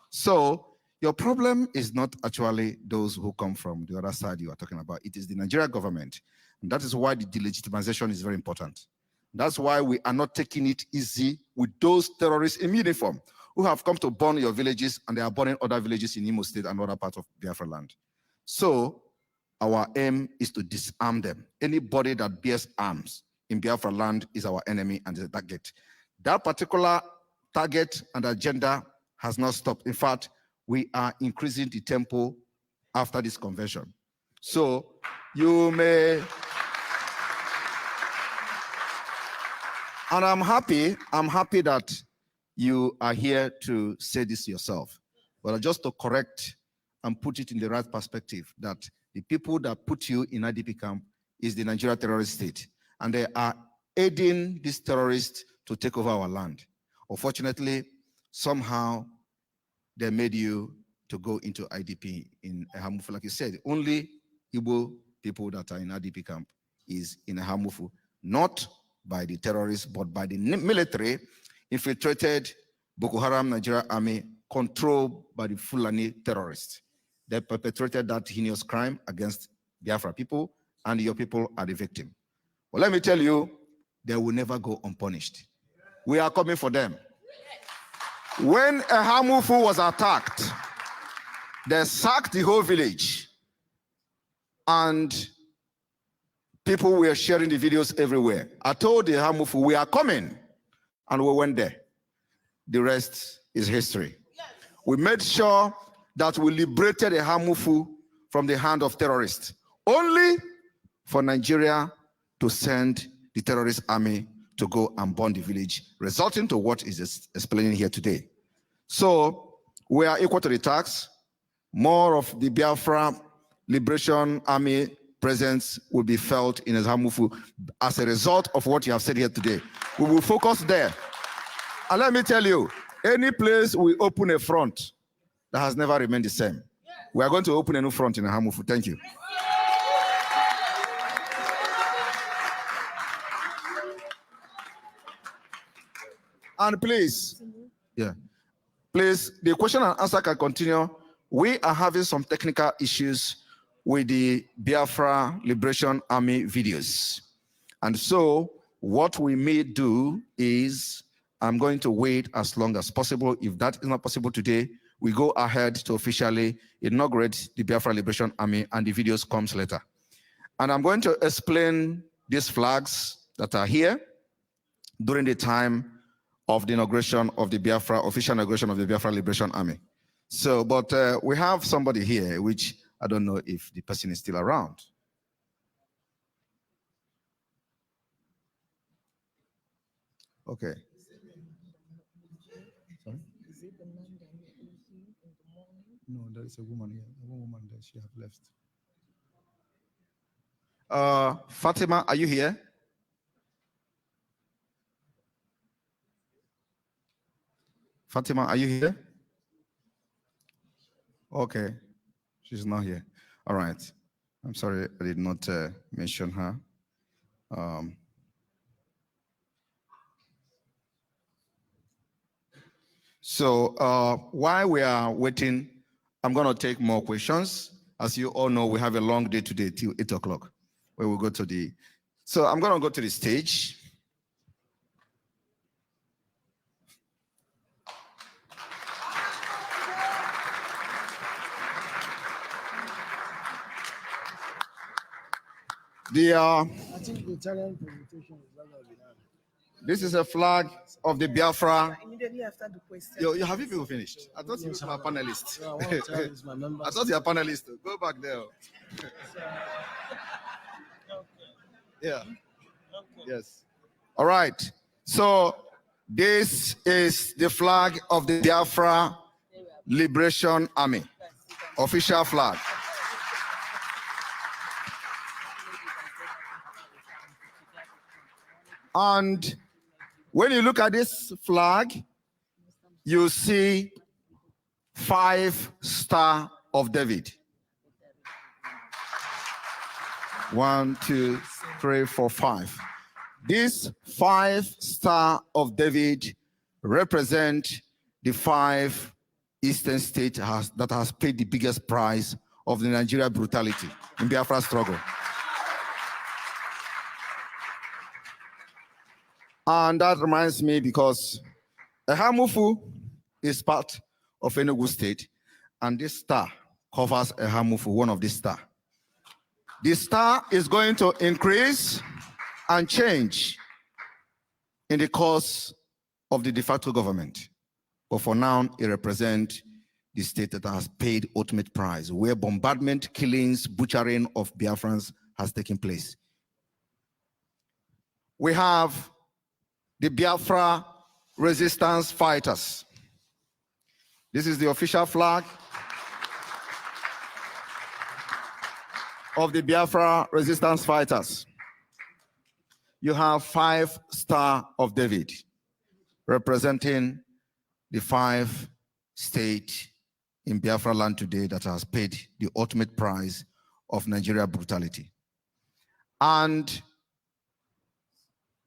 So your problem is not actually those who come from the other side you are talking about. It is the Nigeria government. And that is why the delegitimization is very important. That's why we are not taking it easy with those terrorists in uniform who have come to burn your villages, and they are burning other villages in Imo State and other parts of Biafra land. So our aim is to disarm them. Anybody that bears arms in Biafra land is our enemy and is a target. That particular target and agenda has not stopped. In fact, we are increasing the tempo after this convention. So you may, and I'm happy that you are here to say this yourself. But just to correct and put it in the right perspective, that the people that put you in IDP camp is the Nigeria terrorist state. And they are aiding these terrorists to take over our land. Unfortunately, somehow they made you to go into IDP in Hamufu. Like you said, only Igbo people that are in IDP camp is in Hamufu, not by the terrorists, but by the military infiltrated Boko Haram Nigeria army controlled by the Fulani terrorists. They perpetrated that heinous crime against Biafra people, and your people are the victim. Well, let me tell you, they will never go unpunished. We are coming for them. When Hamufu was attacked, they sacked the whole village, and people were sharing the videos everywhere. I told the Hamufu, we are coming, and we went there. The rest is history. We made sure that we liberated the Hamufu from the hand of terrorists, only for Nigeria to send the terrorist army to go and burn the village, resulting to what is explaining here today. So we are equal to the task. More of the Biafra Liberation Army presence will be felt in Hamufu as a result of what you have said here today. We will focus there. And let me tell you, any place we open a front that has never remained the same. We are going to open a new front in Hamufu. Thank you. And please, please, the question and answer can continue. We are having some technical issues with the Biafra Liberation Army videos. And so what we may do is, I'm going to wait as long as possible. If that is not possible today, we go ahead to officially inaugurate the Biafra Liberation Army, and the videos comes later. And I'm going to explain these flags that are here during the time of the inauguration of the Biafra, official inauguration of the Biafra Liberation Army. So, but we have somebody here, which I don't know if the person is still around. Okay. Sorry? Is it the man that met you in the morning? No, there is a woman here. One woman there, she have left. Fatima, are you here? Fatima, are you here? Okay, she's not here. All right. I'm sorry I did not mention her. So while we are waiting, I'm going to take more questions. As you all know, we have a long day today till 8 o'clock, where we'll go to the... So I'm going to go to the stage. I think the Italian presentation is not going to be done. This is a flag of the Biafra. Immediately after the question. You have you people finished? I thought you were a panelist. I thought you were a panelist. Go back there. Yeah. Yes. All right. So this is the flag of the Biafra Liberation Army. Official flag. And when you look at this flag, you see 5 Star of David. 1, 2, 3, 4, 5. This 5 Star of David represent the 5 eastern states that has paid the biggest price of the Nigeria brutality in Biafra struggle. And that reminds me, because Hamufu is part of Enugu State, and this star covers Hamufu, one of these stars. The star is going to increase and change in the course of the de facto government. But for now, it represents the state that has paid ultimate price, where bombardment, killings, butchering of Biafrans has taken place. We have the Biafra resistance fighters. This is the official flag of the Biafra resistance fighters. You have 5 Star of David, representing the 5 states in Biafra land today that has paid the ultimate price of Nigeria brutality. And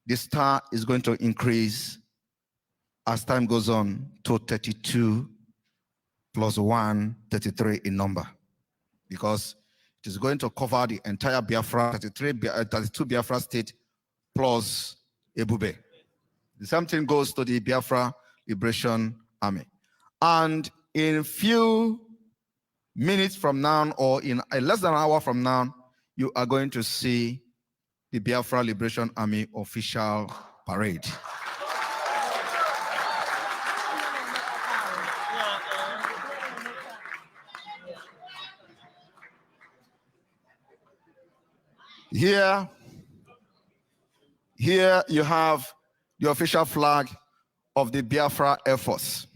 the star is going to increase as time goes on to 32 plus 1, 33 in number, because it is going to cover the entire Biafra, 32 Biafra state plus Ebube. The same thing goes to the Biafra Liberation Army. And in a few minutes from now, or in less than an hour from now, you are going to see the Biafra Liberation Army official parade. Here you have the official flag of the Biafra Air Force.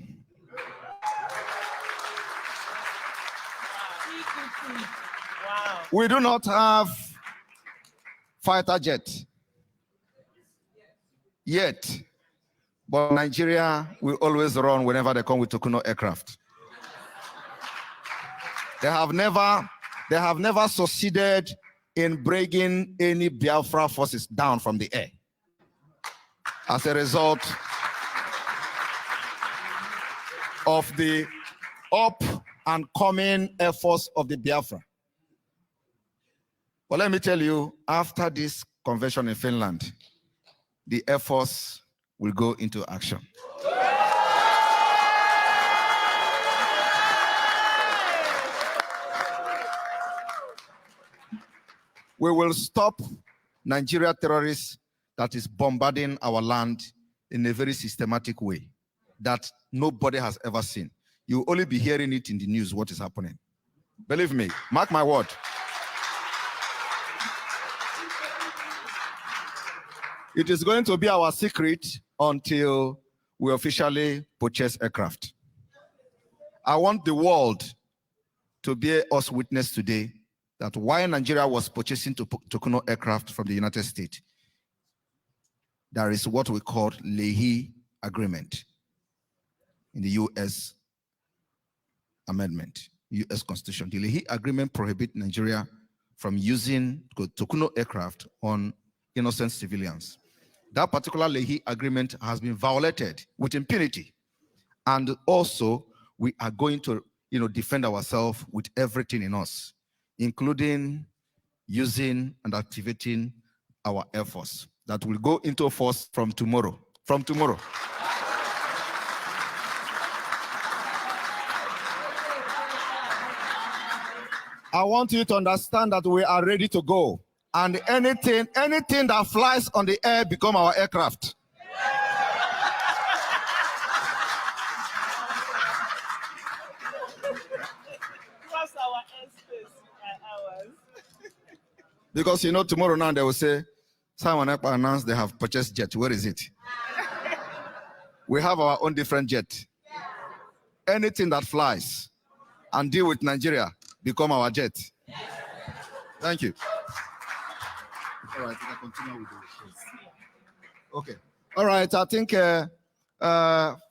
Wow. We do not have fighter jet yet, but Nigeria will always run whenever they come with Tokuno aircraft. They have never succeeded in bringing any Biafra forces down from the air. As a result of the up and coming efforts of the Biafra. But let me tell you, after this convention in Finland, the Air Force will go into action. We will stop Nigeria terrorists that is bombarding our land in a very systematic way that nobody has ever seen. You will only be hearing it in the news, what is happening. Believe me, mark my word. It is going to be our secret until we officially purchase aircraft. I want the world to bear us witness today that while Nigeria was purchasing Tokuno aircraft from the United States, there is what we call Leahy Agreement in the U.S. amendment, U.S. Constitution. The Leahy Agreement prohibits Nigeria from using Tokuno aircraft on innocent civilians. That particular Leahy Agreement has been violated with impunity. And also, we are going to defend ourselves with everything in us, including using and activating our Air Force that will go into force from tomorrow. From tomorrow. I want you to understand that we are ready to go. And anything that flies on the air become our aircraft. Cross our airspace hours. Because tomorrow now they will say, Simon Ekpa announced they have purchased jet. Where is it? We have our own different jet. Anything that flies and deal with Nigeria become our jet. Thank you. All right, I continue with this. Okay. All right, I think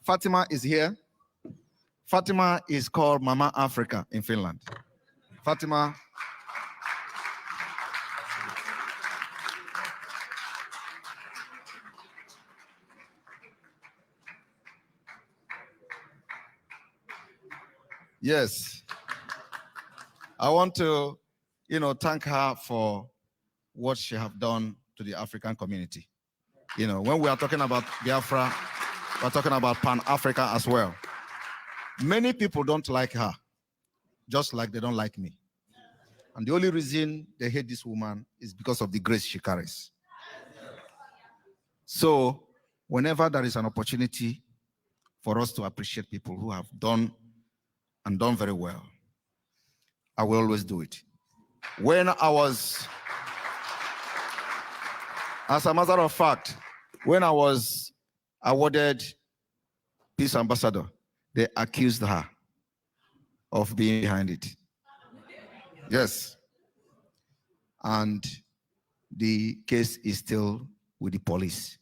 Fatima is here. Fatima is called Mama Africa in Finland. Fatima. Yes. I want to, thank her for what she have done to the African community. When we are talking about Biafra, we're talking about Pan-Africa as well. Many people don't like her, just like they don't like me. And the only reason they hate this woman is because of the grace she carries. So whenever there is an opportunity for us to appreciate people who have done and done very well, I will always do it. As a matter of fact, when I was awarded Peace Ambassador, they accused her of being behind it. Yes. And the case is still with the police.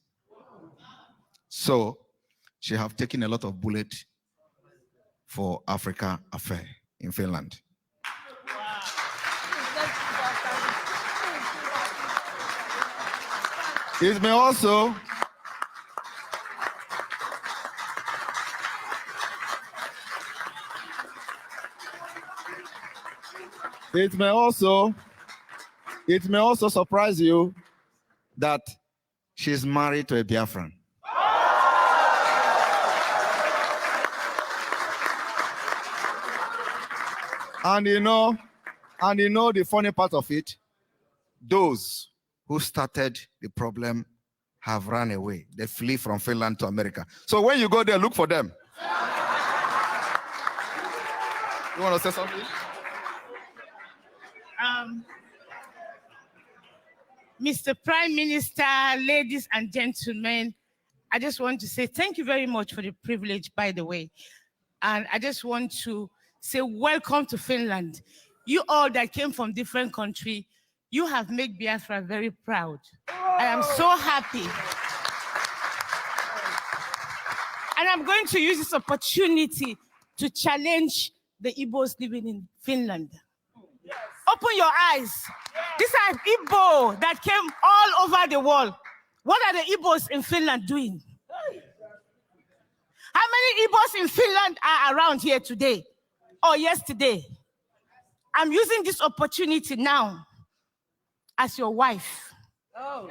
So she have taken a lot of bullets for Africa Affair in Finland. It may also surprise you that she's married to a Biafran. And you know the funny part of it, those who started the problem have run away. They flee from Finland to America. So when you go there, look for them. You want to say something? Mr. Prime Minister, ladies and gentlemen, I just want to say thank you very much for the privilege, by the way. And I just want to say welcome to Finland. You all that came from different countries, you have made Biafra very proud. I am so happy. And I'm going to use this opportunity to challenge the Igbos living in Finland. Open your eyes. These are Igbo that came all over the world. What are the Igbos in Finland doing? How many Igbos in Finland are around here today or yesterday? I'm using this opportunity now as your wife. Oh.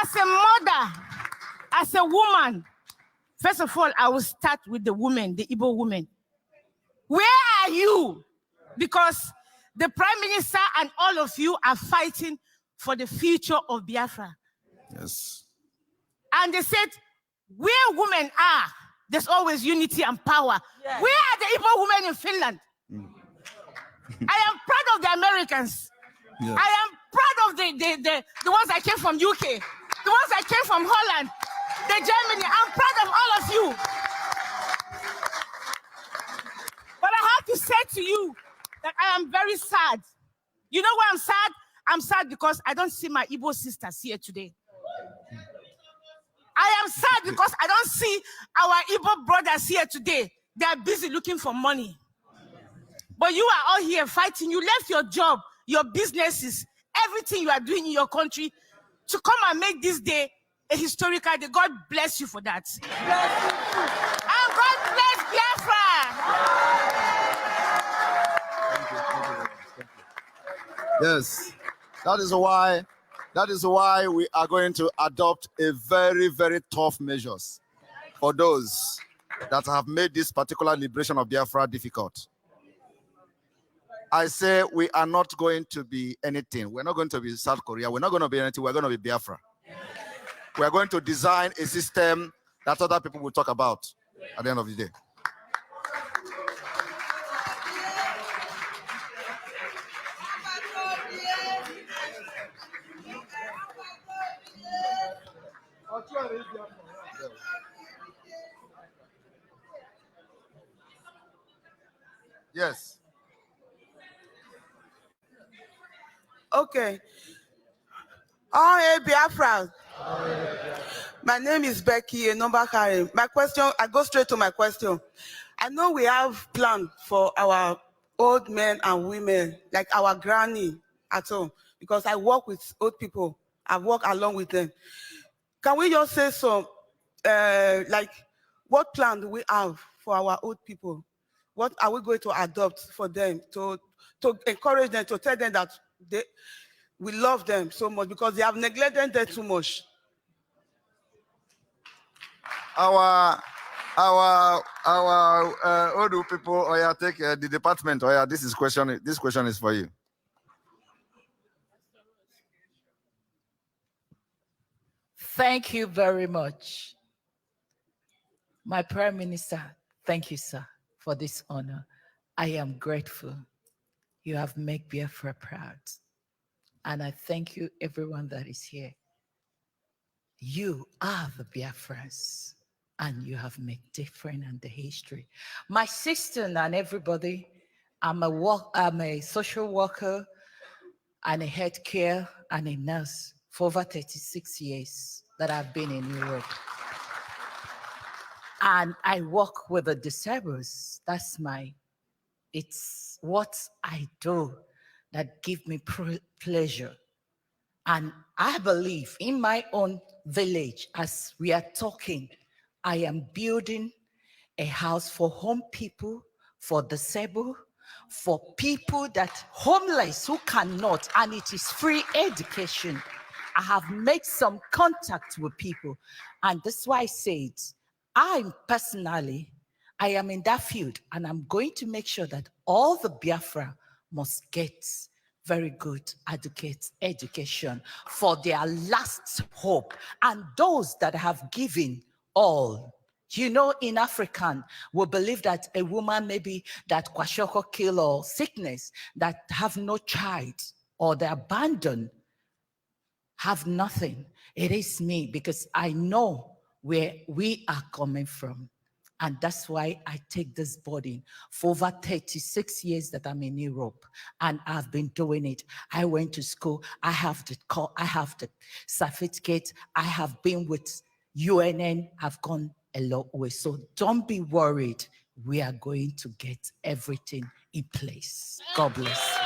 As a mother, as a woman, first of all, I will start with the woman, the Igbo woman. Where are you? Because the Prime Minister and all of you are fighting for the future of Biafra. Yes. And they said, where women are, there's always unity and power. Yes. Where are the Igbo women in Finland? I am proud of the Americans. Yes. I am proud of the ones that came from UK, the ones that came from Holland, the Germany. I'm proud of all of you. But I have to say to you that I am very sad. You know why I'm sad? I'm sad because I don't see my Igbo sisters here today. I am sad because I don't see our Igbo brothers here today. They are busy looking for money. But you are all here fighting. You left your job, your businesses, everything you are doing in your country to come and make this day a historical day. God bless you for that. And God bless Biafra. Yes, that is why we are going to adopt a very, very tough measures for those that have made this particular liberation of Biafra difficult. I say we are not going to be anything. We're not going to be South Korea. We're not going to be anything. We're going to be Biafra. We're going to design a system that other people will talk about at the end of the day. Yes. Okay. Oh, hey, Biafra. My name is Becky, a number carrying. My question, I go straight to my question. I know we have plans for our old men and women, like our granny at home, because I work with old people. I work along with them. Can we just say some, like, what plan do we have for our old people? What are we going to adopt for them to encourage them, to tell them that we love them so much because they have neglected them too much? Our old people, or take the department, or this question is for you. Thank you very much. My Prime Minister, thank you, sir, for this honor. I am grateful. You have made Biafra proud. And I thank you, everyone that is here. You are the Biafrans, and you have made difference in the history. My sister and everybody, I'm a social worker and a healthcare and a nurse for over 36 years. that I've been in Europe. And I work with the disabled. It's what I do that give me pleasure. And I believe in my own village, as we are talking, I am building a house for home people, for disabled, for people that homeless who cannot, and it is free education. I have made some contact with people, and that's why I said, I am in that field, and I'm going to make sure that all the Biafra must get very good education for their last hope. And those that have given all. You know, in African, we believe that a woman maybe that kwashoko kill or sickness, that have no child or they abandoned, have nothing. It is me, because I know where we are coming from. And that's why I take this burden for over 36 years that I'm in Europe, and I've been doing it. I went to school. I have the certificate. I have been with UNN. I've gone a long way. So don't be worried. We are going to get everything in place. God bless.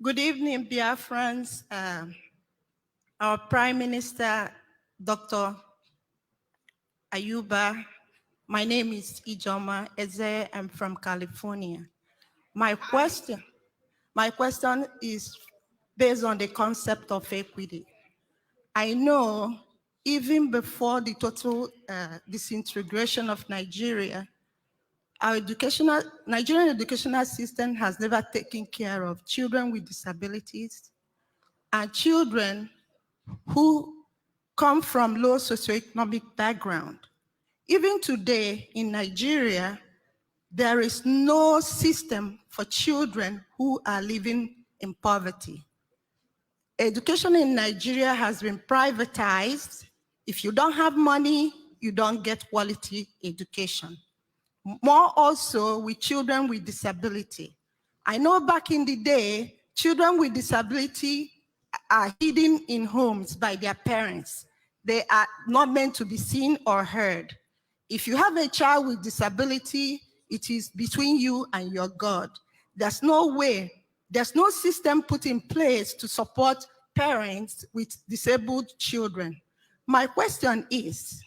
Good evening, Biafrans. Our Prime Minister, Dr. Ayuba. My name is Ijoma Eze. I'm from California. My question is based on the concept of equity. I know even before the total disintegration of Nigeria, our Nigerian educational system has never taken care of children with disabilities and children who come from low socioeconomic background. Even today in Nigeria, there is no system for children who are living in poverty. Education in Nigeria has been privatized. If you don't have money, you don't get quality education. More also with children with disability. I know back in the day, children with disability are hidden in homes by their parents. They are not meant to be seen or heard. If you have a child with disability, it is between you and your God. There's no way, there's no system put in place to support parents with disabled children. My question is,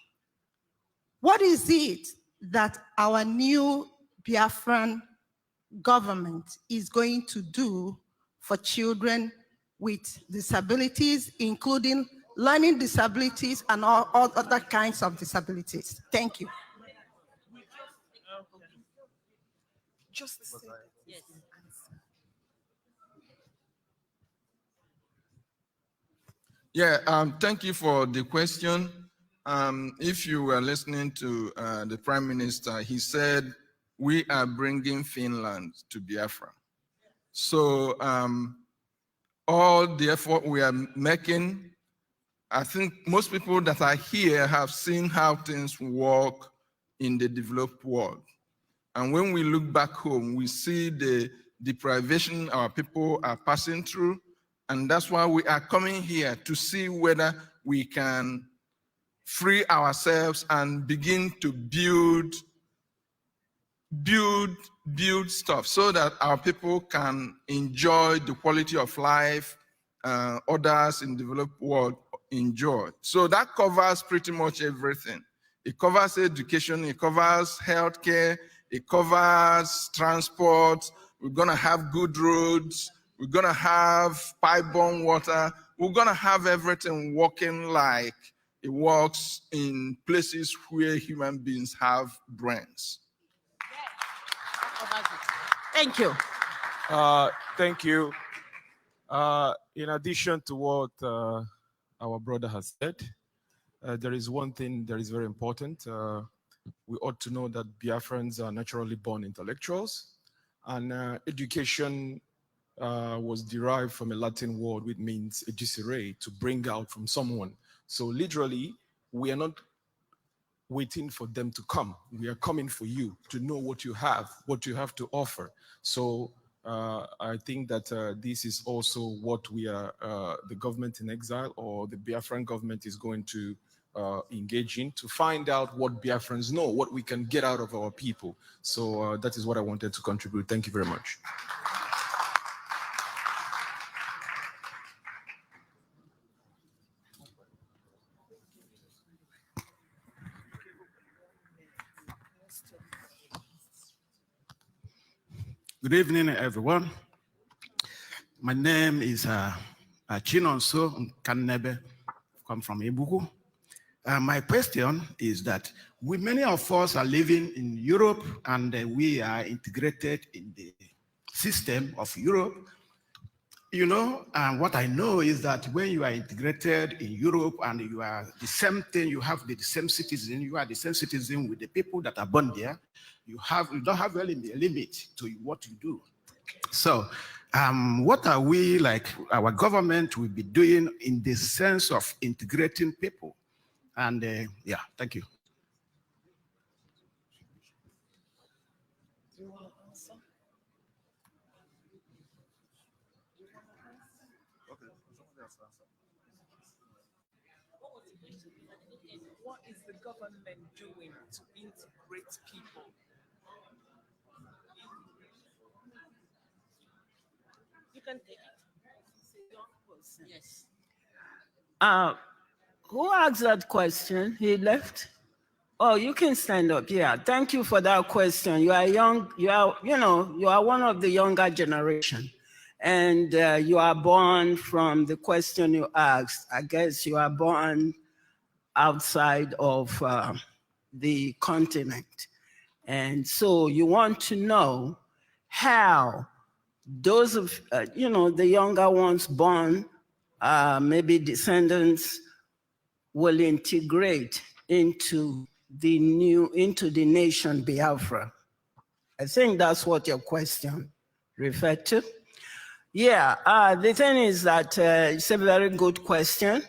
what is it that our new Biafran government is going to do for children with disabilities, including learning disabilities and all other kinds of disabilities? Thank you. Just say yes. Yeah, thank you for the question. If you were listening to the Prime Minister, he said, we are bringing Finland to Biafra. So all the effort we are making, I think most people that are here have seen how things work in the developed world. And when we look back home, we see the deprivation our people are passing through. And that's why we are coming here to see whether we can free ourselves and begin to build stuff so that our people can enjoy the quality of life others in the developed world enjoy. So that covers pretty much everything. It covers education, it covers healthcare, it covers transport. We're gonna have good roads, we're gonna have pipe-borne water, we're gonna have everything working like it works in places where human beings have brains. Thank you. Thank you. In addition to what our brother has said, there is one thing that is very important. We ought to know that Biafrans are naturally born intellectuals, and education was derived from a Latin word which means edicere, to bring out from someone. So literally, we are not waiting for them to come. We are coming for you to know what you have to offer. So I think that this is also what we are, the government in exile or the Biafran government is going to engage in, to find out what Biafrans know, what we can get out of our people. So that is what I wanted to contribute. Thank you very much. Good evening, everyone. My name is Chinonso Kanebe. Come from Ebuku. My question is that many of us are living in Europe and we are integrated in the system of Europe. You know, and what I know is that when you are integrated in Europe and you are the same thing, you have the same citizen, you are the same citizen with the people that are born there, you don't have really a limit to what you do. So what are we, like our government will be doing in the sense of integrating people? And yeah, thank you. Do you want to answer? Okay, somebody else answer. What is the government doing to integrate people? You can take it. Yes. Who asked that question? He left? Oh, you can stand up. Yeah, thank you for that question. You are young, you are one of the younger generation. And you are born from the question you asked. I guess you are born outside of the continent. And so you want to know how those of, the younger ones born, maybe descendants, will integrate into the nation Biafra. I think that's what your question referred to. Yeah, the thing is that it's a very good question.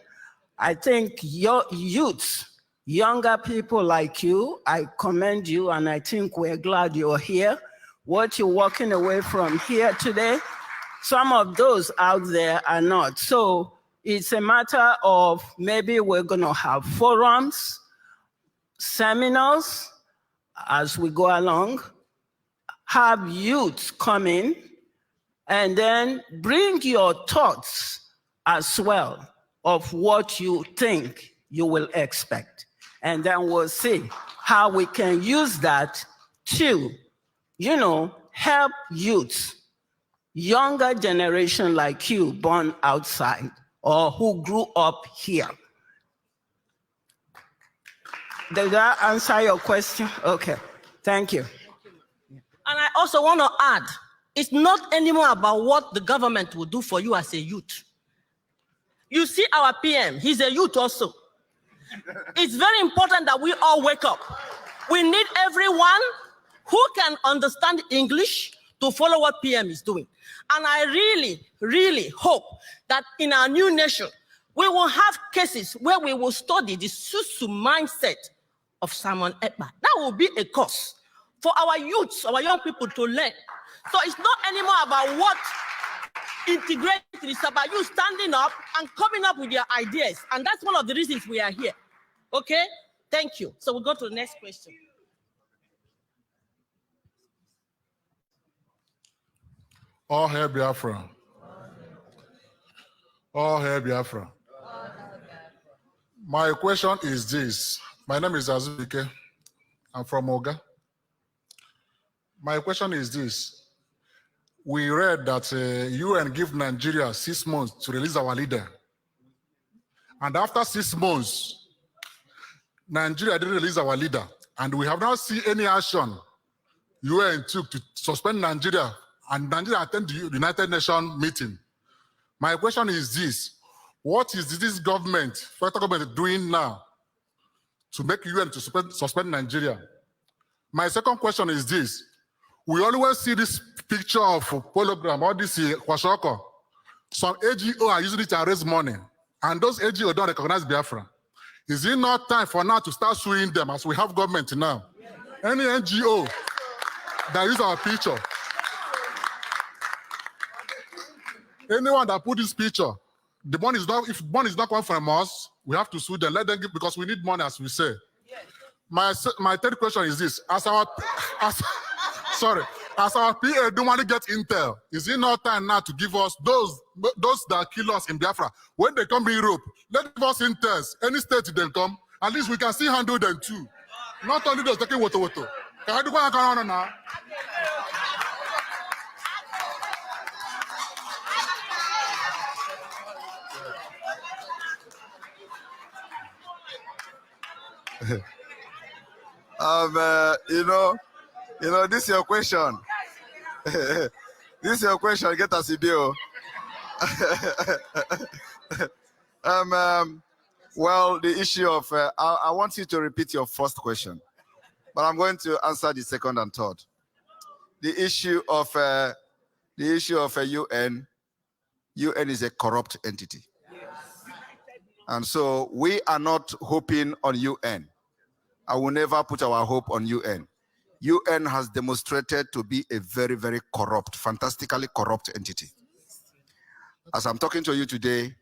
I think your youths, younger people like you, I commend you, and I think we're glad you're here. What you're walking away from here today, some of those out there are not. So it's a matter of maybe we're going to have forums, seminars as we go along, have youths come in, and then bring your thoughts as well of what you think you will expect. And then we'll see how we can use that to, help youths, younger generation like you born outside or who grew up here. Does that answer your question? Okay, thank you. And I also want to add, it's not anymore about what the government will do for you as a youth. You see our PM, he's a youth also. It's very important that we all wake up. We need everyone who can understand English to follow what PM is doing. And I really, really hope that in our new nation, we will have cases where we will study the Susu mindset of Simon Ekpa. That will be a course for our youths, our young people to learn. So it's not anymore about what integration is about, you standing up and coming up with your ideas. And that's one of the reasons we are here. Okay? Thank you. So we'll go to the next question. All hail Biafra. All hail Biafra. My question is this. My name is Azubike. I'm from Oga. My question is this. We read that UN give Nigeria 6 months to release our leader. And after 6 months, Nigeria didn't release our leader. And we have not seen any action UN took to suspend Nigeria, and Nigeria attended the United Nations meeting. My question is this. What is this government, federal government, doing now to make UN to suspend Nigeria? My second question is this. We always see this picture of hologram, or this kwashoko. Some AGO are using it to raise money, and those AGO don't recognize Biafra. Is it not time for now to start suing them as we have government now? Any NGO that use our picture, anyone that put this picture, the money is not, if money is not coming from us, we have to sue them. Let them give, because we need money, as we say. My third question is this: as our PA don't want to get intel, is it not time now to give us those that kill us in Biafra? When they come to Europe, let give us intels. Any state they come, at least we can still handle them too. Not only those taking water. Can I do what I can now? This is your question. This is your question. Get us a bill. Well, the issue of I want you to repeat your first question, but I'm going to answer the second and third. The issue of UN. UN is a corrupt entity, and so we are not hoping on UN. I will never put our hope on UN. UN has demonstrated to be a very, very corrupt, fantastically corrupt entity. As I'm talking to you today,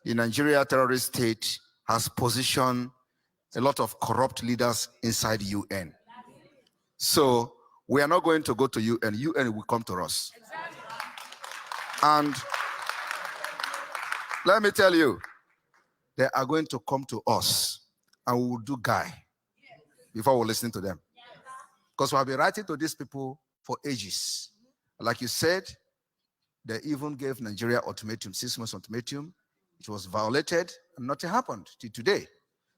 the Nigeria terrorist state has positioned a lot of corrupt leaders inside UN. So we are not going to go to UN. UN will come to us. And let me tell you, they are going to come to us and we will do guy before we listen to them. Because we have been writing to these people for ages. Like you said, they even gave Nigeria ultimatum, 6 months ultimatum. It was violated and nothing happened till today.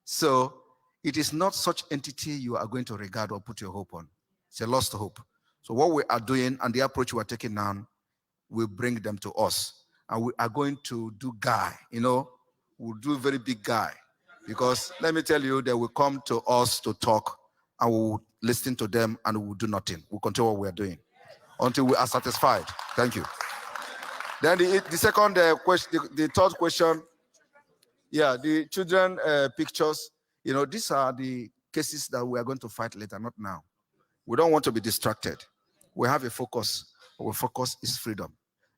So it is not such entity you are going to regard or put your hope on. It's a lost hope. So what we are doing and the approach we are taking now will bring them to us. And we are going to do guy, we'll do very big guy. Because let me tell you, they will come to us to talk and we will listen to them and we will do nothing. We'll continue what we are doing until we are satisfied. Thank you. Then the second question, the third question, the children pictures, these are the cases that we are going to fight later, not now. We don't want to be distracted. We have a focus. Our focus is freedom.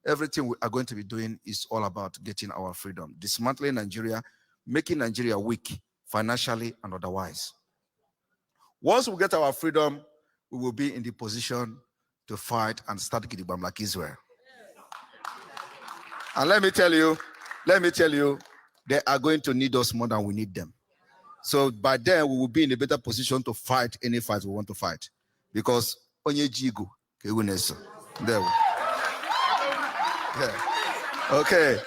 Everything we are going to be doing is all about getting our freedom, dismantling Nigeria, making Nigeria weak financially and otherwise. Once we get our freedom, we will be in the position to fight and start Gidigam like Israel. And let me tell you, they are going to need us more than we need them. So by then, we will be in a better position to fight any fight we want to fight. Because onye jigo, there we. Yeah. Okay.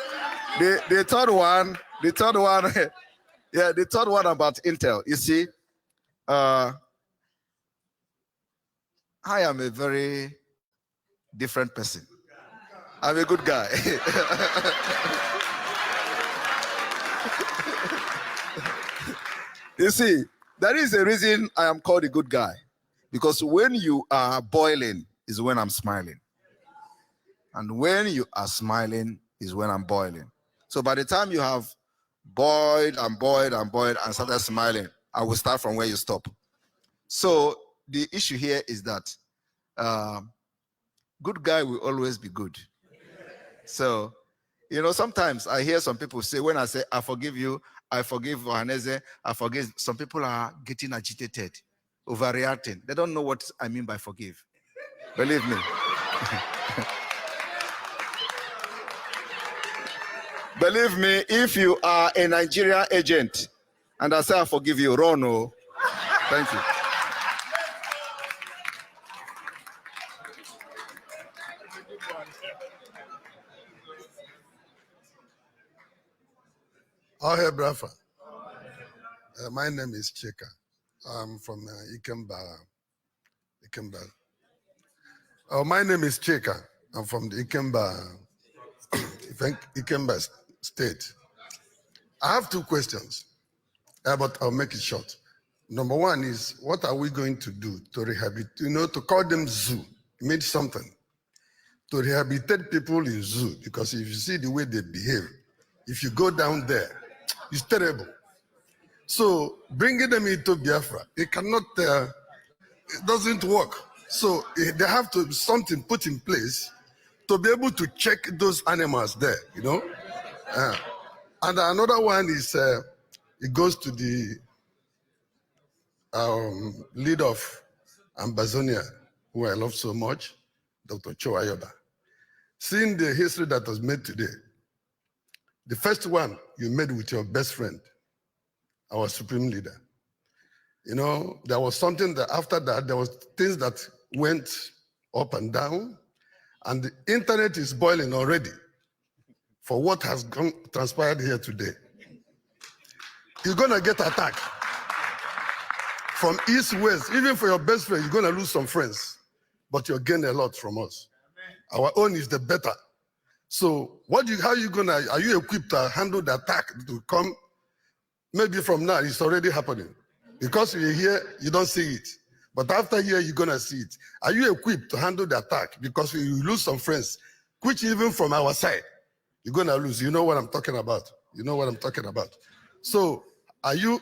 The third one, the third one about Intel. You see, I am a very different person. I'm a good guy. You see, there is a reason I am called a good guy. Because when you are boiling is when I'm smiling. And when you are smiling is when I'm boiling. So by the time you have boiled and started smiling, I will start from where you stop. So the issue here is that good guy will always be good. So, sometimes I hear some people say, when I say, I forgive you, I forgive Ohaneze, I forgive, some people are getting agitated, overreacting. They don't know what I mean by forgive. Believe me. Believe me, if you are a Nigeria agent and I say I forgive you, run. Oh. Thank you. Oh, hey, brother. My name is Chika. I'm from Ikemba. Oh, my name is Chika. I'm from the Ikemba state. I have two questions, but I'll make it short. Number one is, what are we going to do to rehabilitate, to call them zoo, means something. To rehabilitate people in zoo, because if you see the way they behave, if you go down there, it's terrible. So bringing them into Biafra, it cannot, it doesn't work. So they have to something put in place to be able to check those animals there, you know. And another one is, it goes to the leader of Ambazonia, who I love so much, Dr. Cho Ayoba. Seeing the history that was made today, the first one you made with your best friend, our supreme leader. You know, there was something that after that, there was things that went up and down, and the internet is boiling already for what has transpired here today. You're gonna get attacked from east, west. Even for your best friend, you're gonna lose some friends, but you'll gain a lot from us. Our own is the better. So how are you equipped to handle the attack to come? Maybe from now, it's already happening. Because you're here, you don't see it. But after here, you're gonna see it. Are you equipped to handle the attack? Because you lose some friends, which even from our side, you're gonna lose. You know what I'm talking about. You know what I'm talking about. So are you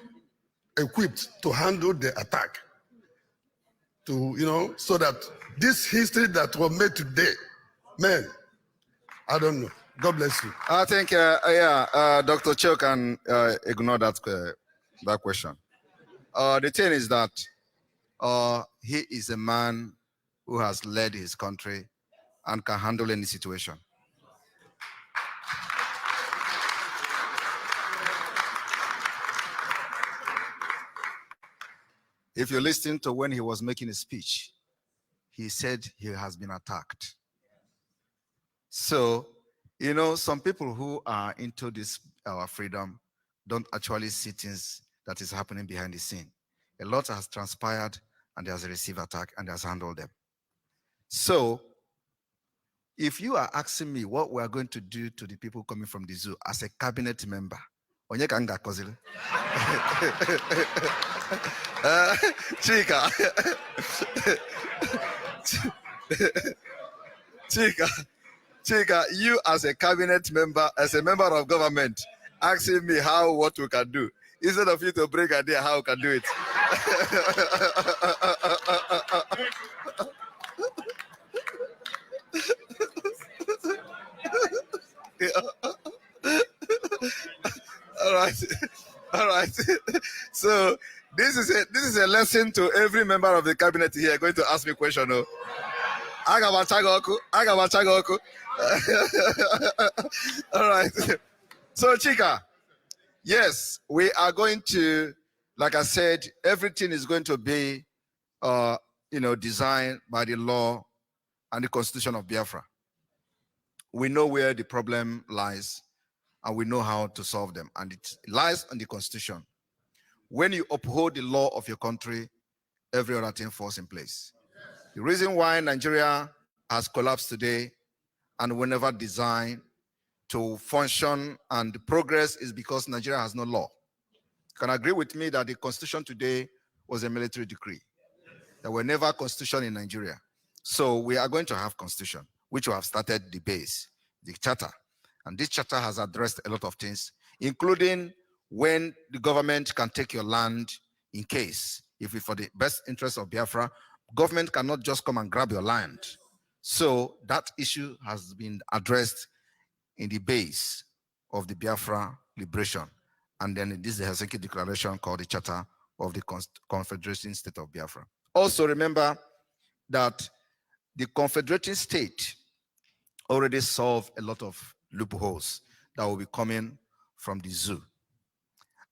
equipped to handle the attack? So that this history that was made today, man, I don't know. God bless you. I think, Dr. Cho can ignore that question. The thing is that he is a man who has led his country and can handle any situation. If you listen to when he was making a speech, he said he has been attacked. So, some people who are into this, our freedom, don't actually see things that is happening behind the scene. A lot has transpired, and he has received attack, and he has handled them. So, if you are asking me what we are going to do to the people coming from the zoo as a cabinet member, Chika, Chika, you as a cabinet member, as a member of government, asking me what we can do, instead of you to bring an idea how we can do it. All right. So this is a lesson to every member of the cabinet here going to ask me a question. No? All right. So Chika, yes, we are going to, like I said, everything is going to be, designed by the law and the Constitution of Biafra. We know where the problem lies, and we know how to solve them. And it lies on the Constitution. When you uphold the law of your country, every other thing falls in place. The reason why Nigeria has collapsed today and will never design to function and progress is because Nigeria has no law. You can agree with me that the Constitution today was a military decree. There were never constitution in Nigeria. So we are going to have constitution, which we have started the base, the charter. And this charter has addressed a lot of things, including when the government can take your land in case, if it's for the best interest of Biafra, government cannot just come and grab your land. So that issue has been addressed in the base of the Biafra liberation. And then this is the Helsinki Declaration called the Charter of the Confederation State of Biafra. Also remember that the Confederating State already solved a lot of loopholes that will be coming from the zoo.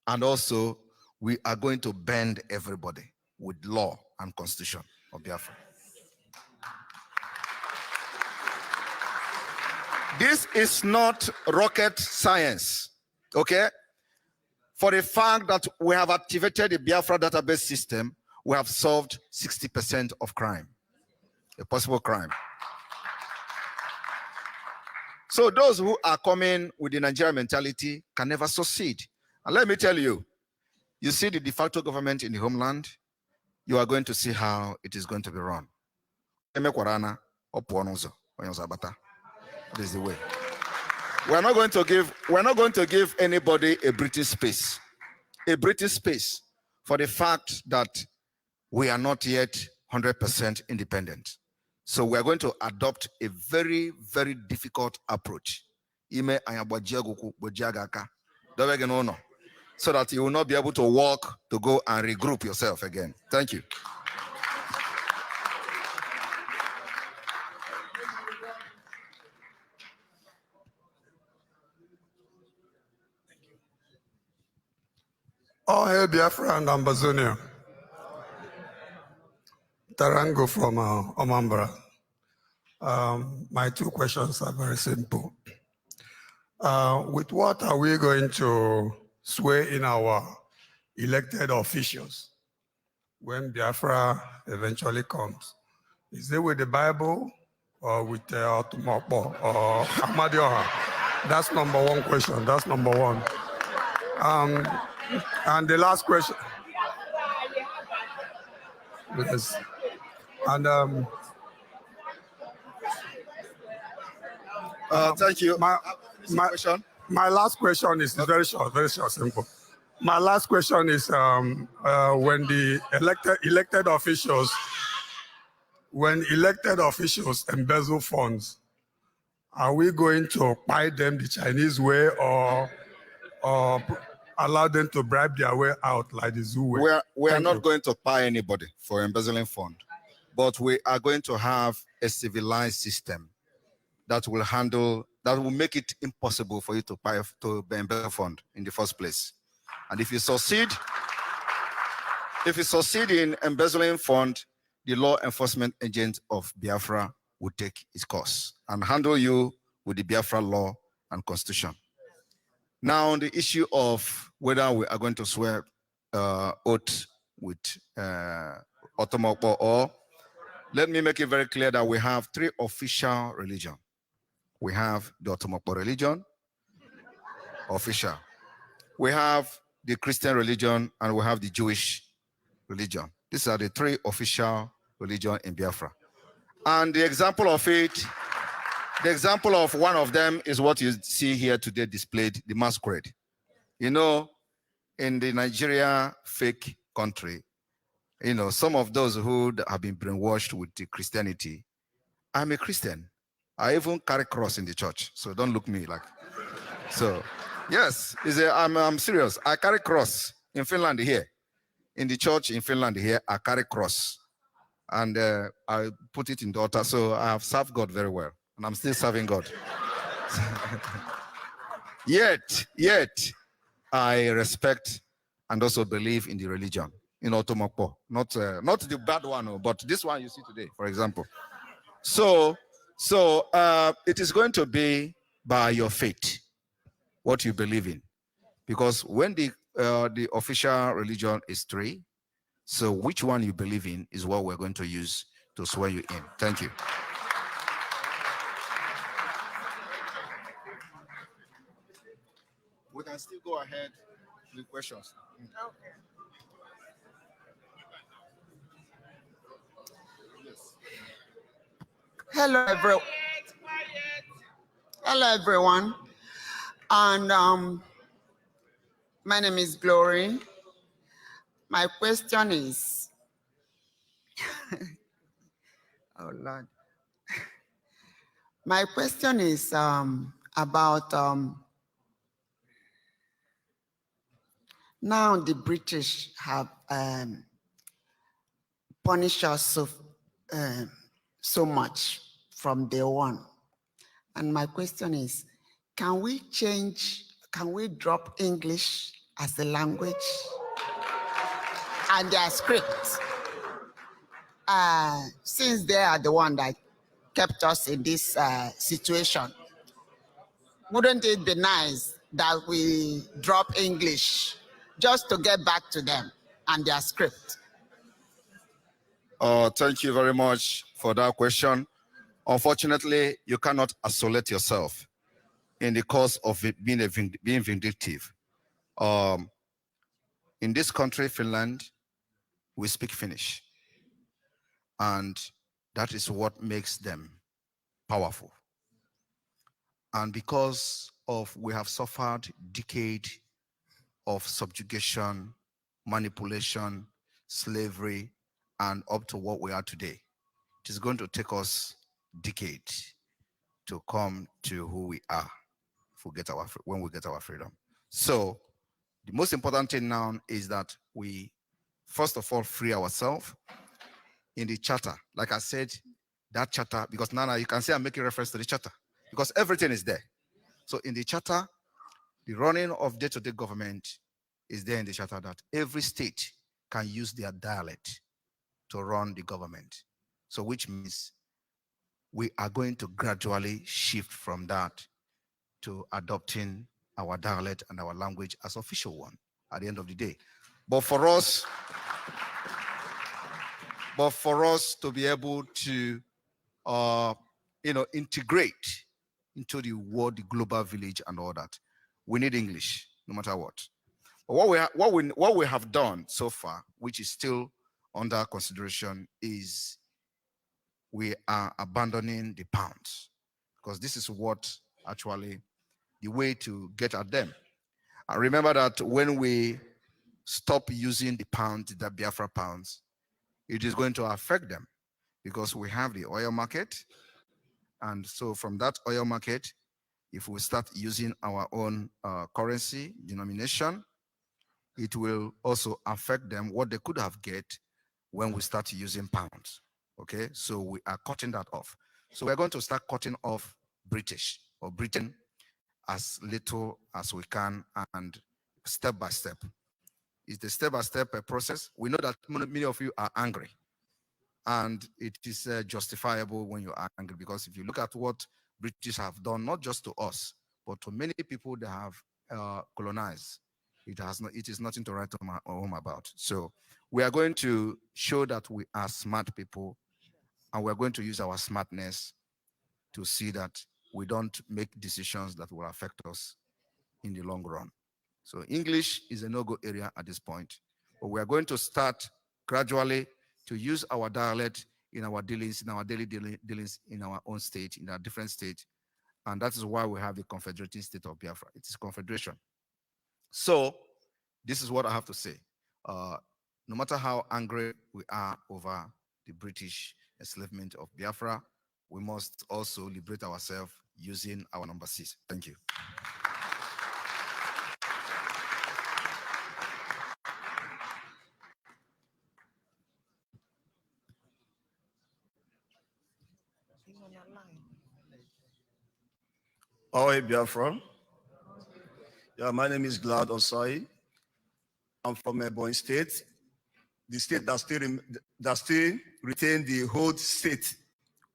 And also, we are going to bend everybody with law and constitution of Biafra. This is not rocket science, okay? For the fact that we have activated the Biafra database system, we have solved 60% of crime, a possible crime. So those who are coming with the Nigerian mentality can never succeed. And let me tell you, you see the de facto government in the homeland, you are going to see how it is going to be run. That is the way. We're not going to give anybody a British space. a breathing space for the fact that we are not yet 100% independent. So we are going to adopt a very, very difficult approach. So that you will not be able to walk to go and regroup yourself again. Thank you. Oh, hey, Biafra and Ambazonia. Tarango from Omambra. My two questions are very simple. With what are we going to swear in our elected officials when Biafra eventually comes? Is it with the Bible or with Otumokbo or Amadioha? That's number one question. That's number one. And the last question. Yes. And thank you. My last question is very short, simple. My last question is when the elected officials embezzle funds, are we going to buy them the Chinese way or allow them to bribe their way out like the zoo way? We are not going to pay anybody for embezzling fund, but we are going to have a civilized system that will make it impossible for you to embezzle fund in the first place. And if you succeed in embezzling fund, the law enforcement agent of Biafra will take its course and handle you with the Biafra law and constitution. Now, on the issue of whether we are going to swear oath with Otomokpo, or let me make it very clear that we have three official religions. We have the Otomokpo religion, official. We have the Christian religion, and we have the Jewish religion. These are the three official religions in Biafra. And the example of one of them is what you see here today displayed, the masquerade. You know, in the Nigeria fake country, you know, some of those who have been brainwashed with the Christianity, I'm a Christian. I even carry cross in the church, so don't look me like. So, yes, I'm serious. I carry cross in Finland here. In the church in Finland here, I carry cross. And I put it in the altar, so I have served God very well. And I'm still serving God. Yet, I respect and also believe in the religion, in Otomokpo. Not the bad one, but this one you see today, for example. So it is going to be by your faith, what you believe in. Because when the official religion is three, so which one you believe in is what we're going to use to swear you in. Thank you. We can still go ahead with questions. Okay. Hello, everyone. Hello, everyone. And my name is Glory. My question is, oh Lord. My question is about now the British have punished us so much from day one. And my question is, can we drop English as a language and their script? Since they are the one that kept us in this situation, wouldn't it be nice that we drop English just to get back to them and their script? Thank you very much for that question. Unfortunately, you cannot isolate yourself in the course of it being vindictive. In this country, Finland, we speak Finnish. And that is what makes them powerful. And because of we have suffered decade of subjugation, manipulation, slavery, and up to what we are today. It is going to take us decades to come to who we are when we get our freedom. So the most important thing now is that we, first of all, free ourselves. In the charter, like I said, that charter, because now you can see I'm making reference to the charter, because everything is there. So in the charter, the running of day-to-day government is there in the charter, that every state can use their dialect to run the government. So which means we are going to gradually shift from that to adopting our dialect and our language as official one at the end of the day. But for us to be able to integrate into the world, the global village and all that, we need English, no matter what. But what we have done so far, which is still under consideration, is we are abandoning the pounds, because this is what actually the way to get at them. And remember that when we stop using the pound, the Biafra pounds, it is going to affect them, because we have the oil market. And so from that oil market, if we start using our own currency denomination, it will also affect them what they could have get when we start using pounds. Okay, so we are cutting that off. So we're going to start cutting off British or Britain as little as we can, and step by step. It's a step-by-step process. We know that many of you are angry, and it is justifiable when you are angry, because if you look at what British have done, not just to us, but to many people they have colonized, it is nothing to write home about. So we are going to show that we are smart people, and we're going to use our smartness to see that we don't make decisions that will affect us in the long run. So English is a no-go area at this point, but we are going to start gradually to use our dialect in our dealings, in our daily dealings in our own state, in our different states. And that is why we have the Confederating State of Biafra. It is confederation. So this is what I have to say. No matter how angry we are over the British enslavement of Biafra, we must also liberate ourselves using our number 6. Thank you. Ahoy, Biafra. Yeah, my name is Glad Osai. I'm from Ebonyi State, the state that still retain the whole state,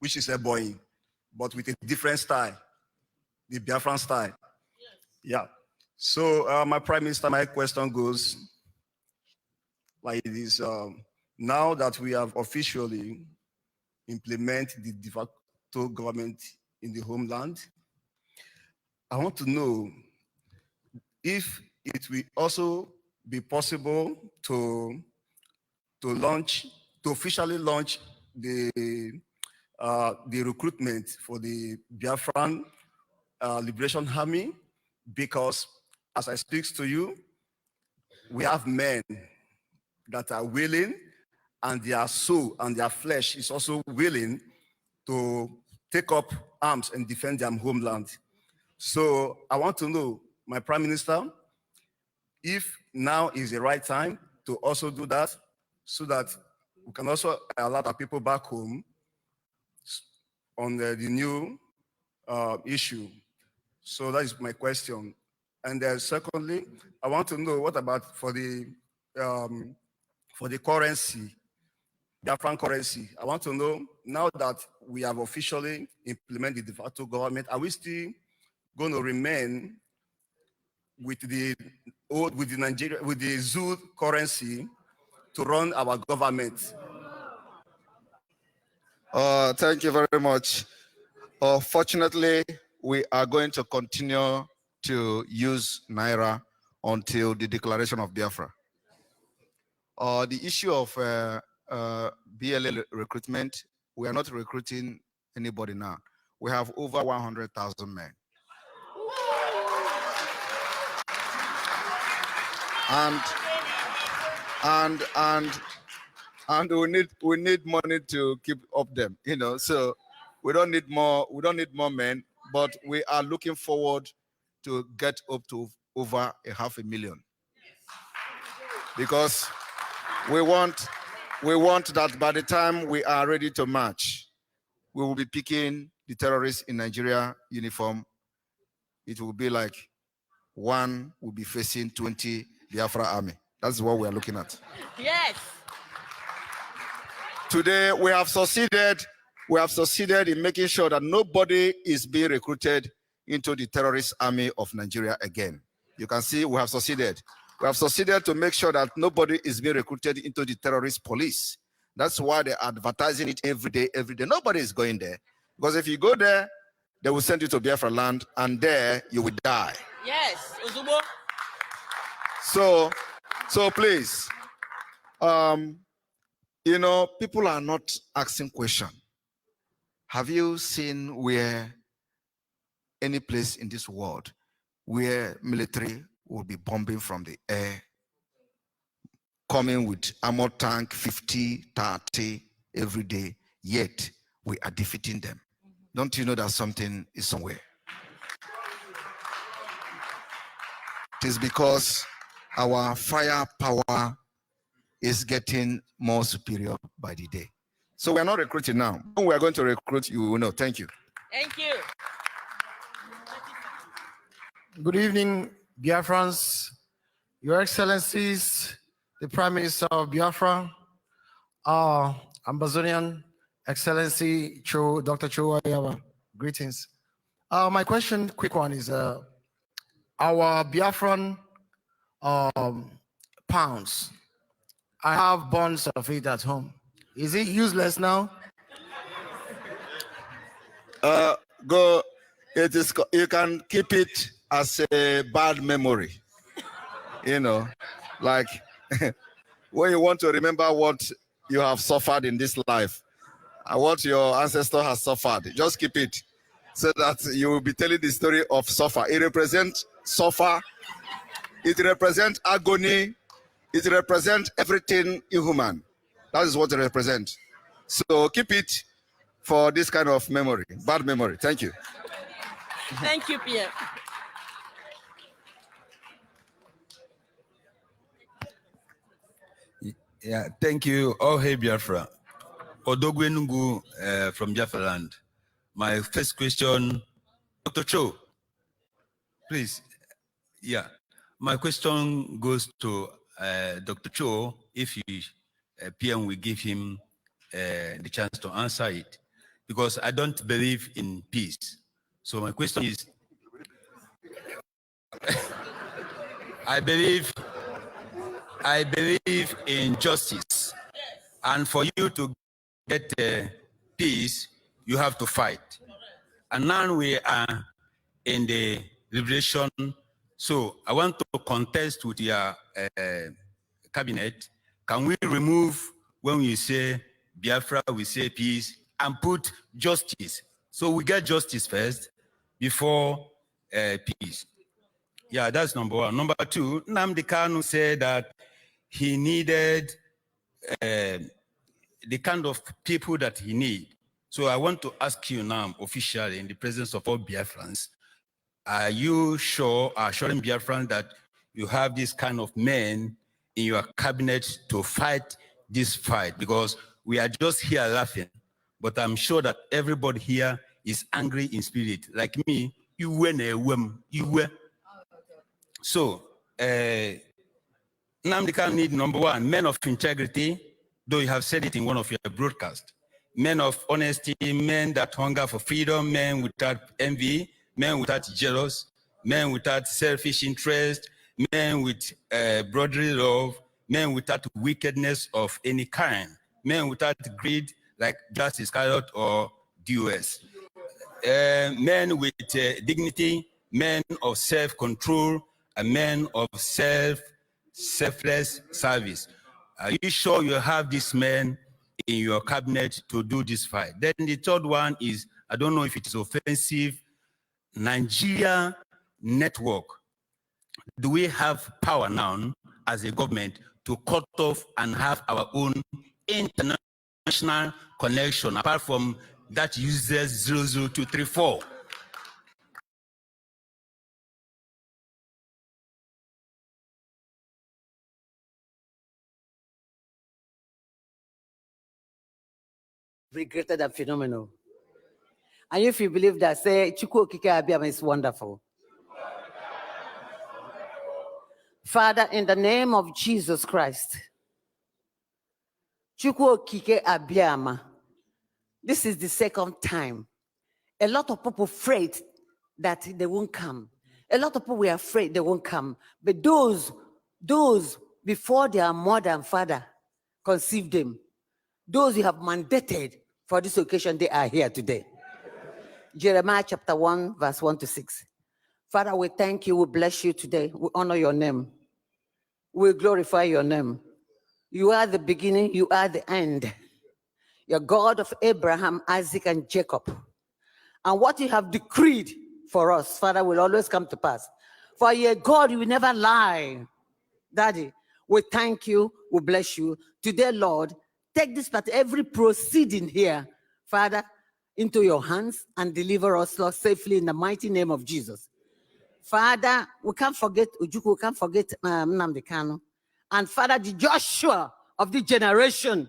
which is Ebonyi, but with a different style, the Biafran style. Yeah. So my Prime Minister, my question goes like this. Now that we have officially implemented the de facto government in the homeland, I want to know if it will also be possible to officially launch the recruitment for the Biafran Liberation Army, because as I speak to you, we have men that are willing, and their soul and their flesh is also willing to take up arms and defend their homeland. So I want to know, my Prime Minister, if now is the right time to also do that, so that we can also allow our people back home on the new issue. So that is my question. And then secondly, I want to know, what about for the currency, Biafran currency? I want to know, now that we have officially implemented the de facto government, are we still going to remain with the Zoo currency to run our government? Thank you very much. Fortunately, we are going to continue to use Naira until the declaration of Biafra. The issue of BLA recruitment, we are not recruiting anybody now. We have over 100,000 men. and we need money to keep up them, you know. So we don't need more men, but we are looking forward to get up to over 500,000, because we want that by the time we are ready to march, we will be picking the terrorists in Nigeria uniform. It will be like one will be facing 20 Biafra army. That's what we are looking at. Yes. Today, we have succeeded in making sure that nobody is being recruited into the terrorist army of Nigeria again. You can see we have succeeded. We have succeeded to make sure that nobody is being recruited into the terrorist police. That's why they're advertising it every day. Nobody is going there. Because if you go there, they will send you to Biafra land, and there you will die. Yes, Ozubo. So please, you know, people are not asking questions. Have you seen where any place in this world where military will be bombing from the air, coming with armored tank 50, 30 every day, yet we are defeating them? Don't you know that something is somewhere? It is because our firepower is getting more superior by the day. So we are not recruiting now. When we are going to recruit, you will know. Thank you. Thank you. Good evening, Biafrans, Your Excellencies, the Prime Minister of Biafra, our Ambazonian Excellency Dr. Cho Ayawa. Greetings. My question, quick one, is our Biafran pounds. I have bonds of it at home. Is it useless now? Go. It is. You can keep it as a bad memory. You know, like when you want to remember what you have suffered in this life and what your ancestor has suffered, just keep it so that you will be telling the story of suffer. It represents suffer. It represents agony. It represents everything inhuman. That is what it represents. So keep it for this kind of memory, bad memory. Thank you. Thank you, Pierre. Yeah, thank you. Oh, hey, Biafra. Odogwenungu from Biafra land. My first question, Dr. Cho, please. Yeah, my question goes to Dr. Cho, if PM will give him the chance to answer it, because I don't believe in peace. So my question is, I believe in justice, and for you to get peace, you have to fight. And now we are in the liberation, so I want to contest with your cabinet. Can we remove, when we say Biafra, we say peace, and put justice? So we get justice first before peace. Yeah, that's number one. Number two, Nnamdi Kanu said that he needed the kind of people that he need. So I want to ask you now, officially, in the presence of all Biafrans, are you sure, assuring Biafrans that you have this kind of men in your cabinet to fight this fight? Because we are just here laughing, but I'm sure that everybody here is angry in spirit. Like me, you were. So, Nnamdi Kanu need, number one, men of integrity, though you have said it in one of your broadcasts. Men of honesty, men that hunger for freedom, men without envy, men without jealous, men without selfish interest, men with brotherly love, men without wickedness of any kind, men without greed like Judas Iscariot or DOS, men with dignity, men of self-control, and men of selfless service. Are you sure you have these men in your cabinet to do this fight? Then the third one is, I don't know if it is offensive, Nigeria network. Do we have power now as a government to cut off and have our own international connection apart from that uses 00234. Be greater than phenomenal. And if you believe that, say, Chukwu Okike Abiyama is wonderful. Father, in the name of Jesus Christ, Chukwu Okike Abiyama, this is the second time. A lot of people afraid that they won't come. A lot of people were afraid they won't come. But those before their mother and father conceived them, those you have mandated for this occasion, they are here today. Jeremiah chapter 1, verse 1 to 6. Father, we thank you, we bless you today. We honor your name. We glorify your name. You are the beginning, you are the end. You're God of Abraham, Isaac, and Jacob. And what you have decreed for us, Father, will always come to pass. For you're God, you will never lie. Daddy, we thank you, we bless you. Today, Lord, take this part, every proceeding here, Father, into your hands and deliver us, Lord, safely in the mighty name of Jesus. Father, we can't forget Ojukwu, we can't forget Nnamdi Kanu. And Father, the Joshua of the generation,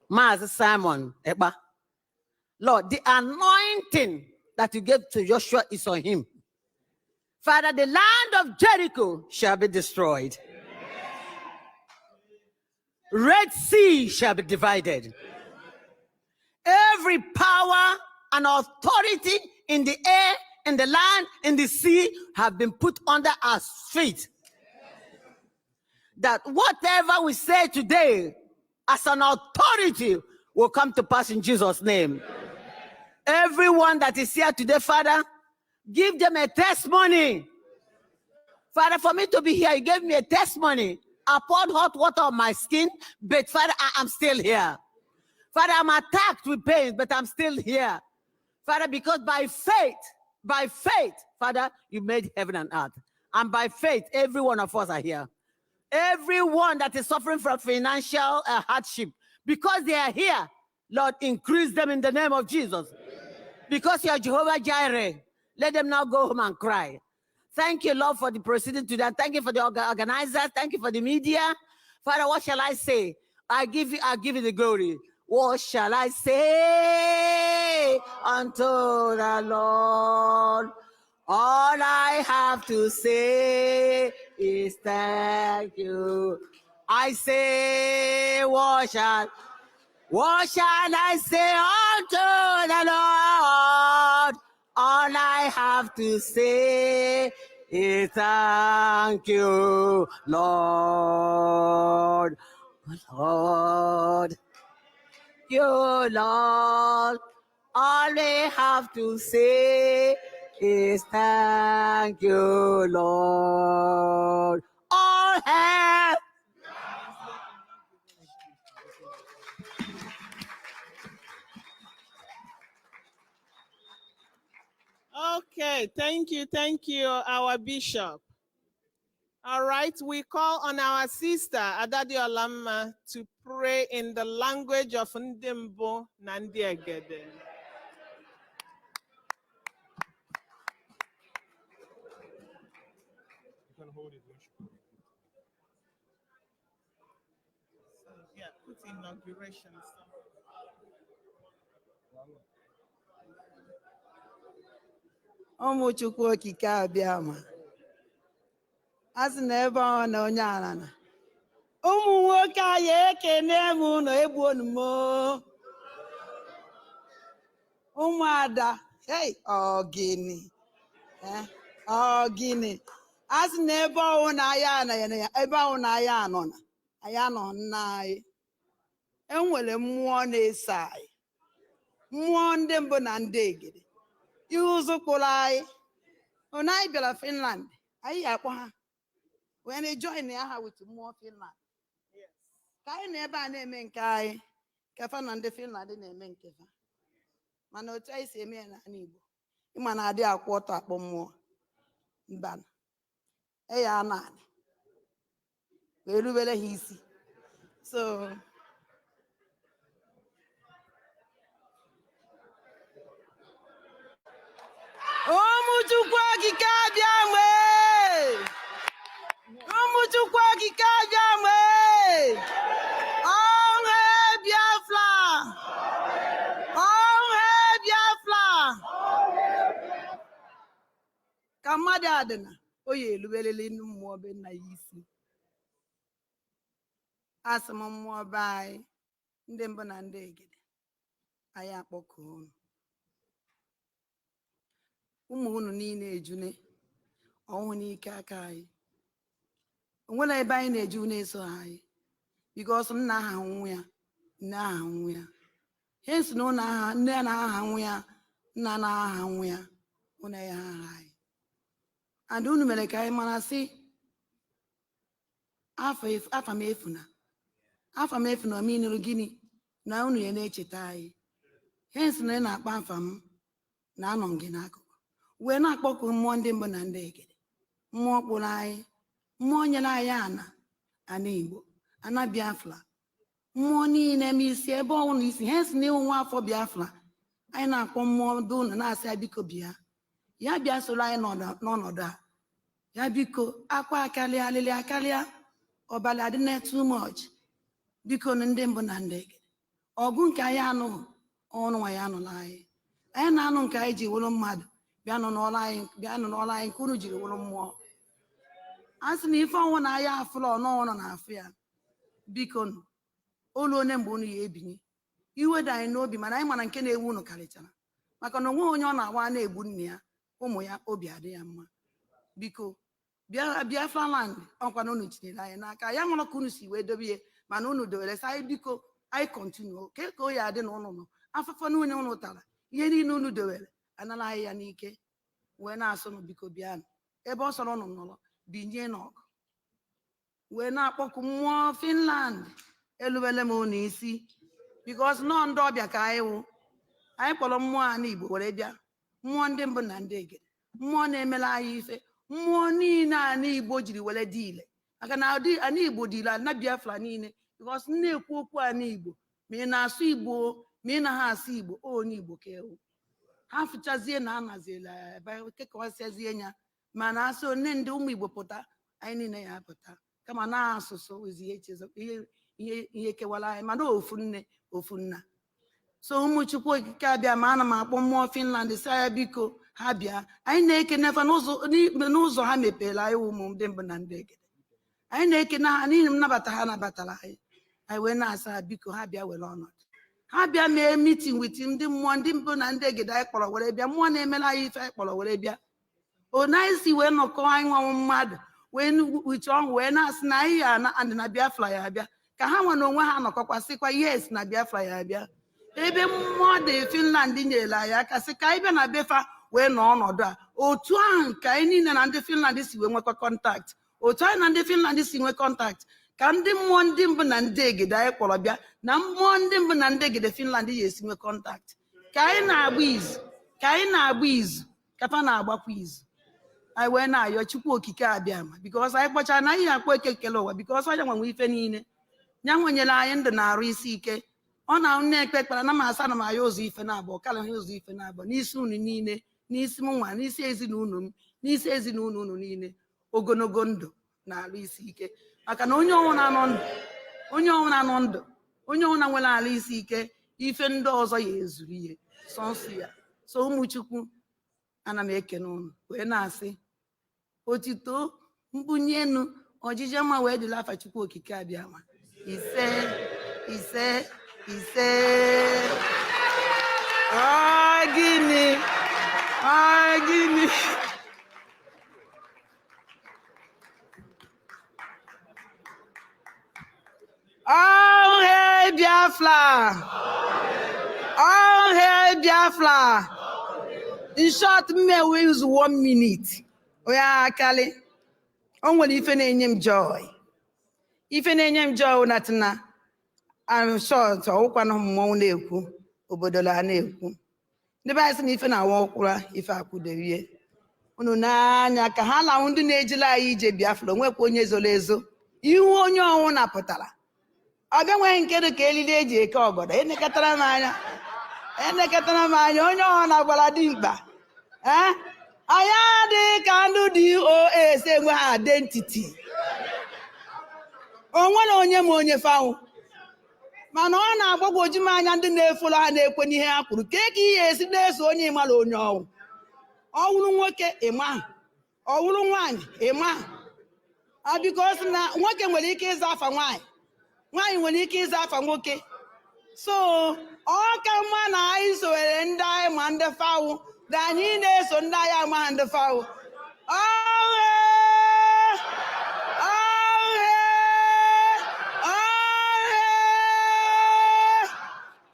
Master Simon Eba. Lord, the anointing that you gave to Joshua is on him. Father, the land of Jericho shall be destroyed. Red Sea shall be divided. Every power and authority in the air, in the land, in the sea have been put under our feet. That whatever we say today as an authority will come to pass in Jesus' name. Everyone that is here today, Father, give them a testimony. Father, for me to be here, you gave me a testimony. I poured hot water on my skin, but Father, I am still here. Father, I'm attacked with pain, but I'm still here. Father, because by faith, Father, you made heaven and earth. And by faith, every one of us are here. Everyone that is suffering from financial hardship, because they are here, Lord, increase them in the name of Jesus. Because you are Jehovah Jireh, let them now go home and cry. Thank you, Lord, for the proceeding today. Thank you for the organizers. Thank you for the media. Father, what shall I say? I give you the glory. What shall I say unto the Lord? All I have to say is thank you. I say, what shall I say unto the Lord? All I have to say is thank you, Lord. Lord, you, Lord. All we have to say is thank you, Lord. All have. Okay, thank you, our bishop. All right, we call on our sister, Adadi Olamma, to pray in the language of Ndimbo Nandiegede. Yeah, put inauguration stuff. Ụmụ Chukwu Okike Abịama, a sị na ebe ọ na onye ala na ụmụ nwoke anyị ekene m ụlọ egbu onumo ụmụada ọgịnị a sị na ebe ọwụ na aya na ebe ọwụ na aya anọ na aya nọ nna anyị enwere mmụọ na-eso anyị mmụọ ndị mbụ na ndị egede ihe ụzụ kpụrụ anyị ona anyị bịara Finland anyị akpọ ha wee na-ejoin ya ha with mmụọ Finland ka anyị na ebe a na-eme nke anyị kefa na ndị Finland na-eme nke fa mana otu anyị si eme ya n'ala Igbo ịma na adị akwụ ọtọ akpọ mmụọ mbana eya naanị wee rubere ha isi. So ụmụ Chukwu okike abịa nwee, ụmụ Chukwu okike abịa nwee, ọnwe Biafra, ọnwe Biafra. Ka mmadụ adịna o ya eluberele mmụọ be nna ya isi. Asị m mmụọ be anyị ndị mbụ na ndị egede, anyị akpọkọ unu. Ụmụ unu niile ejune ọnwụ n'ike aka anyị. Onwere ebe anyị na-eju na-eso anyị bikos nna aha nwa ya, nne aha nwa ya. He si na ụlọ aha nne na aha nwa ya, nna na aha nwa ya, ụlọ ya aha anyị. And unu mere ka anyị mara sị afa m efuna, afa m efuna omenụrụ gịnị na unu ya na-echeta anyị. He si na ị na-akpa afa m na anọ m gị n'akụkụ wee na-akpọkụ mmụọ ndị mbụ na ndị egede, mmụọ kpụrụ anyị, mmụọ nyere anyị ana Igbo, ana Biafra, mmụọ niile ma isi ebe ọnwụ isi. He si na ịwụ nwa afọ Biafra, anyị na-akpọ mmụọ dị unu na-asị ya biko bịa, ya bịa soro anyị n'ọnọdụ a. Ya biko akwa akarịa, alịlị akarịa, ọbala adịna too much. Biko ndị mbụ na ndị egede, ọgụ nke anyị anụghị ọnụ nwa ya anụla anyị. Anyị na-anụ nke anyị ji wụrụ mmadụ, bịa nọ n'ọrụ anyị nke unu jiri wụrụ mmụọ. A sị na ife ọnwụ na aya afụla ọnọọ nọ na-afụ ya. Biko olu onye mgbe unu ya ebinye iweda anyị n'obi, mana anyị mana nke na-ewu unu karịchara, maka na onwe onye ọ na-awa na-egbu nne ya ụmụ ya obi adị ya mma. Biko Biafra land ọkwa na unu tinyere anyị n'aka ya, nwere ka unu si wee dobe ihe, mana unu dowere sa anyị. Biko anyị kọntinuo ka o ya adị na ụnụ nọ afụfụ niile unu tara, ihe niile unu dowere anara anyị ya n'ike wee na-asụ nụ biko bịanụ ebe ọ sọrọ unu nọrọ binye n'ọgụ wee na-akpọku mmụọ Finland elubele m unu isi bikos nọọ ndị ọbịa ka anyị wụ. Anyị kpọrọ mmụọ a n'Igbo were bịa, mmụọ ndị mbụ na ndị egede, mmụọ na-emela anyị ife, mmụọ niile ana Igbo jiri were dị ile, maka na ana Igbo dị ile ana Biafra niile bikos na-ekwu okwu ana Igbo ma ị na-asụ Igbo ma ị na ha asụ Igbo onye Igbo ka ewu. Ha fụchazie na anaziela ebe kekọwasịazie ya, mana asị one ndị ụmụ Igbo pụta anyị niile ya pụta, kama na asụsụ ozi ihe kewara anyị, mana ofu nne ofu nna. So ụmụ Chukwu okike abịa, ma ana m akpọ mmụọ Finland si ya biko ha bịa. Anyị na-ekenefa n'ụzọ ha mepeela anyị ụmụ ndị mbụ na ndị egede. Anyị na-ekene ha n'ihi nnabata ha nabatara anyị. Anyị wee na-asa ha biko ha bịa were ọnọdụ, ha bịa mee mitin wit ndị mmụọ ndị mbụ na ndị egede anyị kpọrọ were bịa, mmụọ na-emere anyị ife anyị kpọrọ were bịa. One anyị si wee nọkọ anyị nwanwụ mmadụ wee wite ọnwụ wee na-asị na anyị ya na Biafra ya abịa, ka ha nwe na onwe ha nọkọkwasịkwa yes na Biafra ya abịa. Ebe mmụọ dị Finland nyere anyị aka sị ka anyị bịa na befa wee nọ ọnọdụ a. Otu ahụ ka anyị niile na ndị Finland si wee nwekọ kọntakt, otu anyị na ndị Finland si nwee kọntakt ka ndị mmụọ ndị mbụ na ndị egede anyị kpọrọ bịa na mmụọ ndị mbụ na ndị egede Finland ya esi nwee kọntakt. Ka anyị na-agba izu, ka anyị na-agba izu, ka fa na-agbakwa izu. Anyị wee na-ayọ Chukwu okike abịa ma bikos anyị kpọchara na anyị akpọ eke kele ụwa bikos onye nwenwe ife niile ya nwenyere anyị ndụ na-arụ isi ike. Ọ na na-ekpe ekpere na m asa na m aya ụzọ ife na-abụọ kala ha ụzọ ife na-abụọ n'isi unu niile, n'isi m nwa, n'isi ezinụlọ m, n'isi ezinụlọ unu niile, ogologo ndụ na-arụ isi ike. Maka na onye ọnwụ na-anọ ndụ, onye ọnwụ na-anọ ndụ, onye ọnwụ na nwere ala isi ike, ife ndị ọzọ ya ezuru ihe sọnsọ ya. So ụmụ Chukwu ana m ekene unu wee na-asị otito mbunye enu ọjịje mma wee dịla afa Chukwu okike abịa ma ise ise ise. Gịnị gịnị all hail Biafra, all hail Biafra. In short, me we use 1 minute. Oya akali, o nwere ife na-enye m joy. Ife na-enye m joy natina. I'm short, ọwụkwa na mmọnwụ na-ekwu, obodo la na-ekwu. Ndị be anyị sị na ife na-awa ọkwụra, ife akwụderie. Unu n'anya ka ha na ndị na-ejela anyị ije Biafra, onwekwa onye zoro ezo. ihu onye ọnwụ napụtara ọ bịanweghị nke dị ka elili eji eke ọgọdọ enekọtara m anya onye ọnwụ na-agbara dimkpa anyị adịghị ka ndị DOS enweghị identity o nwere onye ma onye fanwụ mana ọ na-agbagwoju m anya ndị na-efolo ha na-ekwe n'ihe ha kwuru ka ihe esi na-eso onye ịmara onye ọnwụ ọ wụrụ nwoke ịma ọ wụrụ nwaanyị ịma biko sị na nwoke nwere ike ịza afa nwaanyị nwaanyị nwere ike ịza afa nwoke so ọ ka mma na anyị sowere ndị anyị ma ndị fawụ na anyị na-eso ndị anyị ama ndị fawụ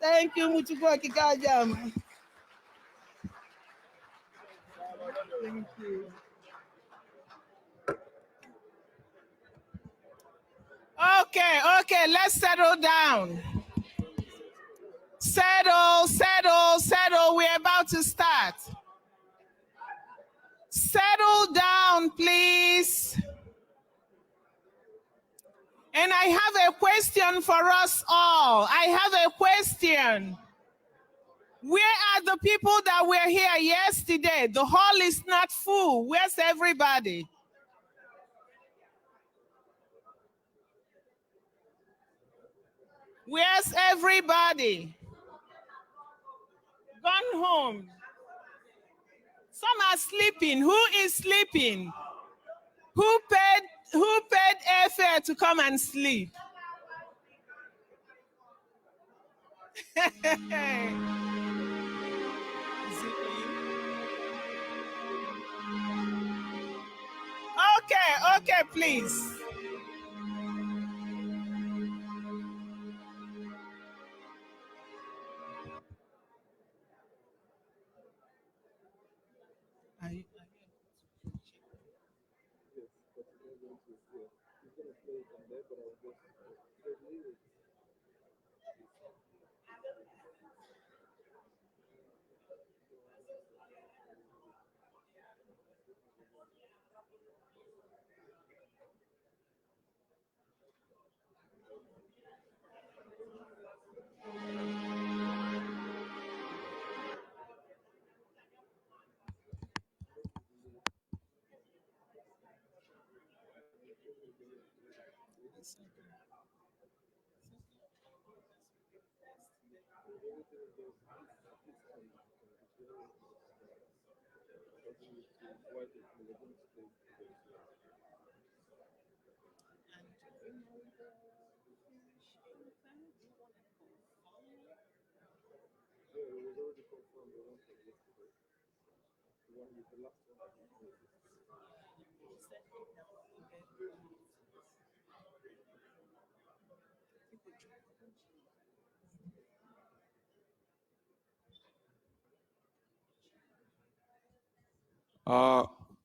thank you Muchukwu okike abịama. Thank you. Okay, let's settle down. Settle. We're about to start. Settle down, please. And I have a question for us all. I have a question. Where are the people that were here yesterday? The hall is not full. Where's everybody? Where's everybody? Gone home. Some are sleeping. Who is sleeping? Who paid airfare to come and sleep? Okay, please.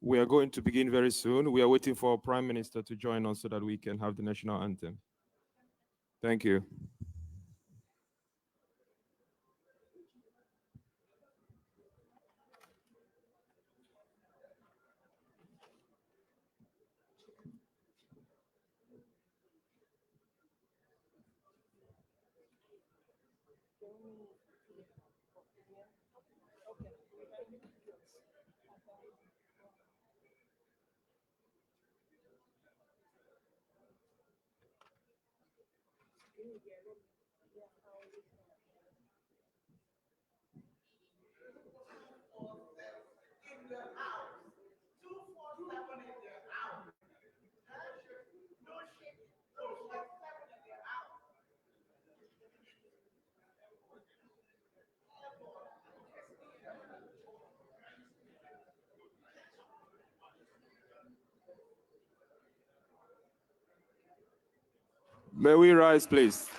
We are going to begin very soon. We are waiting for our Prime Minister to join us so that we can have the national anthem. Thank you. May we rise, please?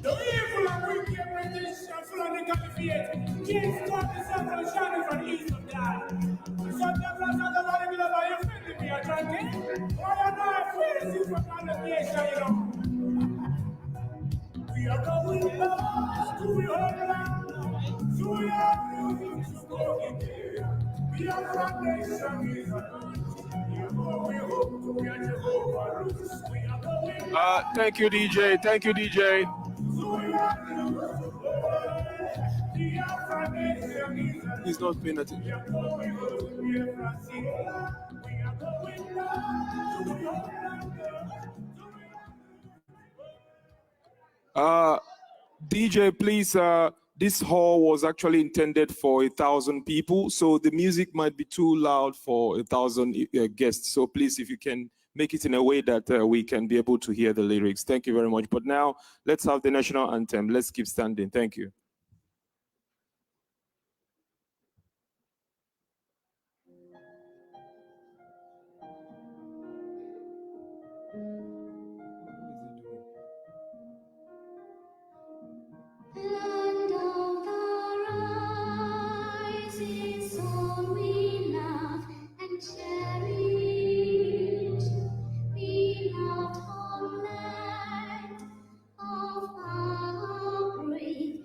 The evil and wicked British and Fulani Caliphate came to the south and shining from the east of God. So the blast of the Lord will over your family be a drinking. Why are not free from condemnation, you know? We are going back to your land, to your music, to go in there. We are from nation is we hope to be a Jehovah roots. We are going Thank you, DJ. Thank you, DJ. He's not paying attention. DJ, please, this hall was actually intended for 1,000 people, so the music might be too loud for 1,000 guests. So please, if you can make it in a way that we can be able to hear the lyrics. Thank you very much. But now, let's have the national anthem. Let's keep standing. Thank you. Land of the rising sun, we love and cherish. Beloved homeland of our brave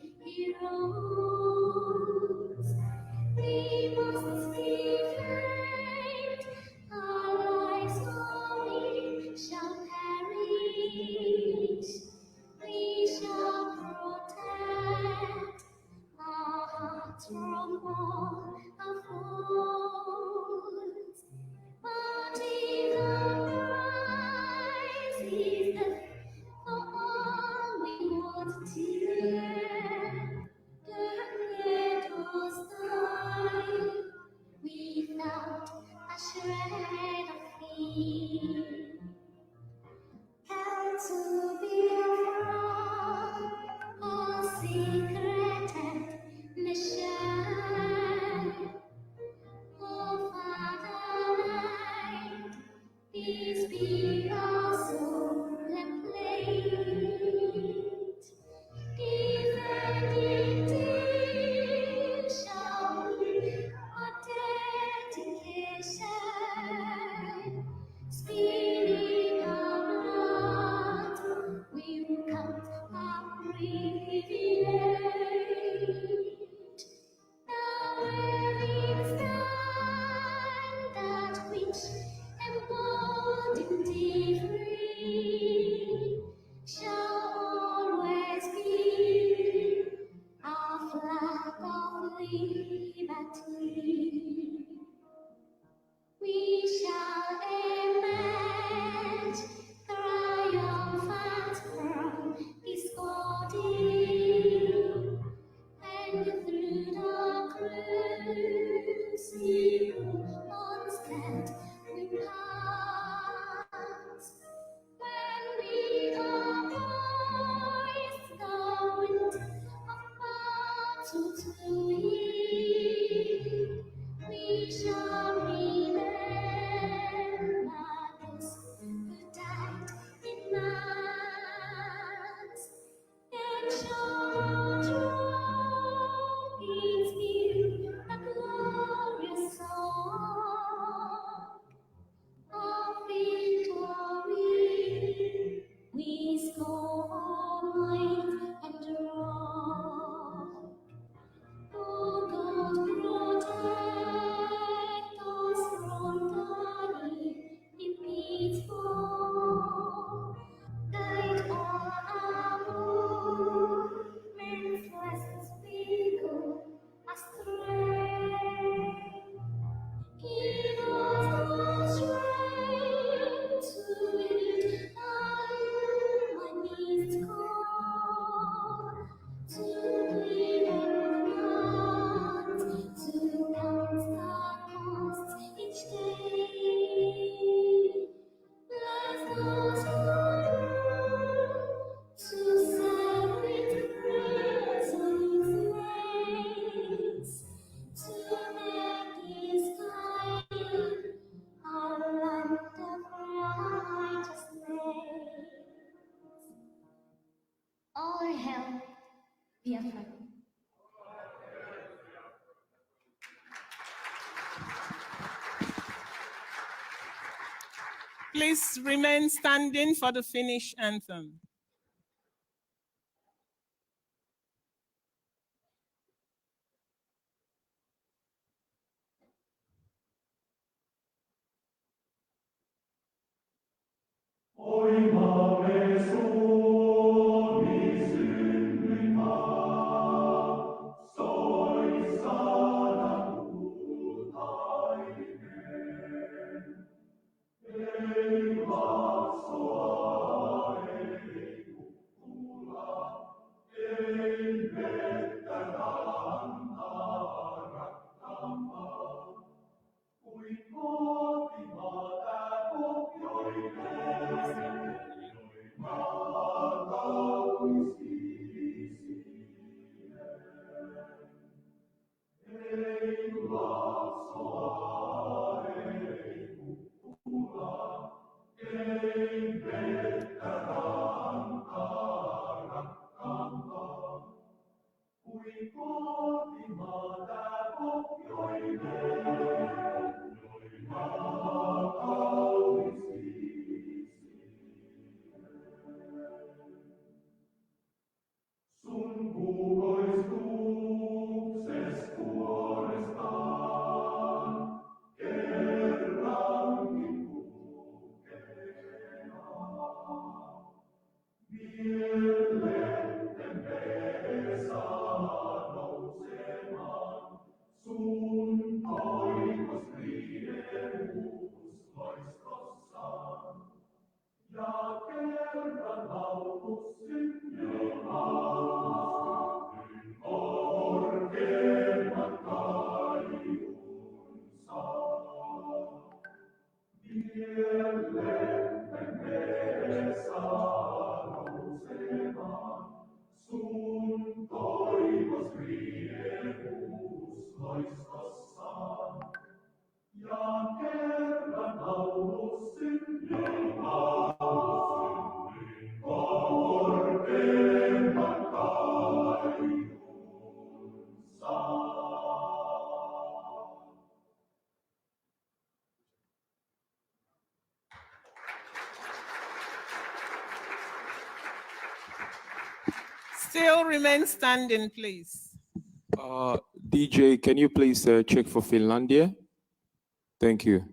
Biafra. Please remain standing for the Finnish anthem. Still remain standing, please. DJ, can you please check for Finlandia? Thank you.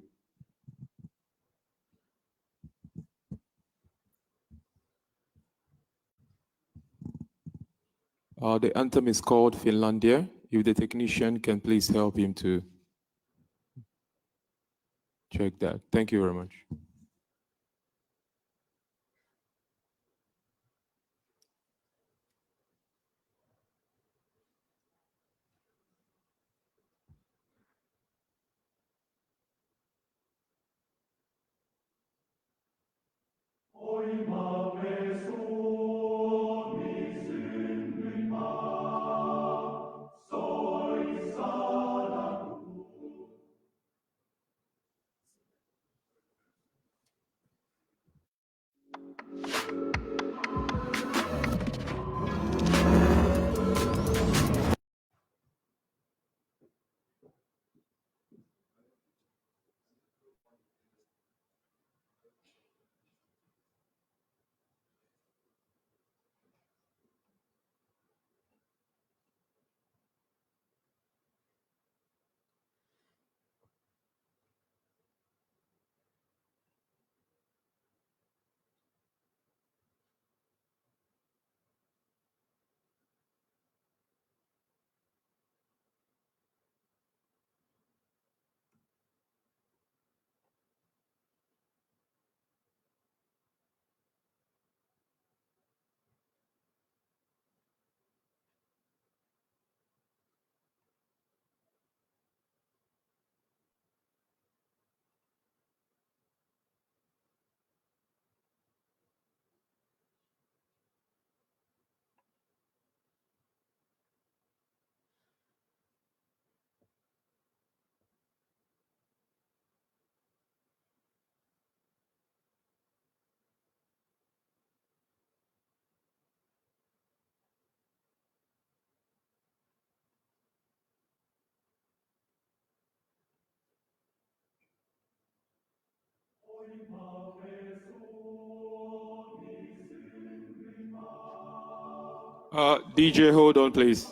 The anthem is called Finlandia. If the technician can please help him to check that. Thank you very much. DJ, hold on, please.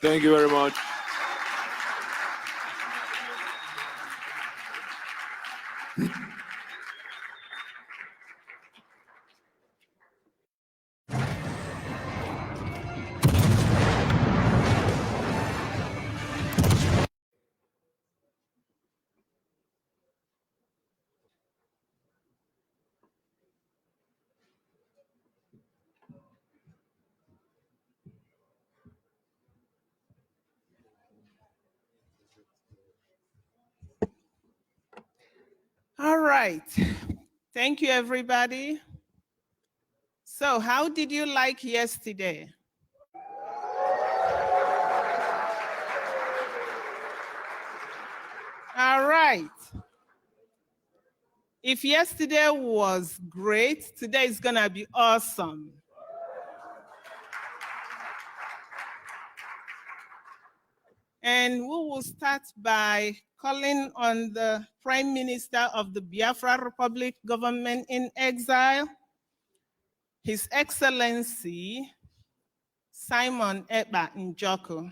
Thank you very much. All right. Thank you, everybody. So, how did you like yesterday? All right. If yesterday was great, today is going to be awesome. And we will start by calling on the Prime Minister of the Biafra Republic government in exile, His Excellency Simon Ekpa Njoku.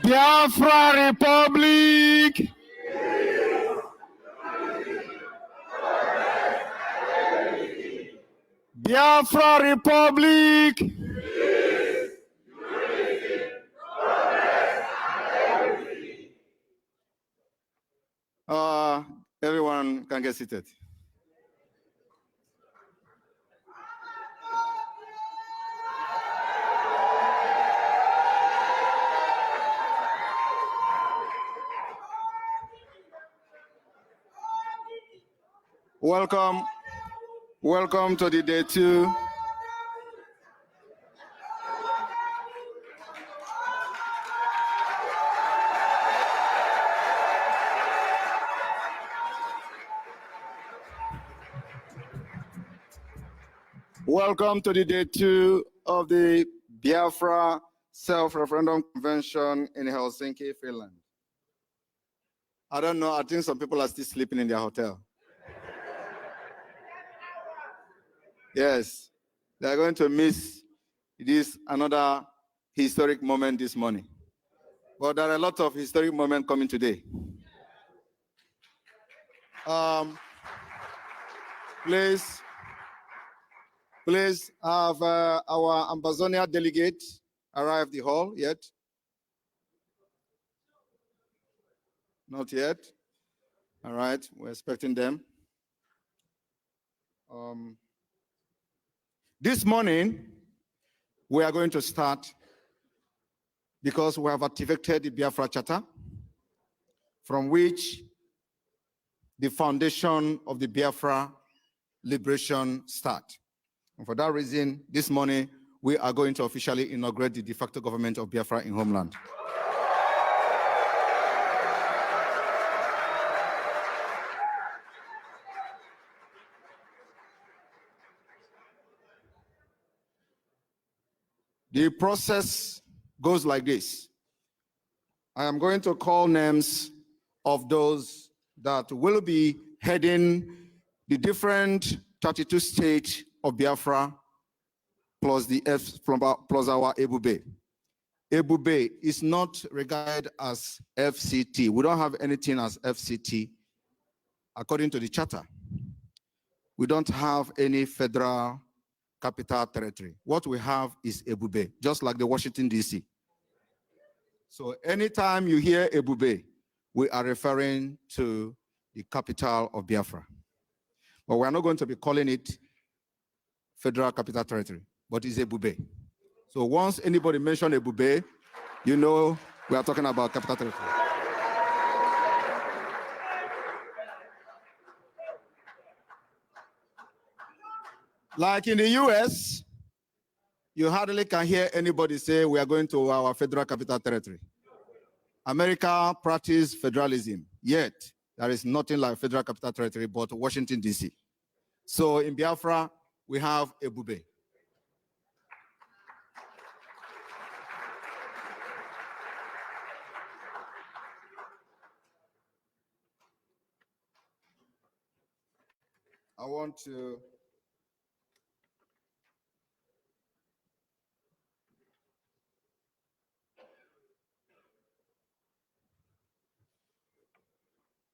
Biafra Republic. Biafra Republic. Everyone can get seated. Welcome to the day 2. Welcome to the day 2 of the Biafra Self-Referendum Convention in Helsinki, Finland. I don't know, I think some people are still sleeping in their hotel. Yes, they're going to miss this another historic moment this morning. But there are a lot of historic moments coming today. Please have our Ambazonia delegate arrived the hall yet? Not yet. All right, we're expecting them. This morning, we are going to start because we have activated the Biafra Charter, from which the foundation of the Biafra liberation start. And for that reason, this morning, we are going to officially inaugurate the de facto government of Biafra in homeland. The process goes like this. I am going to call names of those that will be heading the different 32 states of Biafra plus plus our Ebube. Ebube is not regarded as FCT. We don't have anything as FCT according to the charter. We don't have any federal capital territory. What we have is Ebube, just like the Washington, D.C. So anytime you hear Ebube, we are referring to the capital of Biafra. But we're not going to be calling it Federal Capital Territory, but it's Ebube. So once anybody mention Ebube, you know we are talking about Capital Territory. Like in the US, you hardly can hear anybody say we are going to our Federal Capital Territory. America practices federalism, yet there is nothing like Federal Capital Territory but Washington, D.C. So in Biafra, we have Ebube.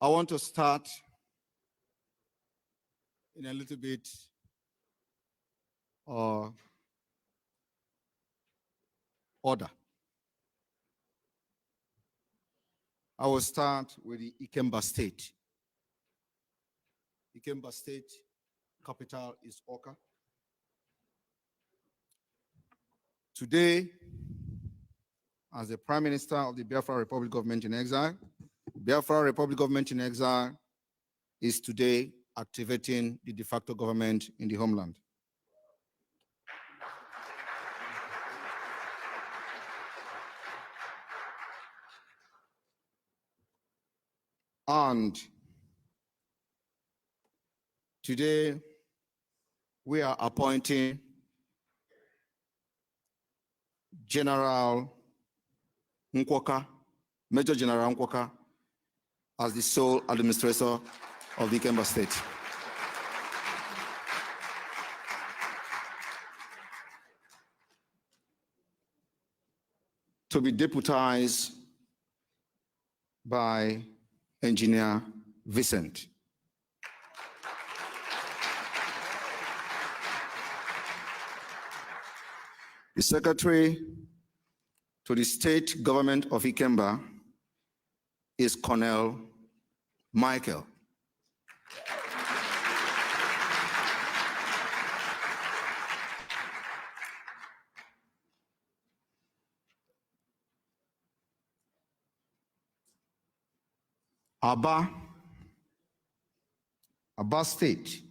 I want to start in a little bit order. I will start with the Ikemba State. Ikemba State capital is Oka. Today, as the Prime Minister of the Biafra Republic Government in Exile, Biafra Republic Government in Exile is today activating the de facto government in the homeland. And today, we are appointing General Nkwoka, Major General Nkwoka, as the sole administrator of the Ikemba State. To be deputized by Engineer Vincent. The secretary to the state government of Ikemba is Colonel Michael. Aba State,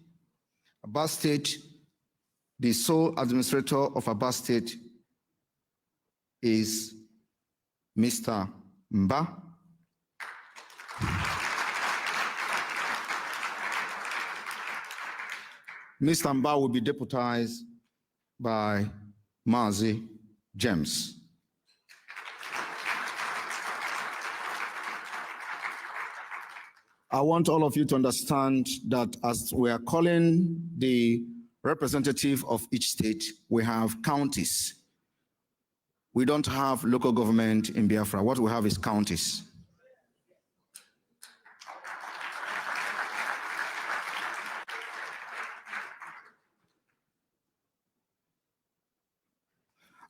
the sole administrator of Aba State is Mr. Mba. Mr. Mba will be deputized by Mazi James. I want all of you to understand that as we are calling the representative of each state, we have counties. We don't have local government in Biafra. What we have is counties.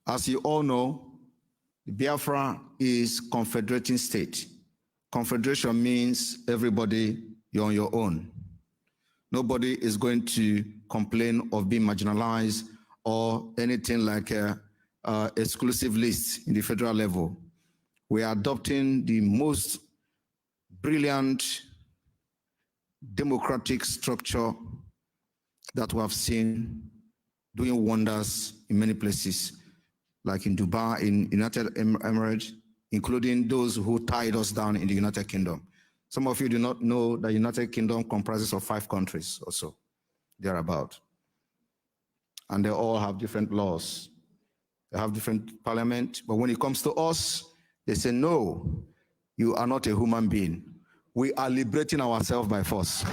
As you all know, Biafra is confederating state. Confederation means everybody, you're on your own. Nobody is going to complain of being marginalized or anything like exclusive lists in the federal level. We are adopting the most brilliant democratic structure that we have seen doing wonders in many places, like in Dubai, in United Emirates, including those who tied us down in the United Kingdom. Some of you do not know that the United Kingdom comprises of 5 countries or so, thereabout. And they all have different laws. They have different parliament, but when it comes to us, they say, no, you are not a human being. We are liberating ourselves by force.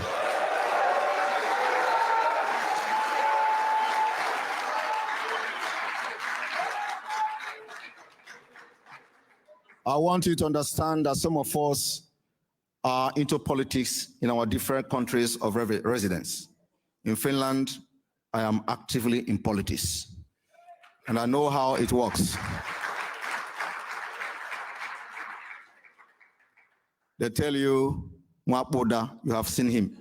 I want you to understand that some of us are into politics in our different countries of residence. In Finland, I am actively in politics, and I know how it works. They tell you, Mwapoda, you have seen him.